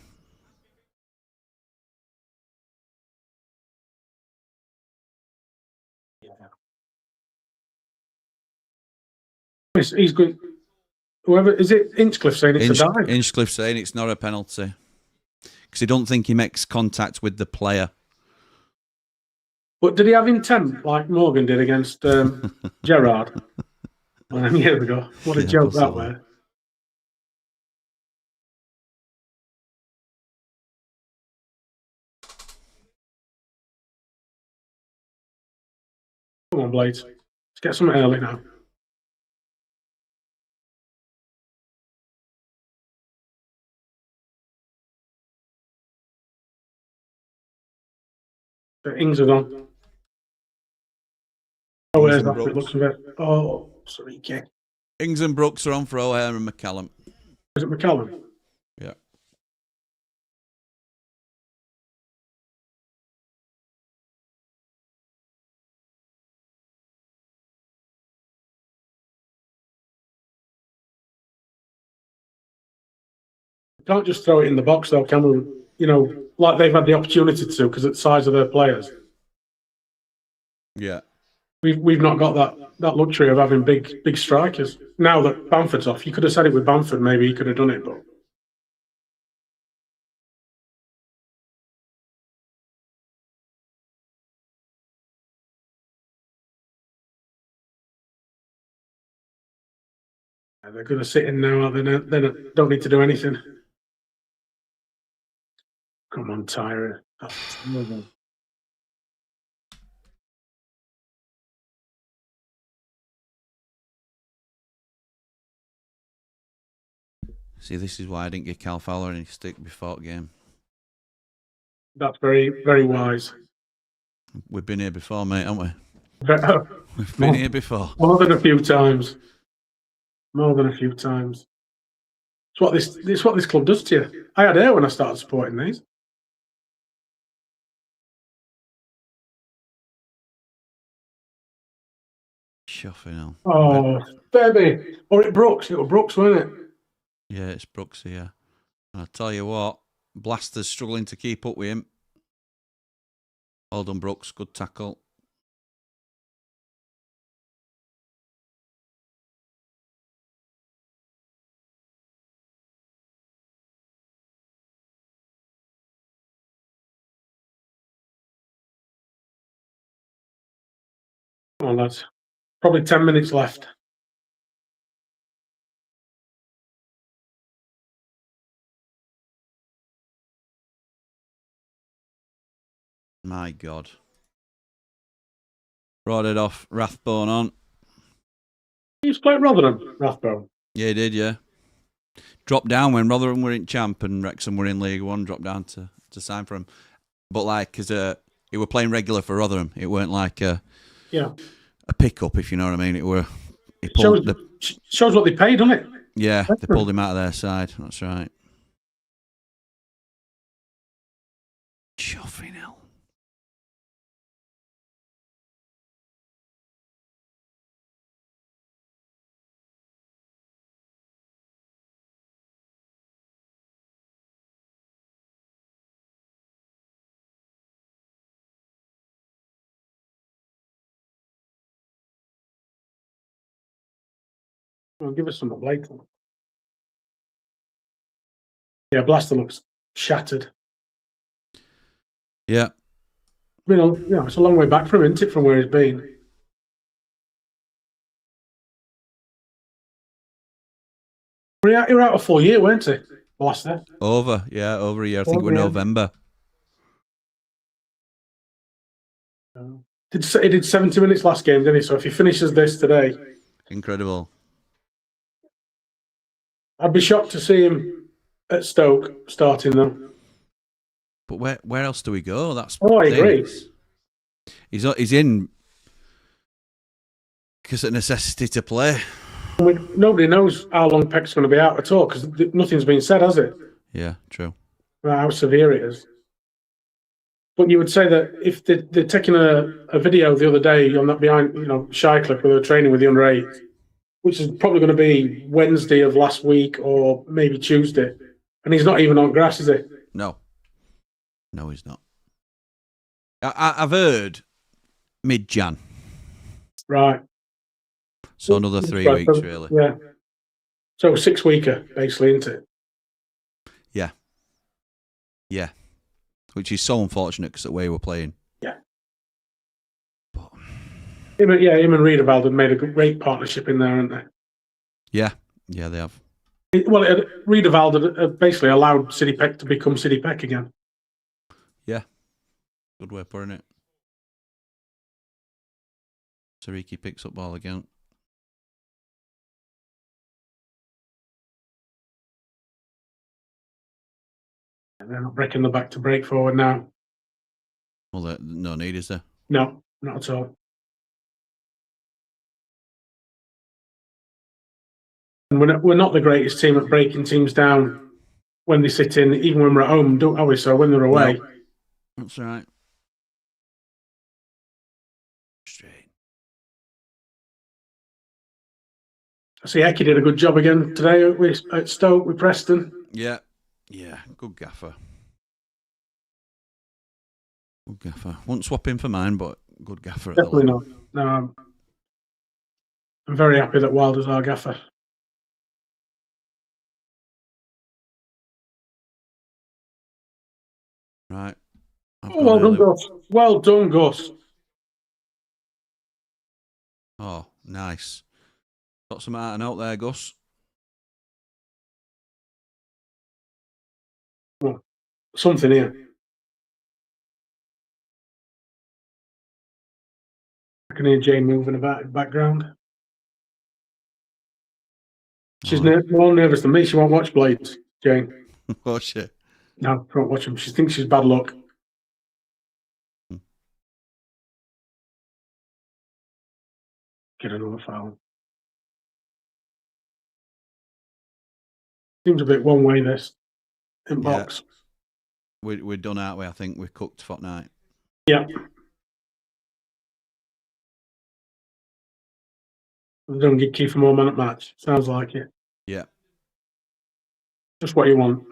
He's good. Whoever is it? Inchcliffe saying it's a dive. Inchcliffe saying it's not a penalty because he don't think he makes contact with the player. But did he have intent like Morgan did against Gerrard a year ago? What a joke that was. Come on, Blades. Let's get something early now. The Ings are gone. Oh, where's that? It looks a bit. Oh, sorry, kick. Ings and Brooks are on for O'Hare and McCallum. Is it McCallum? Yeah. Can't just throw it in the box though, can we? You know, like they've had the opportunity to because of the size of their players. Yeah. We've not got that luxury of having big strikers. Now that Bamford's off, you could have said it with Bamford, maybe he could have done it, but they're going to sit in now. They don't need to do anything. Come on, Tyra. See, this is why I didn't get Cal Fowler any stick before the game. That's very, very wise. We've been here before, mate, haven't we? Better. We've been here before. More than a few times. More than a few times. It's what this club does to you. I had hair when I started supporting these. Shuffing hell. Oh, baby. Or it Brooks. It was Brooks, wasn't it? Yeah, it's Brooks here. And I tell you what, Blaster's struggling to keep up with him. Well done, Brooks. Good tackle. Come on, lads. Probably 10 minutes left. My God. Brought it off. Rathbone on. He used to play at Rotherham, Rathbone. Yeah, he did, yeah. Dropped down when Rotherham were in Champ and Wrexham were in League One. Dropped down to sign for him. But like, because he were playing regular for Rotherham. It weren't like a pickup, if you know what I mean. It were... Shows what they paid, doesn't it? Yeah, they pulled him out of their side. That's right. Chuffing hell. Well, give us some Blake. Yeah, Blaster looks shattered. Yeah. It's a long way back from him, isn't it, from where he's been? He were out a full year, weren't he? Blaster. Over a year. I think we're November. He did 70 minutes last game, didn't he? So if he finishes this today... Incredible. I'd be shocked to see him at Stoke starting though. But where else do we go? That's I agree. He's in because of necessity to play. Nobody knows how long Peck's going to be out at all because nothing's been said, has it? Yeah, true. About how severe it is. But you would say that if they're taking a video the other day on that behind, Shy Clip where they were training with the under 8, which is probably going to be Wednesday of last week or maybe Tuesday, and he's not even on grass, is he? No, he's not. I've heard mid-Jan. Right. So another 3 weeks, really. Yeah. So 6-weeker, basically, isn't it? Yeah. Yeah. Which is so unfortunate because the way we're playing. Yeah. But... Him and Riedewald have made a great partnership in there, haven't they? Yeah. Yeah, they have. Riedewald had basically allowed City Peck to become City Peck again. Yeah. Good way of putting it. Sariki picks up ball again. They're not breaking the back to break forward now. Well, no need, is there? No, not at all. And we're not the greatest team at breaking teams down when they sit in, even when we're at home, are we? So when they're away. No, that's right. Straight. I see Eki did a good job again today at Stoke with Preston. Yeah. Yeah, good gaffer. Good gaffer. Won't swap him for mine, but good gaffer. Definitely not. No, I'm very happy that Wilder's our gaffer. Right. Well done, Gus. Well done, Gus. Oh, nice. Got some out and out there, Gus. Well, something here. I can hear Jane moving about in the background. She's more nervous than me. She won't watch Blades, Jane. Oh, shit. No, she won't watch them. She thinks she's bad luck. Get another foul. Seems a bit one way, this. In box. We're done, aren't we? I think we're cooked for night. Yeah. We don't get Keith more man at match. Sounds like it. Yeah. Just what you want.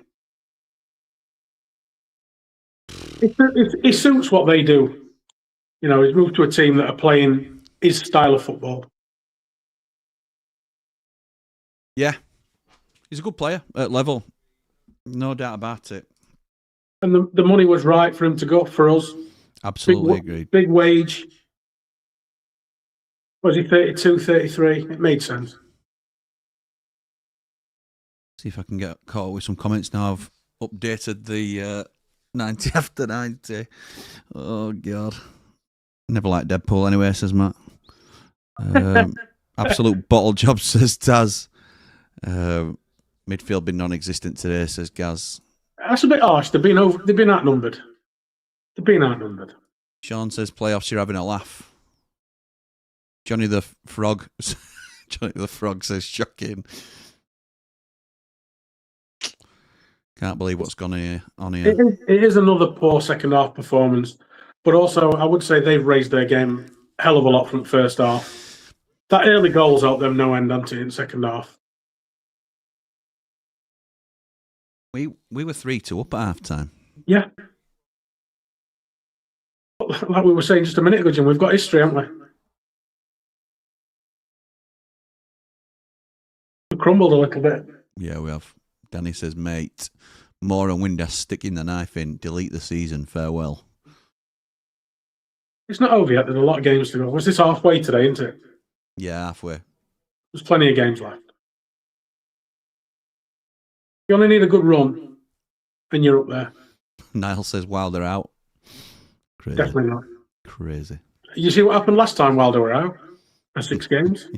It suits what they do. He's moved to a team that are playing his style of football. Yeah. He's a good player at level. No doubt about it. And the money was right for him to go for us. Absolutely agreed. Big wage. Was he 32, 33? It made sense. See if I can get caught with some comments now. I've updated the 90 after 90. Oh, God. Never liked Deadpool anyway, says Matt. Absolute bottle job, says Taz. Midfield been non-existent today, says Gaz. That's a bit harsh. They've been outnumbered. Sean says playoffs, you're having a laugh. Johnny the Frog says shocking. Can't believe what's gone on here. It is another poor second half performance, but also I would say they've raised their game a hell of a lot from the first half. That early goal's helped them no end, hasn't it, in the second half? We were 3-2 up at half time. Yeah. Like we were saying just a minute ago, Jim, we've got history, haven't we? We crumbled a little bit. Yeah, we have. Danny says, mate, Moore and Windass sticking the knife in. Delete the season. Farewell. It's not over yet. There's a lot of games to go. Was this halfway today, isn't it? Yeah, halfway. There's plenty of games left. You only need a good run, and you're up there. Niall says Wilder out. Crazy. Definitely not. Crazy. You see what happened last time Wilder were out? 6 games.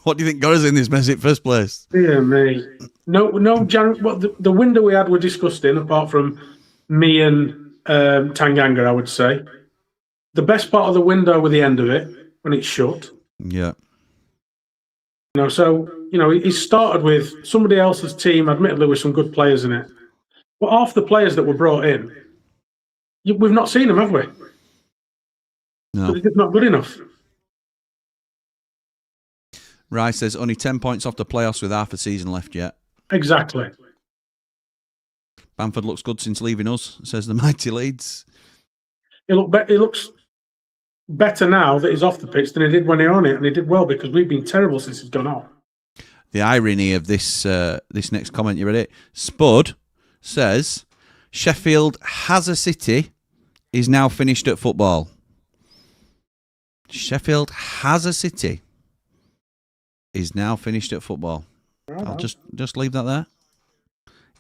What do you think got us in this mess in first place? Yeah, me. No. The window we had were disgusting, apart from me and Tanganga, I would say. The best part of the window were the end of it, when it's shut. Yeah. So, he started with somebody else's team, admittedly with some good players in it. But half the players that were brought in, we've not seen them, have we? No. They're just not good enough. Rice says only 10 points off the playoffs with half a season left yet. Exactly. Bamford looks good since leaving us, says the mighty Leeds. He looks better now that he's off the pitch than he did when he on it, and he did well because we've been terrible since he's gone off. The irony of this next comment, you ready? Spud says Sheffield has a city is now finished at football. Sheffield has a city is now finished at football. Right. I'll just leave that there.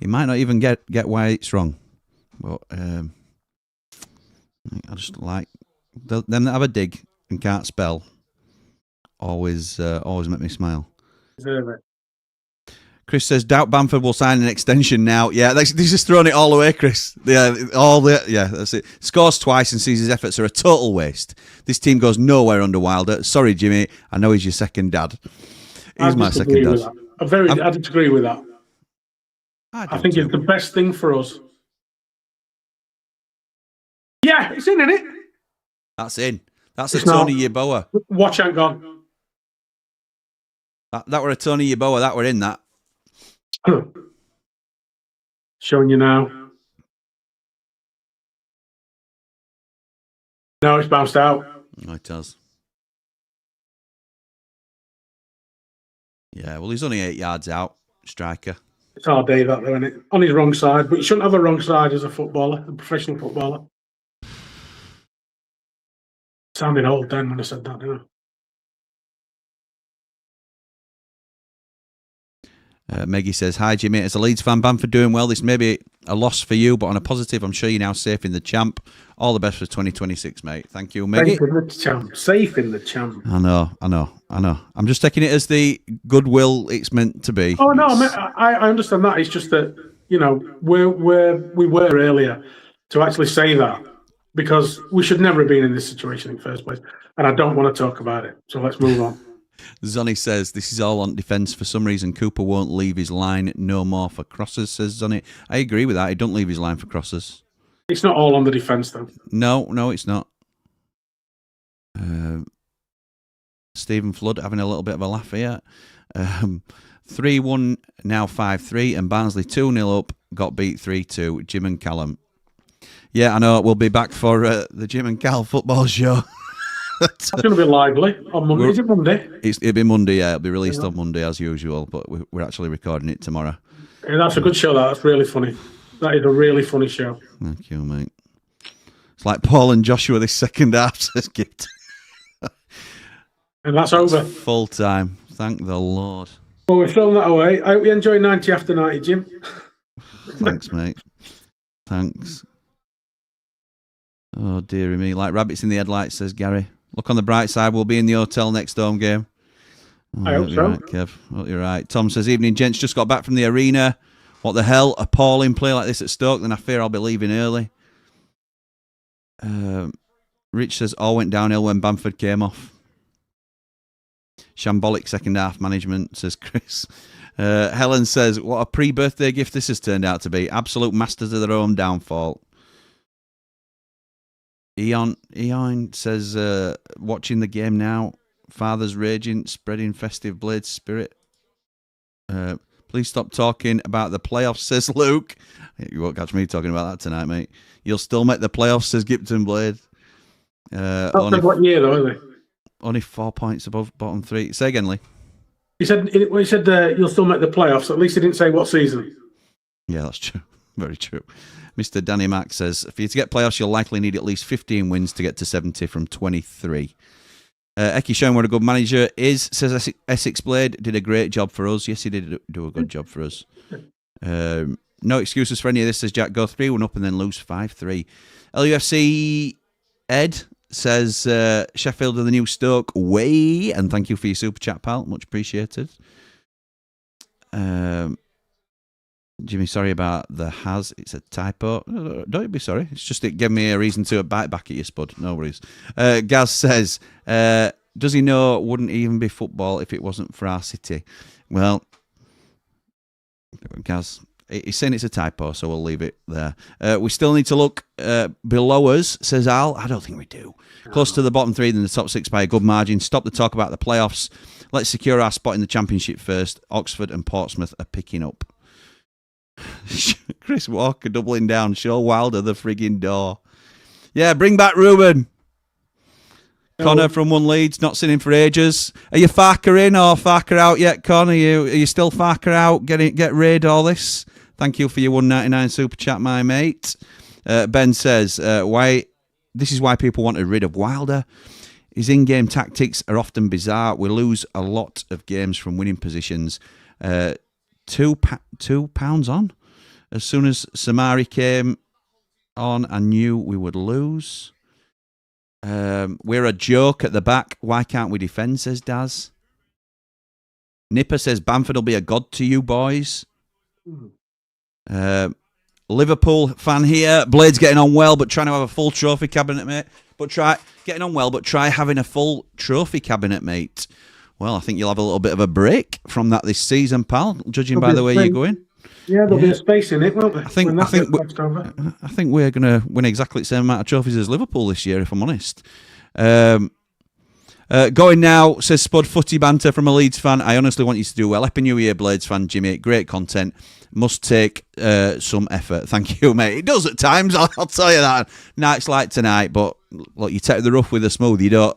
You might not even get why it's wrong, but I just like them that have a dig and can't spell. Always make me smile. Deserve it. Chris says, doubt Bamford will sign an extension now. Yeah, he's just throwing it all away, Chris. Yeah, that's it. Scores twice and sees his efforts are a total waste. This team goes nowhere under Wilder. Sorry, Jimmy. I know he's your second dad. He's my second dad. I disagree with that. I think it's the best thing for us. Yeah, it's in, isn't it? That's in. That's a Tony Yeboah. Watch ain't gone. That were a Tony Yeboah. That were in that. Showing you now. No, it's bounced out. Oh, it does. Yeah, well, he's only 8 yards out, striker. It's our day, that, though, isn't it? On his wrong side, but you shouldn't have a wrong side as a footballer, a professional footballer. Sounded old then when I said that, didn't I? Meggie says, hi Jimmy, as a Leeds fan, Bamford doing well. This may be a loss for you, but on a positive, I'm sure you're now safe in the champ. All the best for 2026, mate. Thank you, Meggie. Safe in the champ. Safe in the champ. I know. I'm just taking it as the goodwill it's meant to be. Oh, no, I understand that. It's just that, where we were earlier to actually say that, because we should never have been in this situation in the first place. And I don't want to talk about it. So let's move on. Zonny says, this is all on defence. For some reason, Cooper won't leave his line no more for crosses, says Zonny. I agree with that. He don't leave his line for crosses. It's not all on the defence, though. No, it's not. Stephen Flood having a little bit of a laugh here. 3-1, now 5-3, and Barnsley 2-0 up, got beat 3-2. Jim and Callum. Yeah, I know. We'll be back for the Jim and Cal football show. It's going to be lively on Monday. Is it Monday? It'll be Monday, yeah. It'll be released on Monday as usual, but we're actually recording it tomorrow. Yeah, that's a good show, that's really funny. That is a really funny show. Thank you, mate. It's like Paul and Joshua this second half, says Gift. And that's over. Full time. Thank the Lord. Well, we're throwing that away. I hope you enjoy 90 after 90, Jim. Thanks, mate. Thanks. Oh, dearie me. Like rabbits in the headlights, says Gary. Look on the bright side, we'll be in the hotel next home game. Oh, I hope so. Right, Kev. Hope you're right. Tom says, evening, gents. Just got back from the arena. What the hell? Appalling play like this at Stoke, then I fear I'll be leaving early. Rich says, all went downhill when Bamford came off. Shambolic second half management, says Chris. Helen says, what a pre-birthday gift this has turned out to be. Absolute masters of their own downfall. Eon says, watching the game now. Father's raging, spreading festive Blades spirit. Please stop talking about the playoffs, says Luke. You won't catch me talking about that tonight, mate. You'll still make the playoffs, says Gipton Blade. What year, though, isn't it? Only 4 points above bottom three. Say again, Lee. He said you'll still make the playoffs. At least he didn't say what season. Yeah, that's true. Very true. Mr. Danny Mack says, for you to get playoffs, you'll likely need at least 15 wins to get to 70 from 23. Eki showing what a good manager is, says Essex Blade. Did a great job for us. Yes, he did do a good job for us. No excuses for any of this, says Jack. Go 3-1 up and then lose 5-3. LUFC Ed says, Sheffield are the new Stoke way. And thank you for your super chat, pal. Much appreciated. Jimmy, sorry about the has. It's a typo. Don't be sorry. It's just it gave me a reason to bite back at you, Spud. No worries. Gaz says, Does he know it wouldn't even be football if it wasn't for our city? Well, Gaz, he's saying it's a typo, so we'll leave it there. We still need to look below us, says Al. I don't think we do. Close to the bottom three than the top six by a good margin. Stop the talk about the playoffs. Let's secure our spot in the Championship first. Oxford and Portsmouth are picking up. Chris Walker doubling down. Show Wilder the frigging door. Yeah, bring back Ruben. Connor from One Leeds, not seen him for ages. Are you Farker in or Farker out yet, Con? Are you still Farker out? Get rid all this. Thank you for your $1.99 super chat, my mate. Ben says, why? This is why people wanted rid of Wilder. His in-game tactics are often bizarre. We lose a lot of games from winning positions. £2 on. As soon as Samari came on, I knew we would lose. We're a joke at the back. Why can't we defend, says Daz. Nipper says Bamford will be a god to you boys. Liverpool fan here. Blades getting on well, but trying to have a full trophy cabinet, mate. Try having a full trophy cabinet, mate. Well, I think you'll have a little bit of a break from that this season, pal, judging by the way you're going. Yeah, there'll be a space in it, won't there? I think we're going to win exactly the same amount of trophies as Liverpool this year, if I'm honest. Going now, says Spud, footy banter from a Leeds fan. I honestly want you to do well. Happy New Year, Blades fan, Jimmy. Great content. Must take some effort. Thank you, mate. It does at times, I'll tell you that. Nights like tonight, but look, you take the rough with the smooth. You don't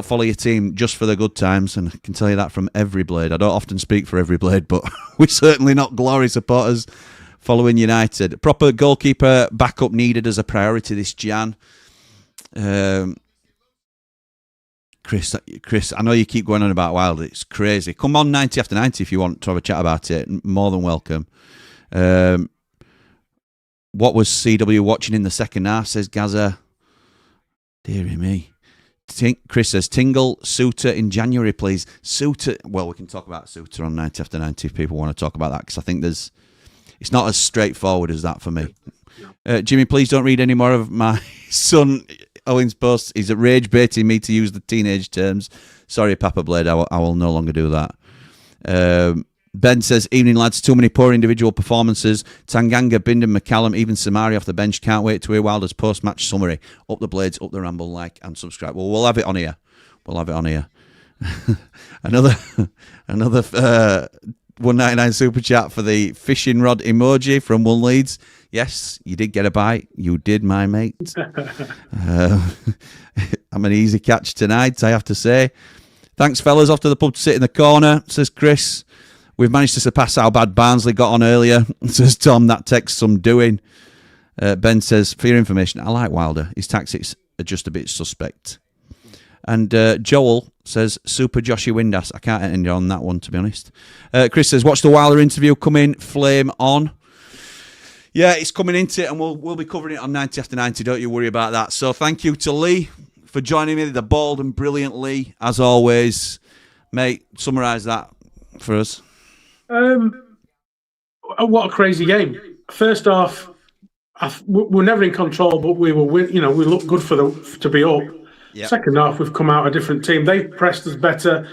follow your team just for the good times, and I can tell you that from every Blade. I don't often speak for every Blade, but we're certainly not glory supporters following United. Proper goalkeeper backup needed as a priority this Jan. Chris, I know you keep going on about Wilder. It's crazy. Come on 90 after 90 if you want to have a chat about it. More than welcome. What was CW watching in the second half, says Gaza. Deary me. Chris says, Tingle, Suter in January, please. Suter, well, we can talk about Suter on 90 after 90 if people want to talk about that, because I think it's not as straightforward as that for me. Jimmy, please don't read any more of my son Owen's posts. He's rage baiting me to use the teenage terms. Sorry, Papa Blade, I will no longer do that. Ben says, evening lads, too many poor individual performances. Tanganga, Bindon, McCallum, even Samari off the bench. Can't wait to hear Wilder's post-match summary. Up the Blades, up the Ramble, like and subscribe. Well, we'll have it on here. another $1.99 super chat for the fishing rod emoji from One Leeds. Yes, you did get a bite. You did, my mate. I'm an easy catch tonight, I have to say. Thanks, fellas. Off to the pub to sit in the corner, says Chris. We've managed to surpass how bad Barnsley got on earlier, says Tom. That takes some doing. Ben says, for your information, I like Wilder. His tactics are just a bit suspect. And Joel says, Super Joshy Windass. I can't end on that one, to be honest. Chris says, watch the Wilder interview come in, flame on. Yeah, it's coming into it, and we'll be covering it on 90 after 90. Don't you worry about that. So thank you to Lee for joining me, the bold and brilliant Lee, as always. Mate, summarise that for us. What a crazy game. First off, we're never in control, but we looked good to be up. Yep. Second half, we've come out a different team. They've pressed us better,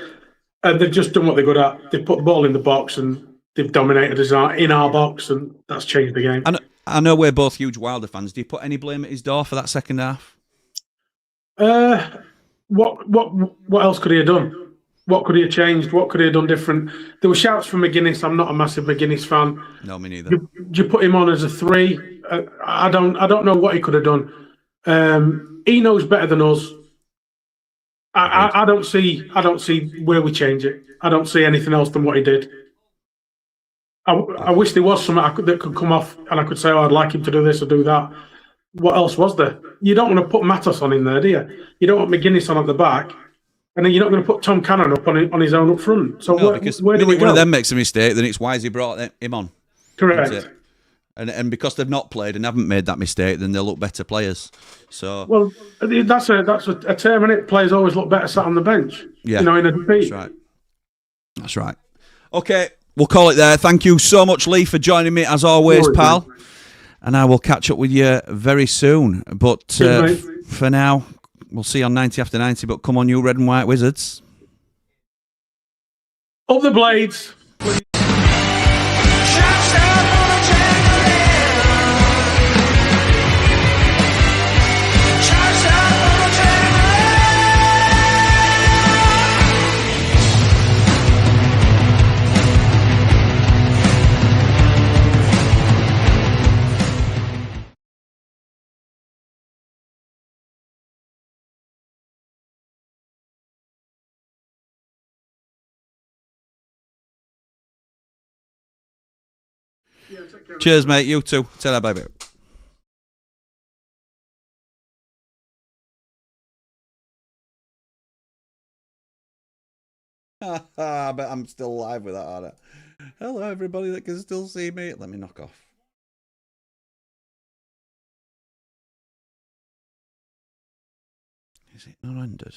and they've just done what they're good at. They've put the ball in the box, and they've dominated us in our box, and that's changed the game. And I know we're both huge Wilder fans. Do you put any blame at his door for that second half? What else could he have done? What could he have changed? What could he have done different? There were shouts from McGuinness. I'm not a massive McGuinness fan. No, me neither. You put him on as a 3. I don't know what he could have done. He knows better than us. I don't see where we change it. I don't see anything else than what he did. I wish there was something that could come off and I could say, I'd like him to do this or do that. What else was there? You don't want to put Matos on in there, do you? You don't want McGuinness on at the back. And then you're not going to put Tom Cannon up on his own up front. So no, because where do we go? One of them makes a mistake, then it's why he brought him on. Correct. And because they've not played and haven't made that mistake, then they'll look better players. So well, that's a term, and players always look better sat on the bench. Yeah, in a defeat. That's right. Okay, we'll call it there. Thank you so much, Lee, for joining me as always, pal. And I will catch up with you very soon. But for now, we'll see you on 90 after 90, but come on, you red and white wizards. Up the Blades. Cheers, mate. You too. Tell her, baby. I bet I'm still live with that, aren't I? Hello, everybody that can still see me. Let me knock off. Is it not ended?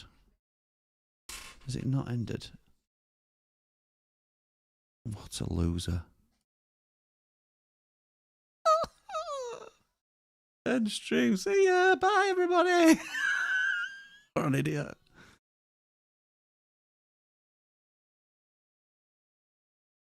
Is it not ended? What a loser. End stream. See ya. Bye, everybody. What an idiot.